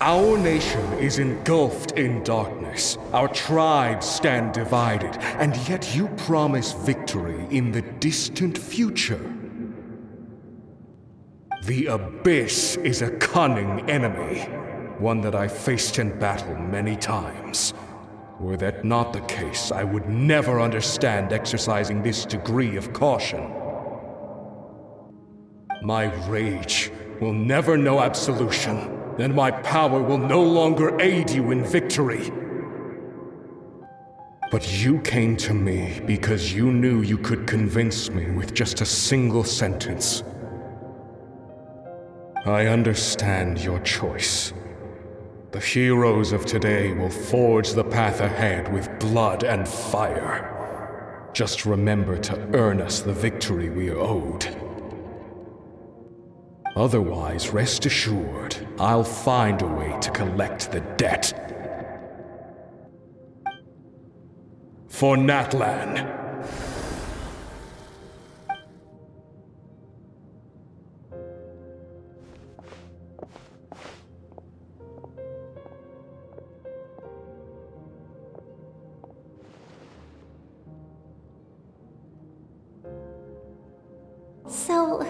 Our nation is engulfed in darkness. Our tribes stand divided, and yet you promise victory in the distant future. The Abyss is a cunning enemy, one that I faced in battle many times. Were that not the case, I would never understand exercising this degree of caution. My rage will never know absolution, and my power will no longer aid you in victory. But you came to me because you knew you could convince me with just a single sentence. I understand your choice. The heroes of today will forge the path ahead with blood and fire. Just remember to earn us the victory we are owed. Otherwise, rest assured, I'll find a way to collect the debt. For Natlan. So,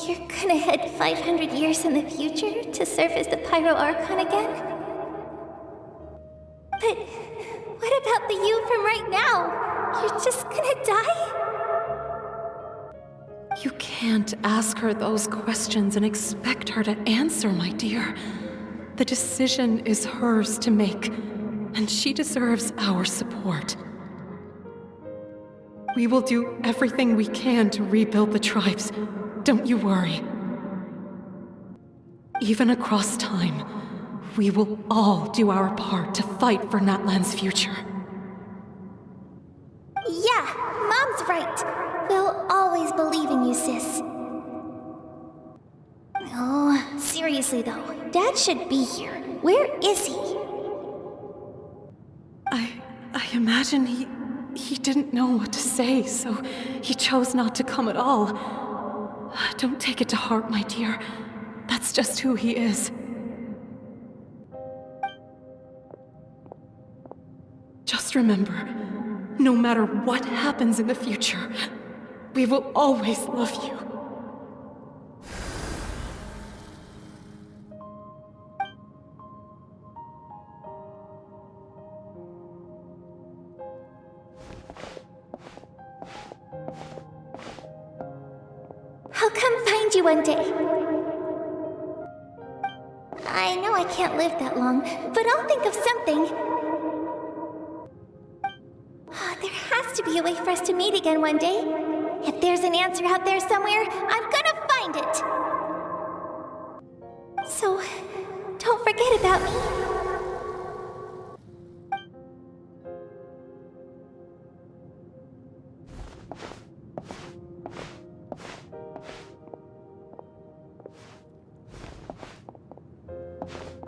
you're gonna head 500 years in the future to serve as the Pyro Archon again? But what about the you from right now? You're just gonna die? You can't ask her those questions and expect her to answer, my dear. The decision is hers to make, and she deserves our support. We will do everything we can to rebuild the tribes. Don't you worry. Even across time, we will all do our part to fight for Natlan's future. Yeah, Mom's right. We'll always believe in you, sis. Oh, seriously though, Dad should be here. Where is he? I imagine he didn't know what to say, so he chose not to come at all. Don't take it to heart, my dear. That's just who he is. Just remember, no matter what happens in the future, we will always love you. I'll come find you one day. I know I can't live that long, but I'll think of something. There has to be a way for us to meet again one day. If there's an answer out there somewhere, I'm gonna find it. So, don't forget about me.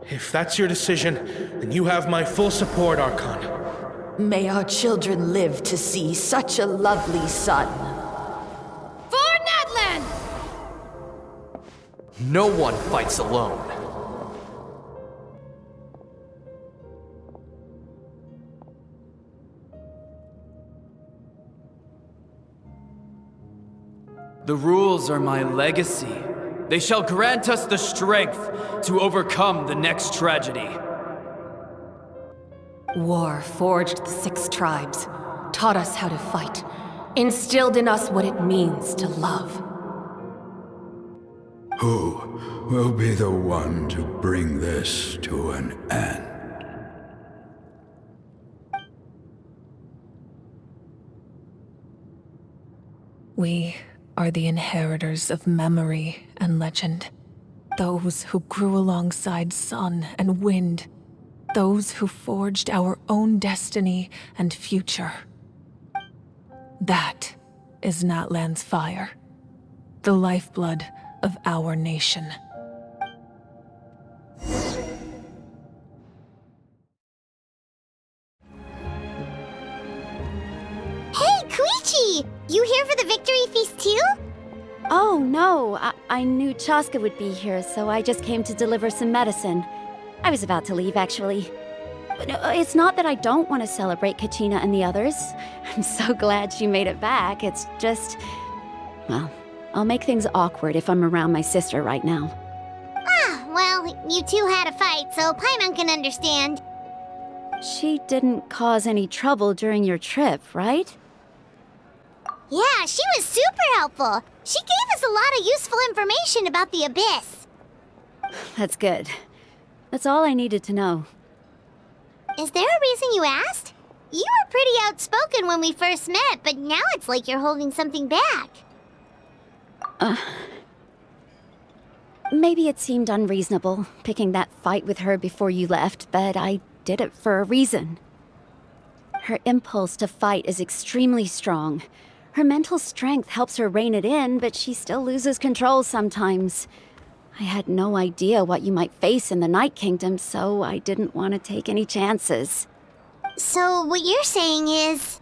If that's your decision, then you have my full support, Archon. May our children live to see such a lovely son. For Natlan! No one fights alone. The rules are my legacy. They shall grant us the strength to overcome the next tragedy. War forged the 6 tribes, taught us how to fight, instilled in us what it means to love. Who will be the one to bring this to an end? We are the inheritors of memory and legend. Those who grew alongside sun and wind. Those who forged our own destiny and future. That is Natlan's fire, the lifeblood of our nation. Hey, Koichi! You here for the victory feast too? Oh, no. I knew Chaska would be here, so I just came to deliver some medicine. I was about to leave, actually. But it's not that I don't want to celebrate Kachina and the others. I'm so glad she made it back. It's just... well, I'll make things awkward if I'm around my sister right now. Ah, well, you two had a fight, so Paimon can understand. She didn't cause any trouble during your trip, right? Yeah, she was super helpful. She gave us a lot of useful information about the Abyss. That's good. That's all I needed to know. Is there a reason you asked? You were pretty outspoken when we first met, but now it's like you're holding something back. Maybe it seemed unreasonable, picking that fight with her before you left, but I did it for a reason. Her impulse to fight is extremely strong. Her mental strength helps her rein it in, but she still loses control sometimes. I had no idea what you might face in the Night Kingdom, so I didn't want to take any chances. So what you're saying is...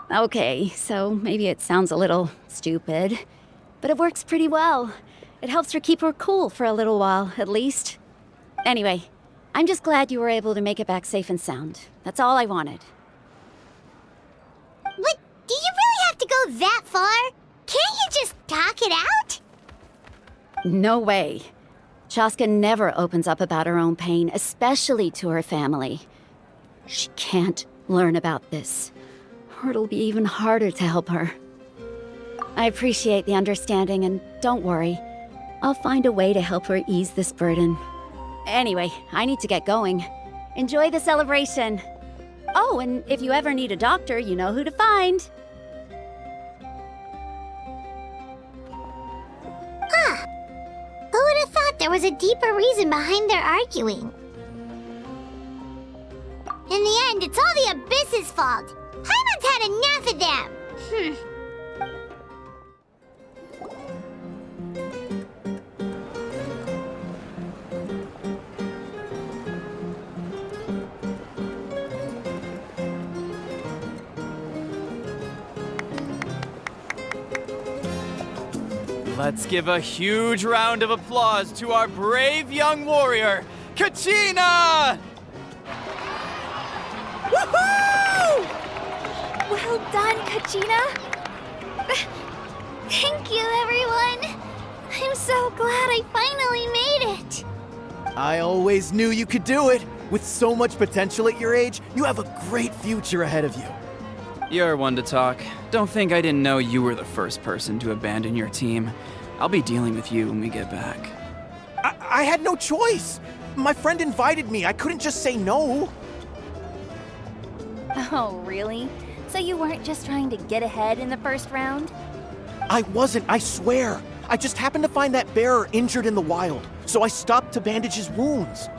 Okay, so maybe it sounds a little stupid, but it works pretty well. It helps her keep her cool for a little while, at least. Anyway, I'm just glad you were able to make it back safe and sound. That's all I wanted. But do you really have to go that far? Can't you just talk it out? No way. Chaska never opens up about her own pain, especially to her family. She can't learn about this, or it'll be even harder to help her. I appreciate the understanding, and don't worry. I'll find a way to help her ease this burden. Anyway, I need to get going. Enjoy the celebration. Oh, and if you ever need a doctor, you know who to find. Huh. Who would have thought there was a deeper reason behind their arguing? In the end, it's all the Abyss's fault. Paimon's had enough of them. Let's give a huge round of applause to our brave young warrior, Kachina! Woohoo! Well done, Kachina! Thank you, everyone! I'm so glad I finally made it! I always knew you could do it! With so much potential at your age, you have a great future ahead of you. You're one to talk. Don't think I didn't know you were the first person to abandon your team. I'll be dealing with you when we get back. I had no choice! My friend invited me, I couldn't just say no! Oh, really? So you weren't just trying to get ahead in the first round? I wasn't, I swear! I just happened to find that bearer injured in the wild, so I stopped to bandage his wounds.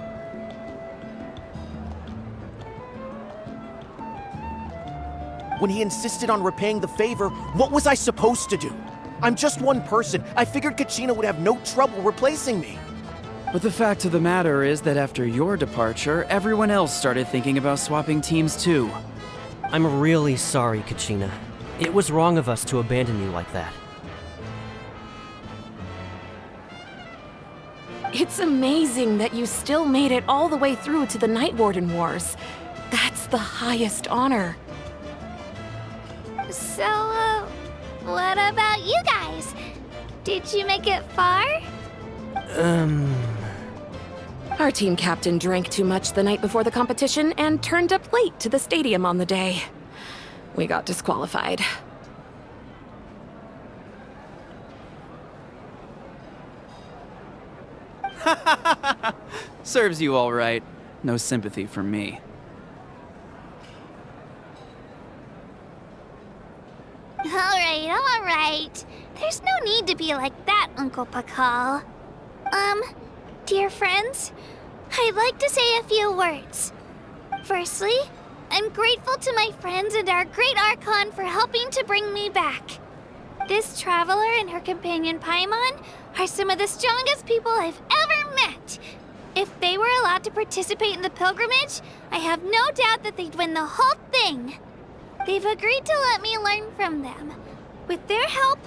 When he insisted on repaying the favor, what was I supposed to do? I'm just one person. I figured Kachina would have no trouble replacing me. But the fact of the matter is that after your departure, everyone else started thinking about swapping teams too. I'm really sorry, Kachina. It was wrong of us to abandon you like that. It's amazing that you still made it all the way through to the Night Warden Wars. That's the highest honor. So, what about you guys? Did you make it far? Our team captain drank too much the night before the competition and turned up late to the stadium on the day. We got disqualified. Serves you all right. No sympathy from me. All right. There's no need to be like that, Uncle Pakal. Dear friends, I'd like to say a few words. Firstly, I'm grateful to my friends and our great Archon for helping to bring me back. This traveler and her companion Paimon are some of the strongest people I've ever met. If they were allowed to participate in the pilgrimage, I have no doubt that they'd win the whole thing. They've agreed to let me learn from them. With their help,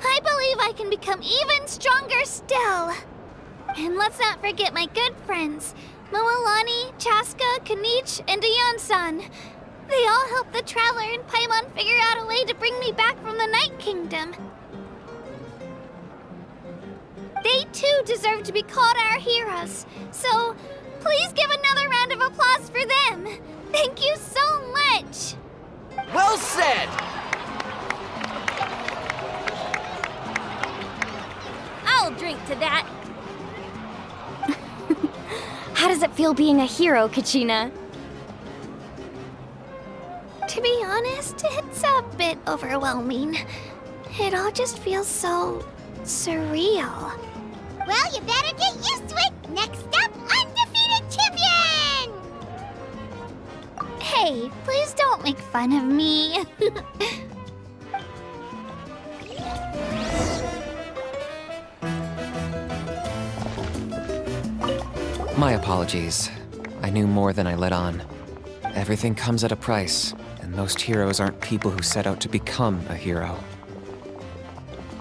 I believe I can become even stronger still. And let's not forget my good friends, Moalani, Chaska, Kanich, and Dion-san. They all helped the Traveler and Paimon figure out a way to bring me back from the Night Kingdom. They too deserve to be called our heroes, so please give another round of applause for them. Thank you so much. Well said! I'll drink to that. How does it feel being a hero, Kachina? To be honest, it's a bit overwhelming. It all just feels so surreal. Well, you better get used to it. Next up, undefeated champion! Hey, please don't make fun of me. My apologies. I knew more than I let on. Everything comes at a price, and most heroes aren't people who set out to become a hero.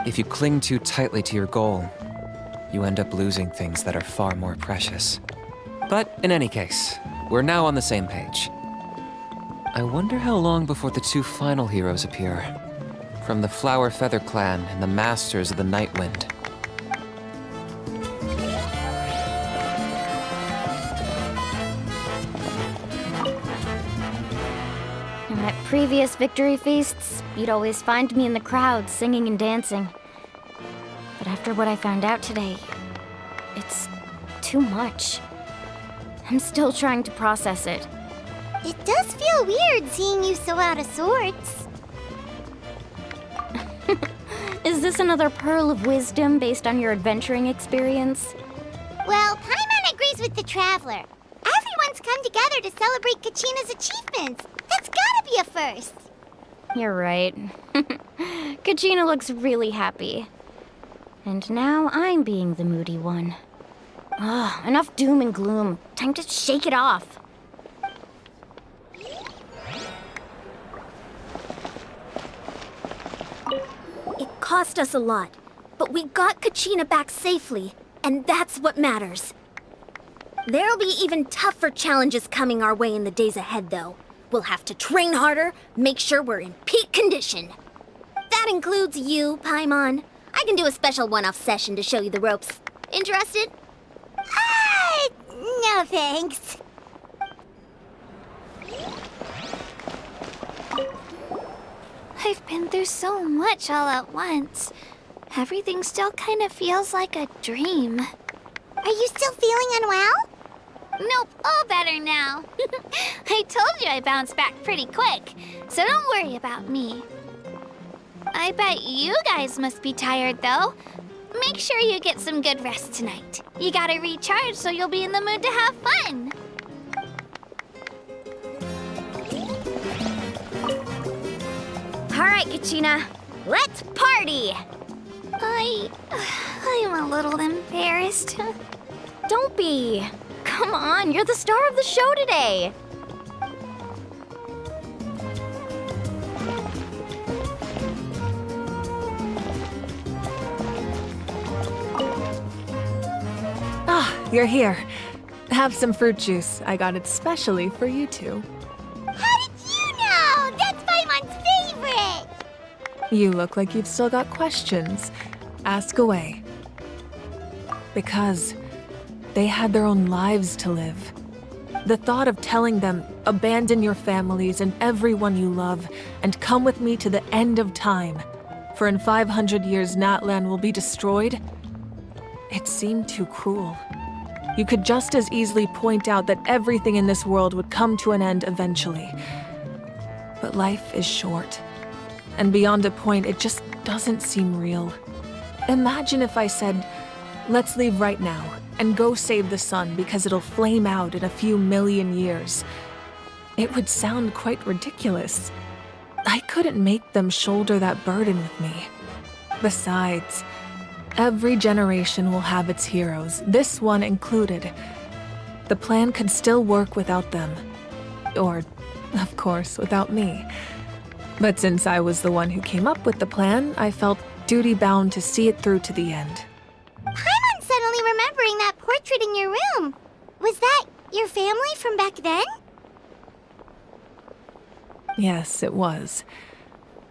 If you cling too tightly to your goal, you end up losing things that are far more precious. But in any case, we're now on the same page. I wonder how long before the two final heroes appear. From the Flower Feather Clan and the Masters of the Night Wind. At previous victory feasts, you'd always find me in the crowd singing and dancing. But after what I found out today, it's too much. I'm still trying to process it. It does feel weird seeing you so out of sorts. Is this another pearl of wisdom based on your adventuring experience? Well, Paimon agrees with the Traveler. Everyone's come together to celebrate Kachina's achievements. That's gotta be a first. You're right. Kachina looks really happy. And now I'm being the moody one. Ugh, enough doom and gloom. Time to shake it off. It cost us a lot, but we got Kachina back safely, and that's what matters. There'll be even tougher challenges coming our way in the days ahead, though. We'll have to train harder, make sure we're in peak condition. That includes you, Paimon. I can do a special one-off session to show you the ropes. Interested? No thanks. I've been through so much all at once. Everything still kind of feels like a dream. Are you still feeling unwell? Nope, all better now. I told you I bounced back pretty quick, so don't worry about me. I bet you guys must be tired, though. Make sure you get some good rest tonight. You gotta recharge so you'll be in the mood to have fun. All right, Kachina, let's party! I'm a little embarrassed. Don't be. Come on, you're the star of the show today. Ah, you're here. Have some fruit juice. I got it specially for you two. How did you know? That's Paimon's favorite! You look like you've still got questions. Ask away. Because they had their own lives to live. The thought of telling them, abandon your families and everyone you love, and come with me to the end of time, for in 500 years Natlan will be destroyed, it seemed too cruel. You could just as easily point out that everything in this world would come to an end eventually. But life is short. And beyond a point, it just doesn't seem real. Imagine if I said, let's leave right now and go save the sun because it'll flame out in a few million years. It would sound quite ridiculous. I couldn't make them shoulder that burden with me. Besides, every generation will have its heroes, this one included. The plan could still work without them. Or, of course, without me. But since I was the one who came up with the plan, I felt duty-bound to see it through to the end. Paimon's suddenly remembering that portrait in your room. Was that your family from back then? Yes, it was.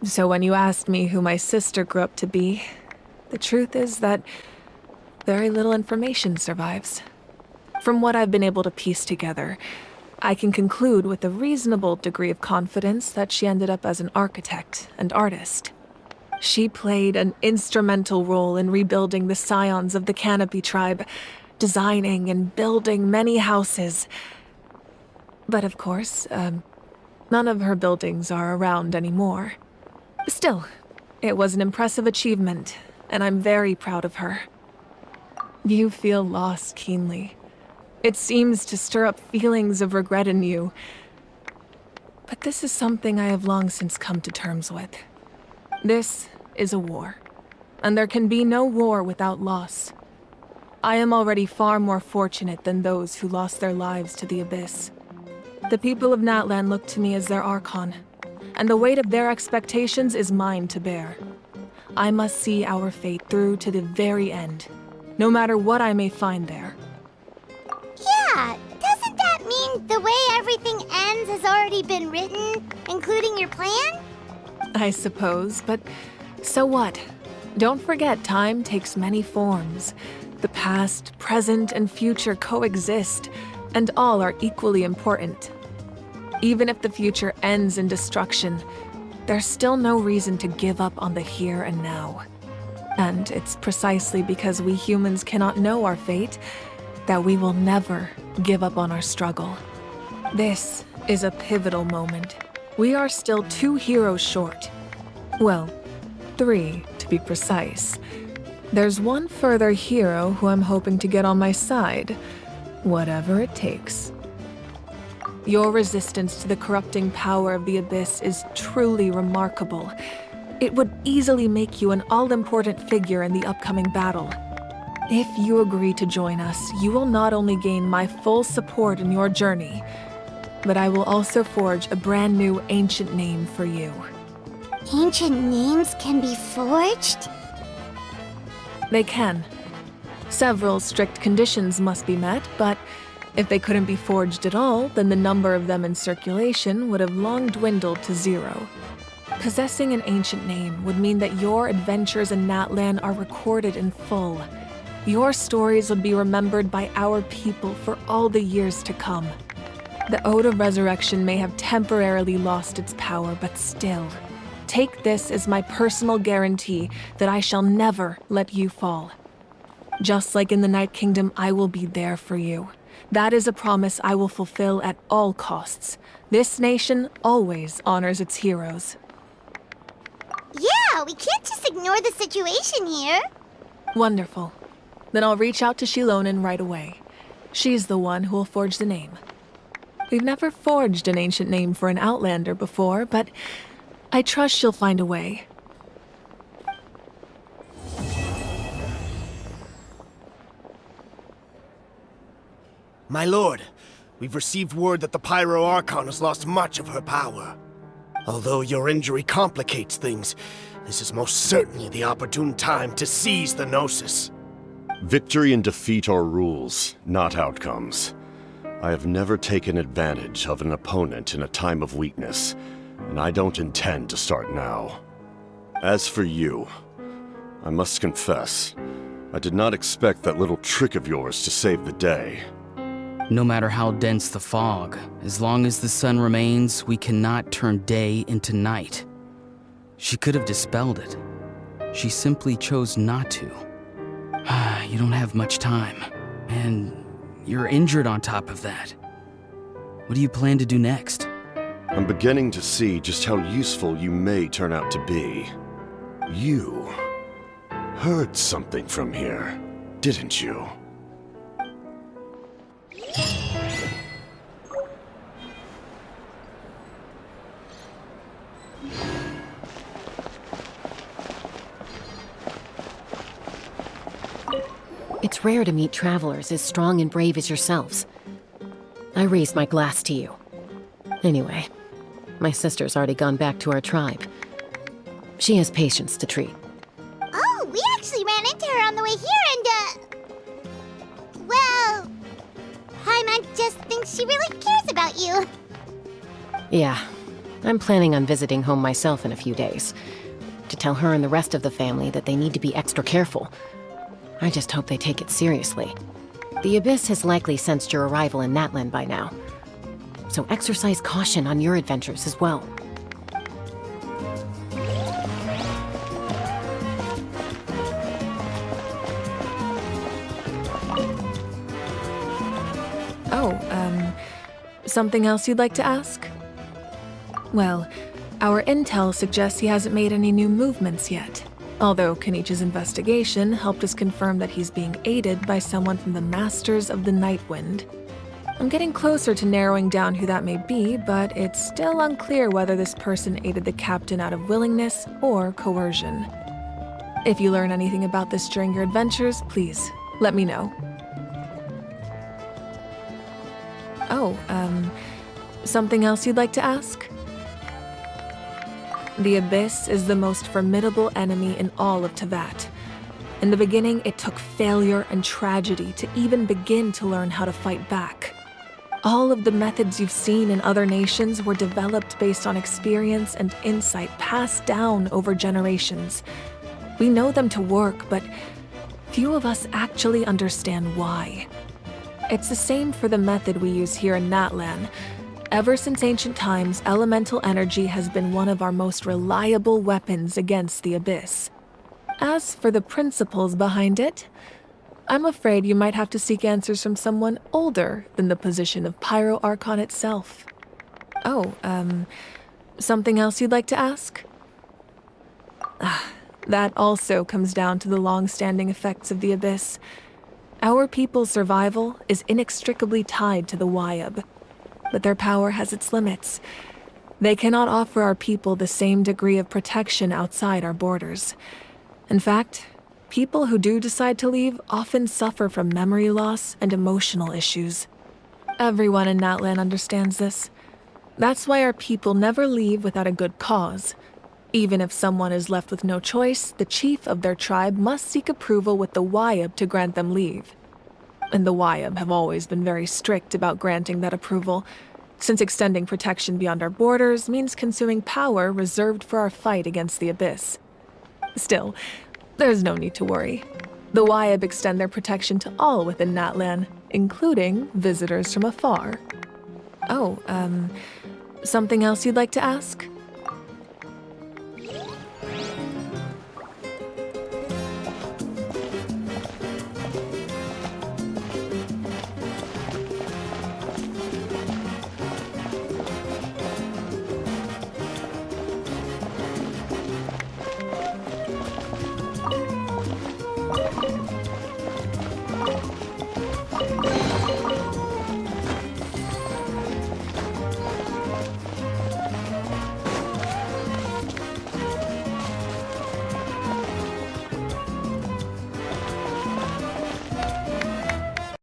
So when you asked me who my sister grew up to be, the truth is that very little information survives. From what I've been able to piece together, I can conclude with a reasonable degree of confidence that she ended up as an architect and artist. She played an instrumental role in rebuilding the scions of the Canopy tribe, designing and building many houses. But of course, none of her buildings are around anymore. Still, it was an impressive achievement, and I'm very proud of her. You feel loss keenly. It seems to stir up feelings of regret in you. But this is something I have long since come to terms with. This is a war, and there can be no war without loss. I am already far more fortunate than those who lost their lives to the Abyss. The people of Natlan look to me as their Archon, and the weight of their expectations is mine to bear. I must see our fate through to the very end, no matter what I may find there. Yeah, doesn't that mean the way everything ends has already been written, including your plan? I suppose, but so what? Don't forget, time takes many forms. The past, present, and future coexist, and all are equally important. Even if the future ends in destruction, there's still no reason to give up on the here and now. And it's precisely because we humans cannot know our fate that we will never give up on our struggle. This is a pivotal moment. We are still 2 heroes short. Well, 3 to be precise. There's one further hero who I'm hoping to get on my side, whatever it takes. Your resistance to the corrupting power of the Abyss is truly remarkable. It would easily make you an all-important figure in the upcoming battle. If you agree to join us, you will not only gain my full support in your journey, but I will also forge a brand new ancient name for you. Ancient names can be forged? They can. Several strict conditions must be met, but if they couldn't be forged at all, then the number of them in circulation would have long dwindled to 0. Possessing an ancient name would mean that your adventures in Natlan are recorded in full. Your stories would be remembered by our people for all the years to come. The Ode of Resurrection may have temporarily lost its power, but still, take this as my personal guarantee that I shall never let you fall. Just like in the Night Kingdom, I will be there for you. That is a promise I will fulfill at all costs. This nation always honors its heroes. Yeah, we can't just ignore the situation here. Wonderful. Then I'll reach out to Shilonen right away. She's the one who will forge the name. We've never forged an ancient name for an Outlander before, but I trust she'll find a way. My lord, we've received word that the Pyro Archon has lost much of her power. Although your injury complicates things, this is most certainly the opportune time to seize the Gnosis. Victory and defeat are rules, not outcomes. I have never taken advantage of an opponent in a time of weakness, and I don't intend to start now. As for you, I must confess, I did not expect that little trick of yours to save the day. No matter how dense the fog, as long as the sun remains, we cannot turn day into night. She could have dispelled it. She simply chose not to. You don't have much time, and you're injured on top of that. What do you plan to do next? I'm beginning to see just how useful you may turn out to be. You heard something from here, didn't you? It's rare to meet travelers as strong and brave as yourselves. I raise my glass to you. Anyway, my sister's already gone back to our tribe. She has patients to treat. Oh, we actually ran into her on the way here and, well, Paimon just thinks she really cares about you. Yeah, I'm planning on visiting home myself in a few days. To tell her and the rest of the family that they need to be extra careful. I just hope they take it seriously. The Abyss has likely sensed your arrival in Natlan by now. So exercise caution on your adventures as well. Something else you'd like to ask? Well, our intel suggests he hasn't made any new movements yet. Although Kenichi's investigation helped us confirm that he's being aided by someone from the Masters of the Nightwind. I'm getting closer to narrowing down who that may be, but it's still unclear whether this person aided the captain out of willingness or coercion. If you learn anything about this during your adventures, please let me know. Something else you'd like to ask? The Abyss is the most formidable enemy in all of Teyvat. In the beginning, it took failure and tragedy to even begin to learn how to fight back. All of the methods you've seen in other nations were developed based on experience and insight passed down over generations. We know them to work, but few of us actually understand why. It's the same for the method we use here in Natlan. Ever since ancient times, elemental energy has been one of our most reliable weapons against the Abyss. As for the principles behind it, I'm afraid you might have to seek answers from someone older than the position of Pyro Archon itself. Something else you'd like to ask? That also comes down to the long-standing effects of the Abyss. Our people's survival is inextricably tied to the Wyab, but their power has its limits. They cannot offer our people the same degree of protection outside our borders. In fact, people who do decide to leave often suffer from memory loss and emotional issues. Everyone in Natlan understands this. That's why our people never leave without a good cause. Even if someone is left with no choice, the chief of their tribe must seek approval with the Wyab to grant them leave. And the Wyab have always been very strict about granting that approval, since extending protection beyond our borders means consuming power reserved for our fight against the Abyss. Still, there's no need to worry. The Wyab extend their protection to all within Natlan, including visitors from afar. Something else you'd like to ask?